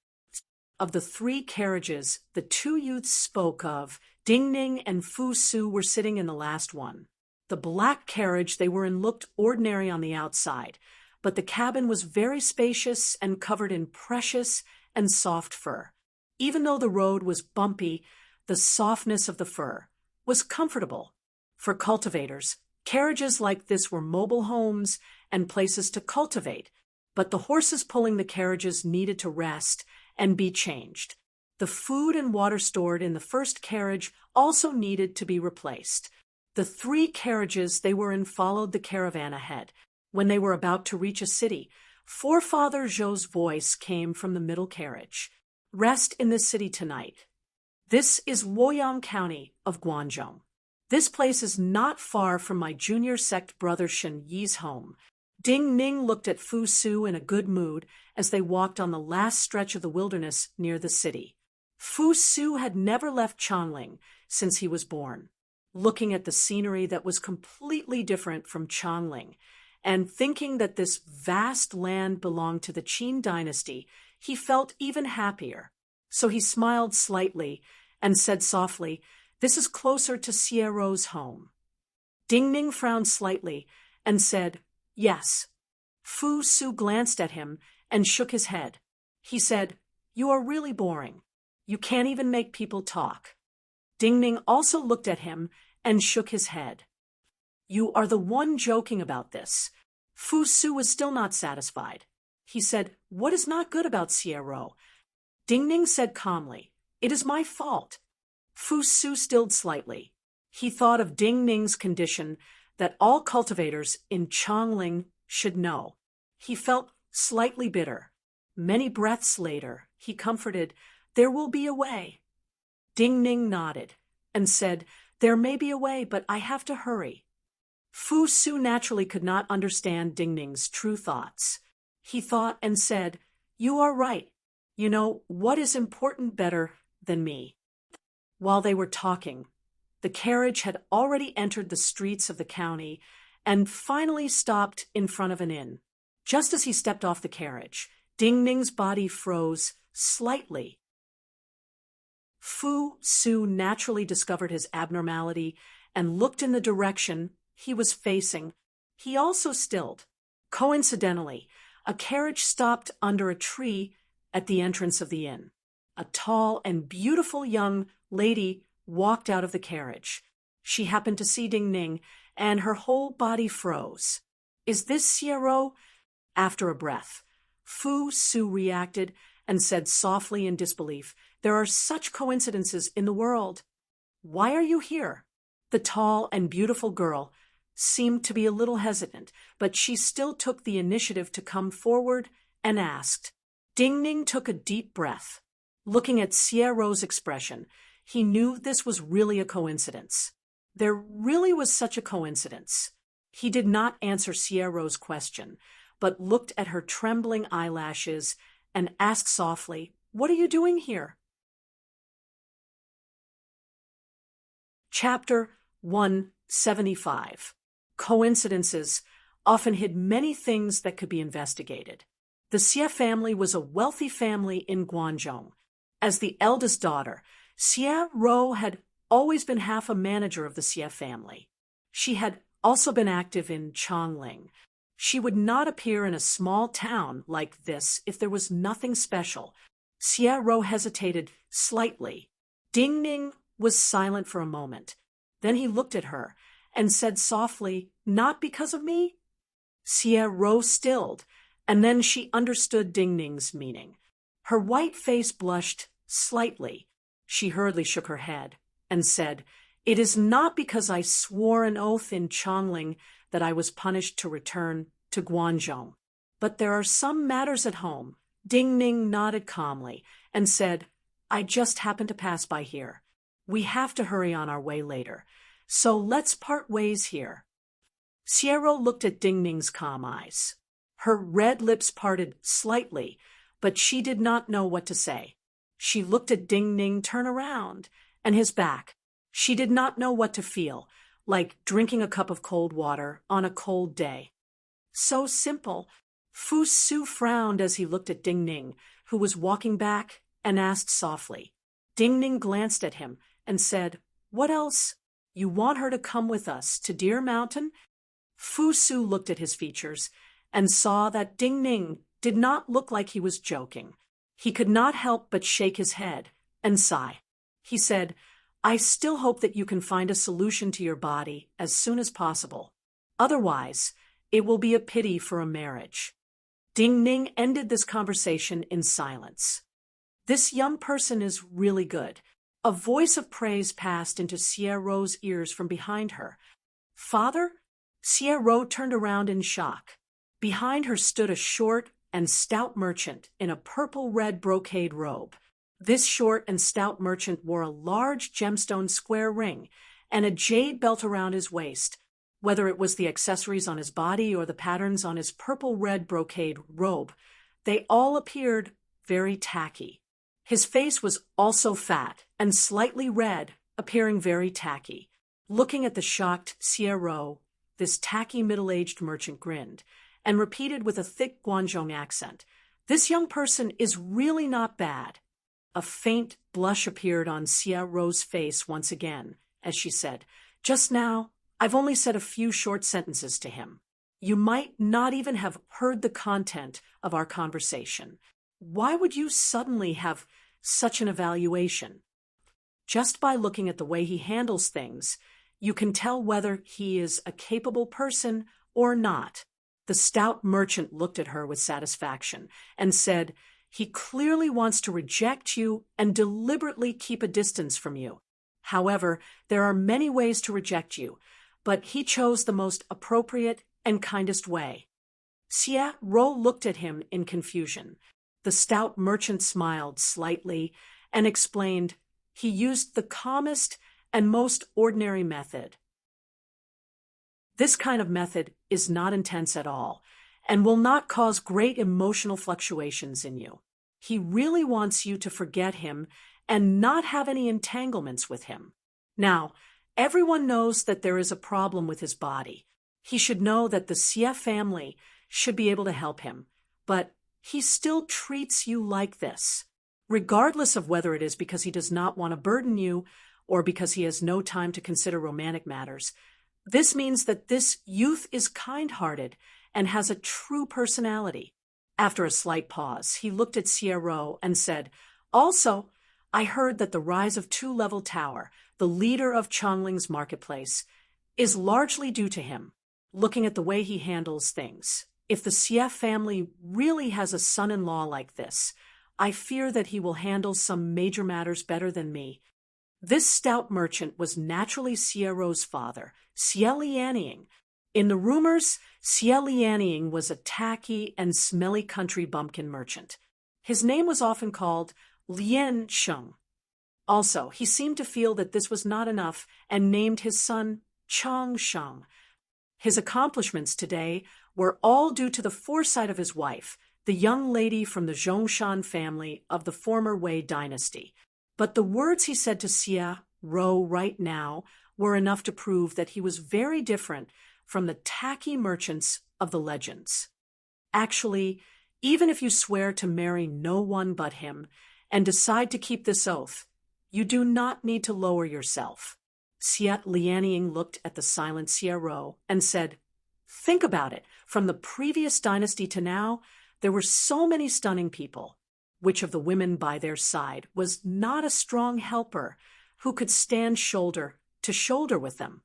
A: Of the 3 carriages the 2 youths spoke of, Ding Ning and Fu Su were sitting in the last one. The black carriage they were in looked ordinary on the outside, but the cabin was very spacious and covered in precious and soft fur. Even though the road was bumpy, the softness of the fur was comfortable. For cultivators, carriages like this were mobile homes and places to cultivate, but the horses pulling the carriages needed to rest and be changed. The food and water stored in the first carriage also needed to be replaced. The 3 carriages they were in followed the caravan ahead. When they were about to reach a city, Forefather Zhou's voice came from the middle carriage. "Rest in this city tonight. This is Luoyang County of Guangzhou. This place is not far from my junior sect brother Shen Yi's home." Ding Ning looked at Fu Su in a good mood as they walked on the last stretch of the wilderness near the city. Fu Su had never left Chongling since he was born. Looking at the scenery that was completely different from Chongling, and thinking that this vast land belonged to the Qin dynasty, he felt even happier. So he smiled slightly and said softly, "This is closer to Xie home." Ding Ning frowned slightly and said, "Yes." Fu Su glanced at him and shook his head. He said, "You are really boring. You can't even make people talk." Ding Ning also looked at him and shook his head. "You are the one joking about this." Fu Su was still not satisfied. He said, "What is not good about Xie?" Ding Ning said calmly, "It is my fault." Fu Su stilled slightly. He thought of Ding Ning's condition that all cultivators in Chongling should know. He felt slightly bitter. Many breaths later, he comforted, "There will be a way." Ding Ning nodded and said, "There may be a way, but I have to hurry." Fu Su naturally could not understand Ding Ning's true thoughts. He thought and said, "You are right. You know what is important better than me." While they were talking, the carriage had already entered the streets of the county and finally stopped in front of an inn. Just as he stepped off the carriage, Ding Ning's body froze slightly. Fu Su naturally discovered his abnormality and looked in the direction he was facing. He also stilled. Coincidentally, a carriage stopped under a tree at the entrance of the inn. A tall and beautiful young lady walked out of the carriage. She happened to see Ding Ning, and her whole body froze. "Is this Xie?" After a breath, Fu Su reacted and said softly in disbelief, "There are such coincidences in the world. Why are you here?" The tall and beautiful girl seemed to be a little hesitant, but she still took the initiative to come forward and asked. Ding Ning took a deep breath. Looking at Xie expression, he knew this was really a coincidence. There really was such a coincidence. He did not answer Xie question, but looked at her trembling eyelashes and asked softly, "What are you doing here?" Chapter 175. Coincidences often hid many things that could be investigated. The Xie family was a wealthy family in Guangzhou. As the eldest daughter, Xie had always been half a manager of the Xie family. She had also been active in Chongling. She would not appear in a small town like this if there was nothing special. Xie hesitated slightly. Ding Ning was silent for a moment. Then he looked at her and said softly, "Not because of me?" Xie Ro stilled, and then she understood Ding Ning's meaning. Her white face blushed slightly. She hurriedly shook her head and said, "It is not because I swore an oath in Chongling that I was punished to return to Guangzhou. But there are some matters at home." Ding Ning nodded calmly and said, "I just happened to pass by here. We have to hurry on our way later, so let's part ways here." Xiero looked at Ding Ning's calm eyes. Her red lips parted slightly, but she did not know what to say. She looked at Ding Ning turn around, and his back. She did not know what to feel, like drinking a cup of cold water on a cold day. So simple. Fu Su frowned as he looked at Ding Ning, who was walking back, and asked softly. Ding Ning glanced at him and said, "What else? You want her to come with us to Deer Mountain?" Fu Su looked at his features and saw that Ding Ning did not look like he was joking. He could not help but shake his head and sigh. He said, "I still hope that you can find a solution to your body as soon as possible. Otherwise, it will be a pity for a marriage." Ding Ning ended this conversation in silence. "This young person is really good." A voice of praise passed into Xie Ro's ears from behind her. "Father?" Xie Ro turned around in shock. Behind her stood a short and stout merchant in a purple-red brocade robe. This short and stout merchant wore a large gemstone square ring and a jade belt around his waist. Whether it was the accessories on his body or the patterns on his purple-red brocade robe, they all appeared very tacky. His face was also fat and slightly red, appearing very tacky. Looking at the shocked Xie Ro, this tacky middle-aged merchant grinned and repeated with a thick Guangzhou accent, "This young person is really not bad." A faint blush appeared on Xie Ro's face once again as she said, "Just now, I've only said a few short sentences to him. You might not even have heard the content of our conversation. Why would you suddenly have such an evaluation? Just by looking at the way he handles things, you can tell whether he is a capable person or not." The stout merchant looked at her with satisfaction and said, "He clearly wants to reject you and deliberately keep a distance from you. However, there are many ways to reject you, but he chose the most appropriate and kindest way." Xie Ro looked at him in confusion. The stout merchant smiled slightly and explained, "He used the calmest and most ordinary method. This kind of method is not intense at all and will not cause great emotional fluctuations in you. He really wants you to forget him and not have any entanglements with him. Now, everyone knows that there is a problem with his body. He should know that the Xie family should be able to help him, but he still treats you like this, regardless of whether it is because he does not want to burden you or because he has no time to consider romantic matters. This means that this youth is kind-hearted and has a true personality." After a slight pause, he looked at Xie Ro and said, "Also, I heard that the rise of Two-Level Tower, the leader of Chongling's marketplace, is largely due to him. Looking at the way he handles things, if the Xie family really has a son-in-law like this, I fear that he will handle some major matters better than me." This stout merchant was naturally Xie Ro's father, Xie Lianying. In the rumors, Xie Lianying was a tacky and smelly country bumpkin merchant. His name was often called Lian Sheng. Also, he seemed to feel that this was not enough and named his son Chong Sheng. His accomplishments today were all due to the foresight of his wife, the young lady from the Zhongshan family of the former Wei dynasty. But the words he said to Xie Ro right now were enough to prove that he was very different from the tacky merchants of the legends. Actually, even if you swear to marry no one but him and decide to keep this oath, you do not need to lower yourself. Xie Lianying looked at the silent Xie Ro and said, "Think about it. From the previous dynasty to now, there were so many stunning people. Which of the women by their side was not a strong helper who could stand shoulder to shoulder with them.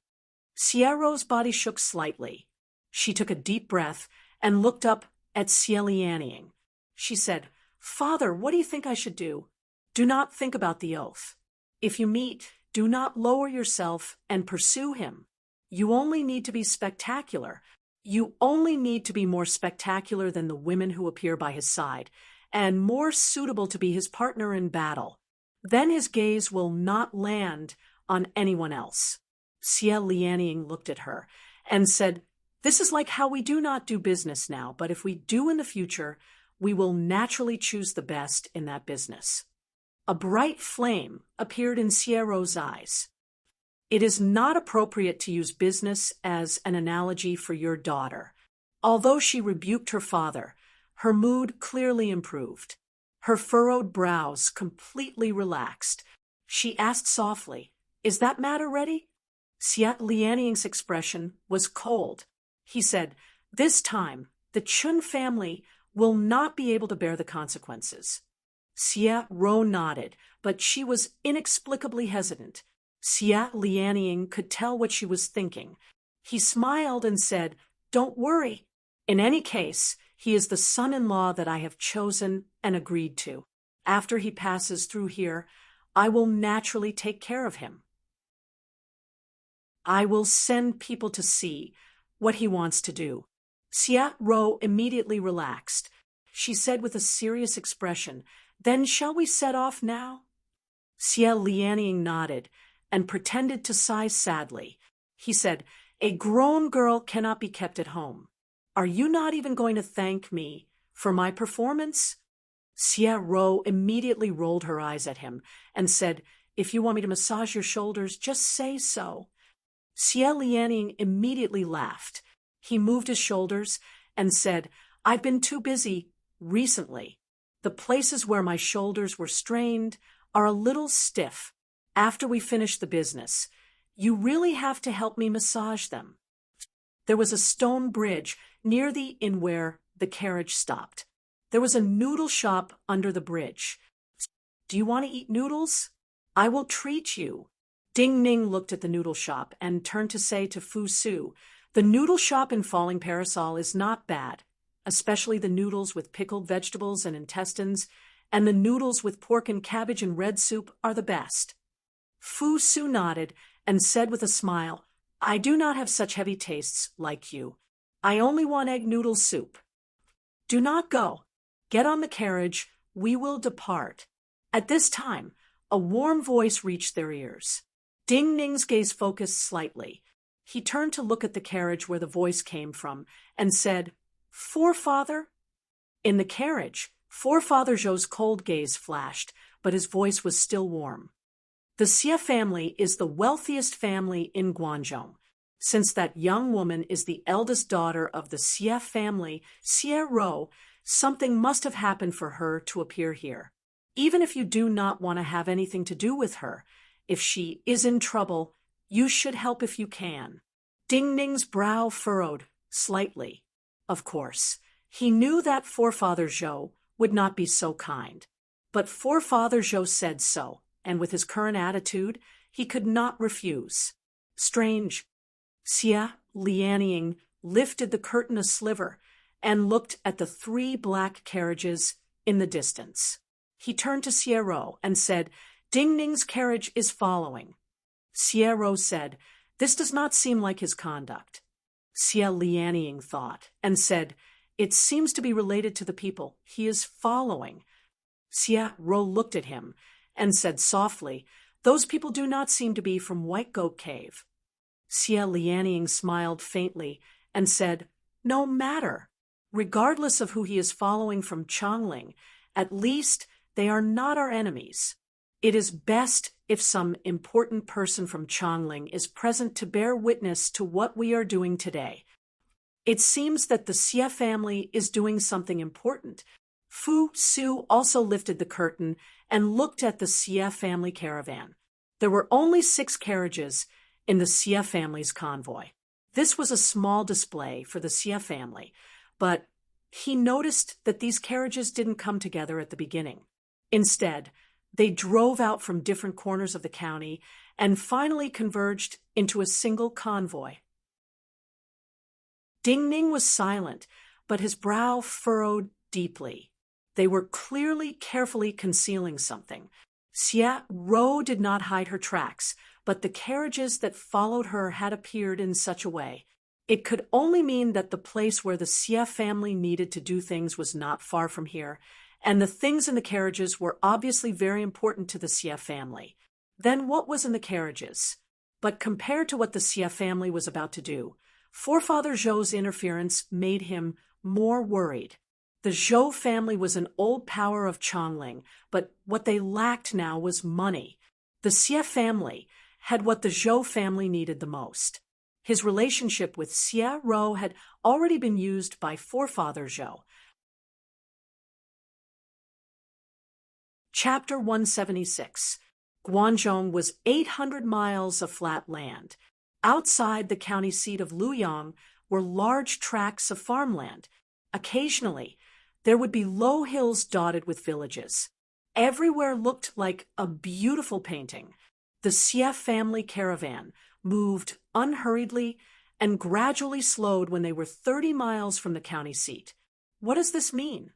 A: Sierra's body shook slightly. She took a deep breath and looked up at Lianying. She said, "Father, what do you think I should do? Do not think about the oath. If you meet, do not lower yourself and pursue him. You only need to be spectacular. You only need to be more spectacular than the women who appear by his side, and more suitable to be his partner in battle. Then his gaze will not land on anyone else." Lianying looked at her and said, "This is like how we do not do business now, but if we do in the future, we will naturally choose the best in that business." A bright flame appeared in Sierra's eyes. "It is not appropriate to use business as an analogy for your daughter." Although she rebuked her father, her mood clearly improved. Her furrowed brows completely relaxed. She asked softly, "Is that matter ready?" Lianying's expression was cold. He said, "This time, the Chun family will not be able to bear the consequences." Ro nodded, but she was inexplicably hesitant. Lianying could tell what she was thinking. He smiled and said, "Don't worry. In any case, he is the son-in-law that I have chosen and agreed to. After he passes through here, I will naturally take care of him. I will send people to see what he wants to do." Ro immediately relaxed. She said with a serious expression, "Then shall we set off now?" Lianying nodded and pretended to sigh sadly. He said, "A grown girl cannot be kept at home. Are you not even going to thank me for my performance?" Ro immediately rolled her eyes at him and said, "If you want me to massage your shoulders, just say so." Lianying immediately laughed. He moved his shoulders and said, "I've been too busy recently. The places where my shoulders were strained are a little stiff. After we finish the business, you really have to help me massage them." There was a stone bridge near the inn where the carriage stopped. There was a noodle shop under the bridge. "Do you want to eat noodles? I will treat you." Ding Ning looked at the noodle shop and turned to say to Fu Su, "The noodle shop in Falling Parasol is not bad, especially the noodles with pickled vegetables and intestines, and the noodles with pork and cabbage and red soup are the best." Fu Su nodded and said with a smile, "I do not have such heavy tastes like you. I only want egg noodle soup." "Do not go. Get on the carriage. We will depart." At this time, a warm voice reached their ears. Ding Ning's gaze focused slightly. He turned to look at the carriage where the voice came from and said, "Forefather?" In the carriage, Forefather Zhou's cold gaze flashed, but his voice was still warm. "The Xie family is the wealthiest family in Guangzhou. Since that young woman is the eldest daughter of the Xie family, Ro, something must have happened for her to appear here. Even if you do not want to have anything to do with her, if she is in trouble, you should help if you can." Ding Ning's brow furrowed slightly. Of course, he knew that Forefather Zhou would not be so kind. But Forefather Zhou said so, and with his current attitude, he could not refuse. Strange. Lianying lifted the curtain a sliver and looked at the 3 black carriages in the distance. He turned to Ro and said, "Ding Ning's carriage is following." Ro said, "This does not seem like his conduct." Lianying thought and said, "It seems to be related to the people he is following." Ro looked at him and said softly, "Those people do not seem to be from White Goat Cave." Lianying smiled faintly and said, "No matter. Regardless of who he is following from Chongling, at least they are not our enemies. It is best if some important person from Chongling is present to bear witness to what we are doing today. It seems that the Xie family is doing something important." Fu Su also lifted the curtain and looked at the Xie family caravan. There were only 6 carriages in the Xie family's convoy. This was a small display for the Xie family, but he noticed that these carriages didn't come together at the beginning. Instead, They drove out from different corners of the county and finally converged into a single convoy. Ding Ning was silent, but his brow furrowed deeply. They were clearly carefully concealing something. Xia Ro did not hide her tracks, but the carriages that followed her had appeared in such a way. It could only mean that the place where the Xia family needed to do things was not far from here, and the things in the carriages were obviously very important to the Xia family. Then what was in the carriages? But compared to what the Xia family was about to do, Forefather Zhou's interference made him more worried. The Zhou family was an old power of Chongling, but what they lacked now was money. The Xie family had what the Zhou family needed the most. His relationship with Xie Ro had already been used by Forefather Zhou. Chapter 176. Guanzhong was 800 miles of flat land. Outside the county seat of Luyang were large tracts of farmland. Occasionally, there would be low hills dotted with villages. Everywhere looked like a beautiful painting. The Xie family caravan moved unhurriedly and gradually slowed when they were 30 miles from the county seat. What does this mean?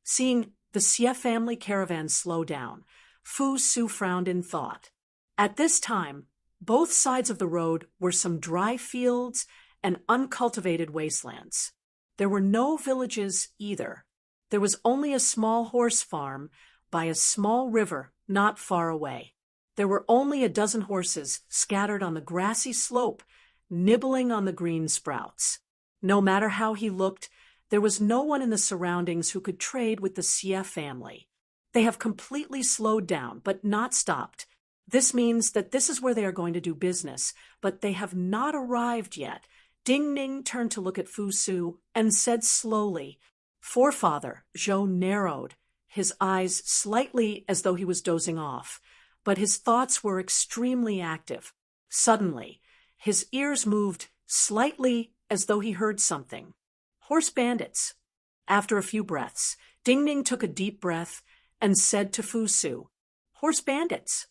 A: Seeing the Xie family caravan slow down, Fu Su frowned in thought. At this time, both sides of the road were some dry fields and uncultivated wastelands. There were no villages either. There was only a small horse farm by a small river not far away. There were only a dozen horses scattered on the grassy slope, nibbling on the green sprouts. No matter how he looked, there was no one in the surroundings who could trade with the Xie family. They have completely slowed down, but not stopped. This means that this is where they are going to do business, but they have not arrived yet. Ding Ning turned to look at Fu Su and said slowly. Forefather Zhou narrowed, his eyes slightly as though he was dozing off, but his thoughts were extremely active. Suddenly, his ears moved slightly as though he heard something. Horse bandits. After a few breaths, Ding Ning took a deep breath and said to Fu Su, Horse bandits.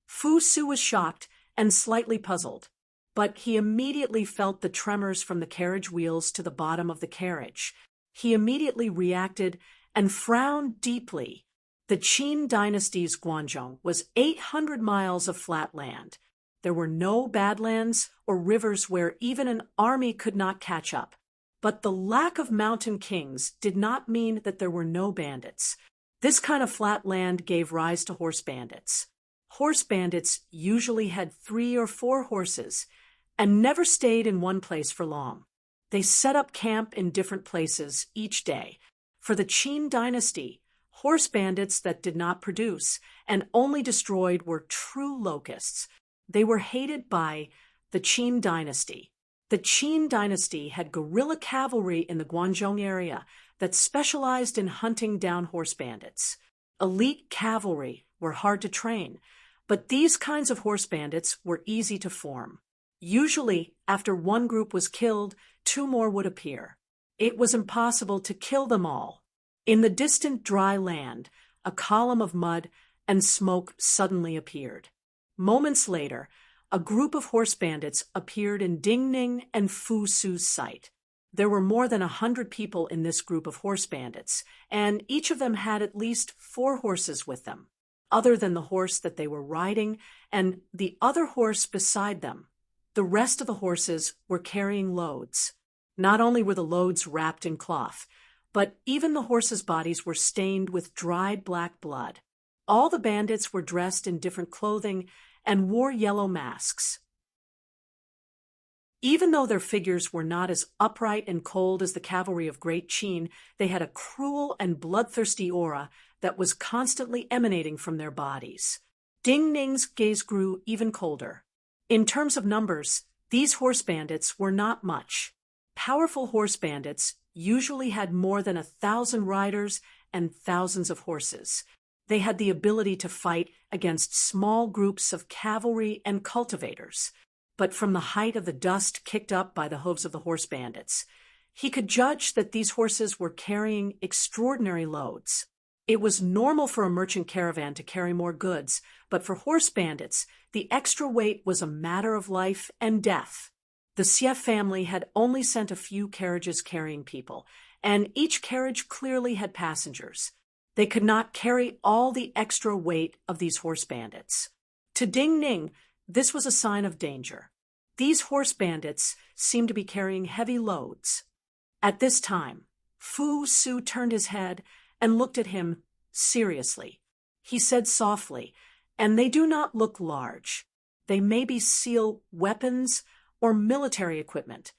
A: Fu Su was shocked and slightly puzzled, but he immediately felt the tremors from the carriage wheels to the bottom of the carriage. He immediately reacted and frowned deeply. The Qin dynasty's Guanzhong was 800 miles of flat land. There were no badlands or rivers where even an army could not catch up. But the lack of mountain kings did not mean that there were no bandits. This kind of flat land gave rise to horse bandits. Horse bandits usually had 3 or 4 horses and never stayed in one place for long. They set up camp in different places each day. For the Qin dynasty, horse bandits that did not produce and only destroyed were true locusts. They were hated by the Qin dynasty. The Qin dynasty had guerrilla cavalry in the Guanzhong area that specialized in hunting down horse bandits. Elite cavalry were hard to train, but these kinds of horse bandits were easy to form. Usually, after one group was killed, 2 more would appear. It was impossible to kill them all. In the distant dry land, a column of mud and smoke suddenly appeared. Moments later, a group of horse bandits appeared in Ding Ning and Fu Su's sight. There were more than 100 people in this group of horse bandits, and each of them had at least 4 horses with them, other than the horse that they were riding and the other horse beside them. The rest of the horses were carrying loads. Not only were the loads wrapped in cloth, but even the horses' bodies were stained with dried black blood. All the bandits were dressed in different clothing and wore yellow masks. Even though their figures were not as upright and cold as the cavalry of Great Qin, they had a cruel and bloodthirsty aura that was constantly emanating from their bodies. Ding Ning's gaze grew even colder. In terms of numbers, these horse bandits were not much. Powerful horse bandits usually had more than 1,000 riders and thousands of horses. They had the ability to fight against small groups of cavalry and cultivators. But from the height of the dust kicked up by the hooves of the horse bandits, he could judge that these horses were carrying extraordinary loads. It was normal for a merchant caravan to carry more goods, but for horse bandits, the extra weight was a matter of life and death. The Xie family had only sent a few carriages carrying people, and each carriage clearly had passengers. They could not carry all the extra weight of these horse bandits. To Ding Ning, this was a sign of danger. These horse bandits seemed to be carrying heavy loads. At this time, Fu Su turned his head and looked at him seriously. He said softly, "And they do not look large. They may be seal weapons or military equipment."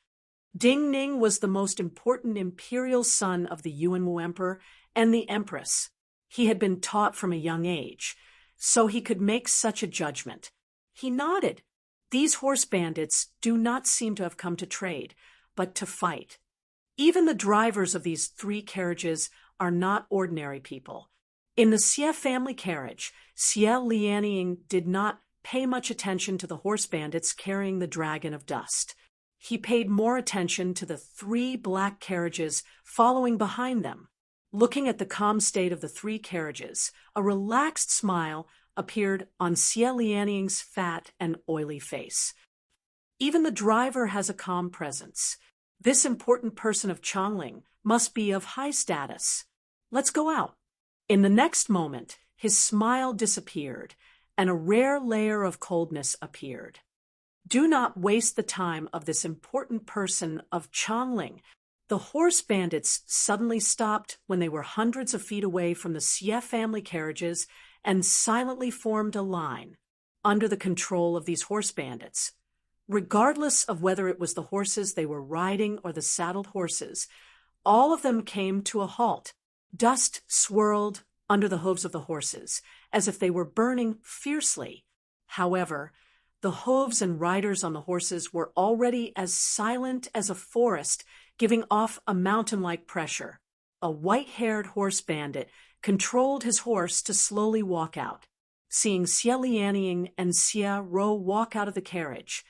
A: Ding Ning was the most important imperial son of the Yuanwu emperor and the empress. He had been taught from a young age, so he could make such a judgment. He nodded. These horse bandits do not seem to have come to trade, but to fight. Even the drivers of these 3 carriages are not ordinary people. In the Xie family carriage, Xie Lianying did not pay much attention to the horse bandits carrying the dragon of dust. He paid more attention to the 3 black carriages following behind them. Looking at the calm state of the 3 carriages, a relaxed smile appeared on Xie Lianying's fat and oily face. Even the driver has a calm presence. This important person of Chongling must be of high status. Let's go out. In the next moment, his smile disappeared, and a rare layer of coldness appeared. Do not waste the time of this important person of Chongling. The horse bandits suddenly stopped when they were hundreds of feet away from the Xie family carriages and silently formed a line under the control of these horse bandits. Regardless of whether it was the horses they were riding or the saddled horses, all of them came to a halt. Dust swirled under the hooves of the horses, as if they were burning fiercely. However, the hooves and riders on the horses were already as silent as a forest, giving off a mountain-like pressure. A white-haired horse bandit controlled his horse to slowly walk out. Seeing Xie Lianying and Xie Ro walk out of the carriage,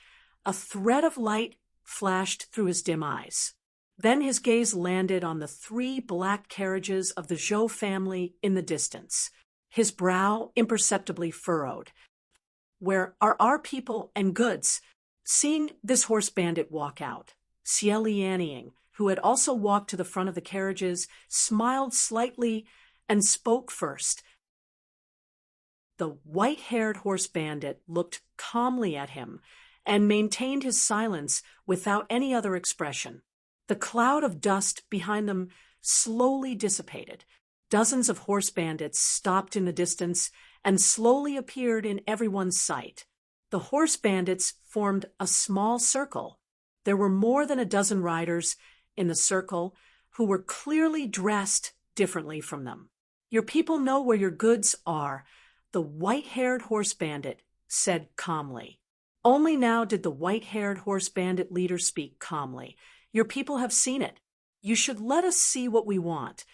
A: a thread of light flashed through his dim eyes. Then his gaze landed on the 3 black carriages of the Zhou family in the distance. His brow imperceptibly furrowed. "Where are our people and goods?" Seeing this horse bandit walk out, Xie Lianying, who had also walked to the front of the carriages, smiled slightly and spoke first. The white-haired horse bandit looked calmly at him and maintained his silence without any other expression. The cloud of dust behind them slowly dissipated. Dozens of horse bandits stopped in the distance and slowly appeared in everyone's sight. The horse bandits formed a small circle. There were more than a dozen riders in the circle who were clearly dressed differently from them. "Your people know where your goods are," the white-haired horse bandit said calmly. Only now did the white-haired horse bandit leader speak calmly. "Your people have seen it. You should let us see what we want."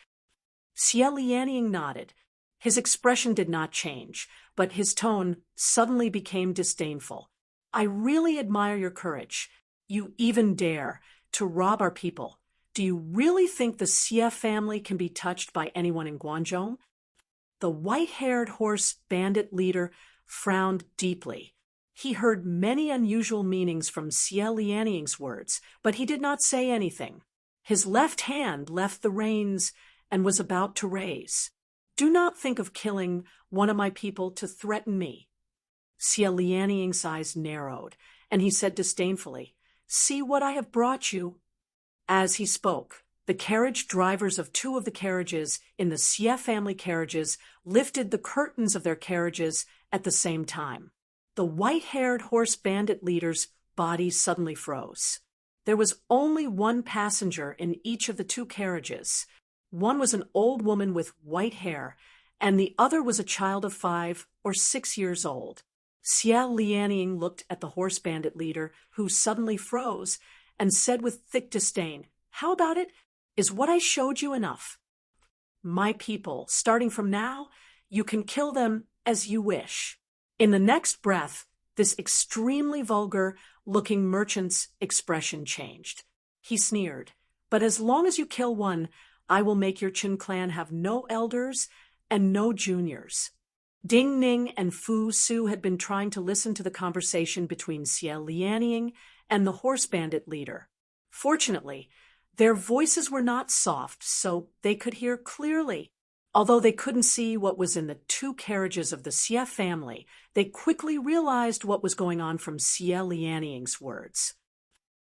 A: Xie Lianying nodded. His expression did not change, but his tone suddenly became disdainful. "I really admire your courage. You even dare to rob our people. Do you really think the Xie family can be touched by anyone in Guangzhou?" The white-haired horse bandit leader frowned deeply. He heard many unusual meanings from Xie Lianying's words, but he did not say anything. His left hand left the reins and was about to raise. "Do not think of killing one of my people to threaten me." Xie Lianying's eyes narrowed, and he said disdainfully, "See what I have brought you." As he spoke, the carriage drivers of 2 of the carriages in the Xie family carriages lifted the curtains of their carriages at the same time. The white-haired horse bandit leader's body suddenly froze. There was only 1 passenger in each of the 2 carriages. One was an old woman with white hair, and the other was a child of 5 or 6 years old. Xie Lianying looked at the horse bandit leader, who suddenly froze, and said with thick disdain, "How about it? Is what I showed you enough? My people, starting from now, you can kill them as you wish." In the next breath, this extremely vulgar-looking merchant's expression changed. He sneered, "But as long as you kill one, I will make your Qin clan have no elders and no juniors. Ding Ning and Fu Su had been trying to listen to the conversation between Xie Lianying and the horse bandit leader. Fortunately, their voices were not soft, so they could hear clearly. Although they couldn't see what was in the two carriages of the Xie family, they quickly realized what was going on from Xie Lianying's words.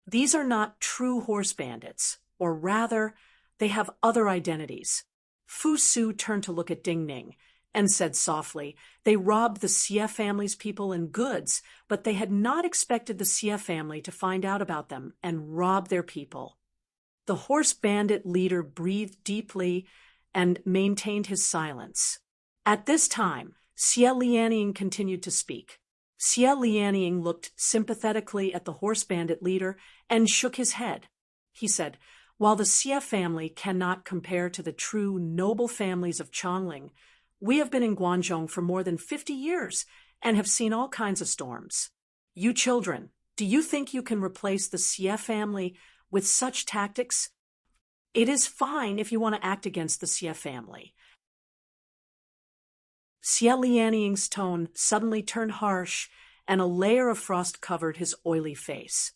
A: These are not true horse bandits, or rather, they have other identities. Fu Su turned to look at Ding Ning and said softly, they robbed the Xie family's people and goods, but they had not expected the Xie family to find out about them and rob their people. The horse bandit leader breathed deeply and maintained his silence. At this time, Xie Lianying continued to speak. Xie Lianying looked sympathetically at the horse bandit leader and shook his head. He said, while the Xie family cannot compare to the true noble families of Chongling, we have been in Guangzhou for more than 50 years and have seen all kinds of storms. You children, do you think you can replace the Xie family with such tactics? It is fine if you want to act against the Xie family. Xie Lianying's tone suddenly turned harsh, and a layer of frost covered his oily face.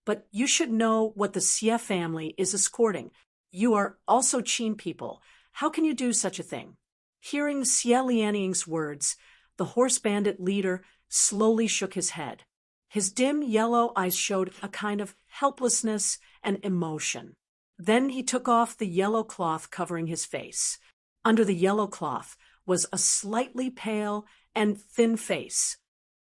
A: But you should know what the Xie family is escorting. You are also Qin people. How can you do such a thing? Hearing Xie Lianying's words, the horse bandit leader slowly shook his head. His dim yellow eyes showed a kind of helplessness and emotion. Then he took off the yellow cloth covering his face. Under the yellow cloth was a slightly pale and thin face.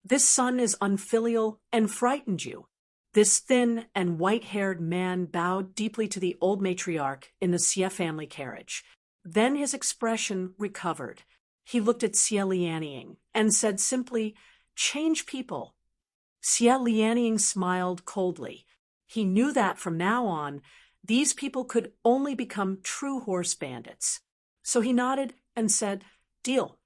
A: This son is unfilial and frightened you. This thin and white-haired man bowed deeply to the old matriarch in the Xie family carriage. Then his expression recovered. He looked at Xie Lianying and said simply, change people. Xie Lianying smiled coldly. He knew that from now on, these people could only become true horse bandits. So he nodded and said, deal.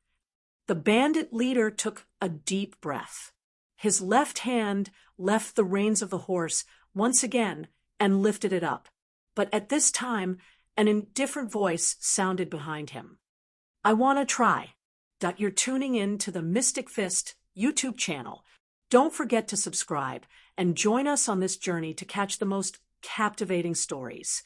A: The bandit leader took a deep breath. His left hand left the reins of the horse once again and lifted it up. But at this time, an indifferent voice sounded behind him. I want to try. You're tuning in to the Mystic Fist YouTube channel. Don't forget to subscribe and join us on this journey to catch the most captivating stories.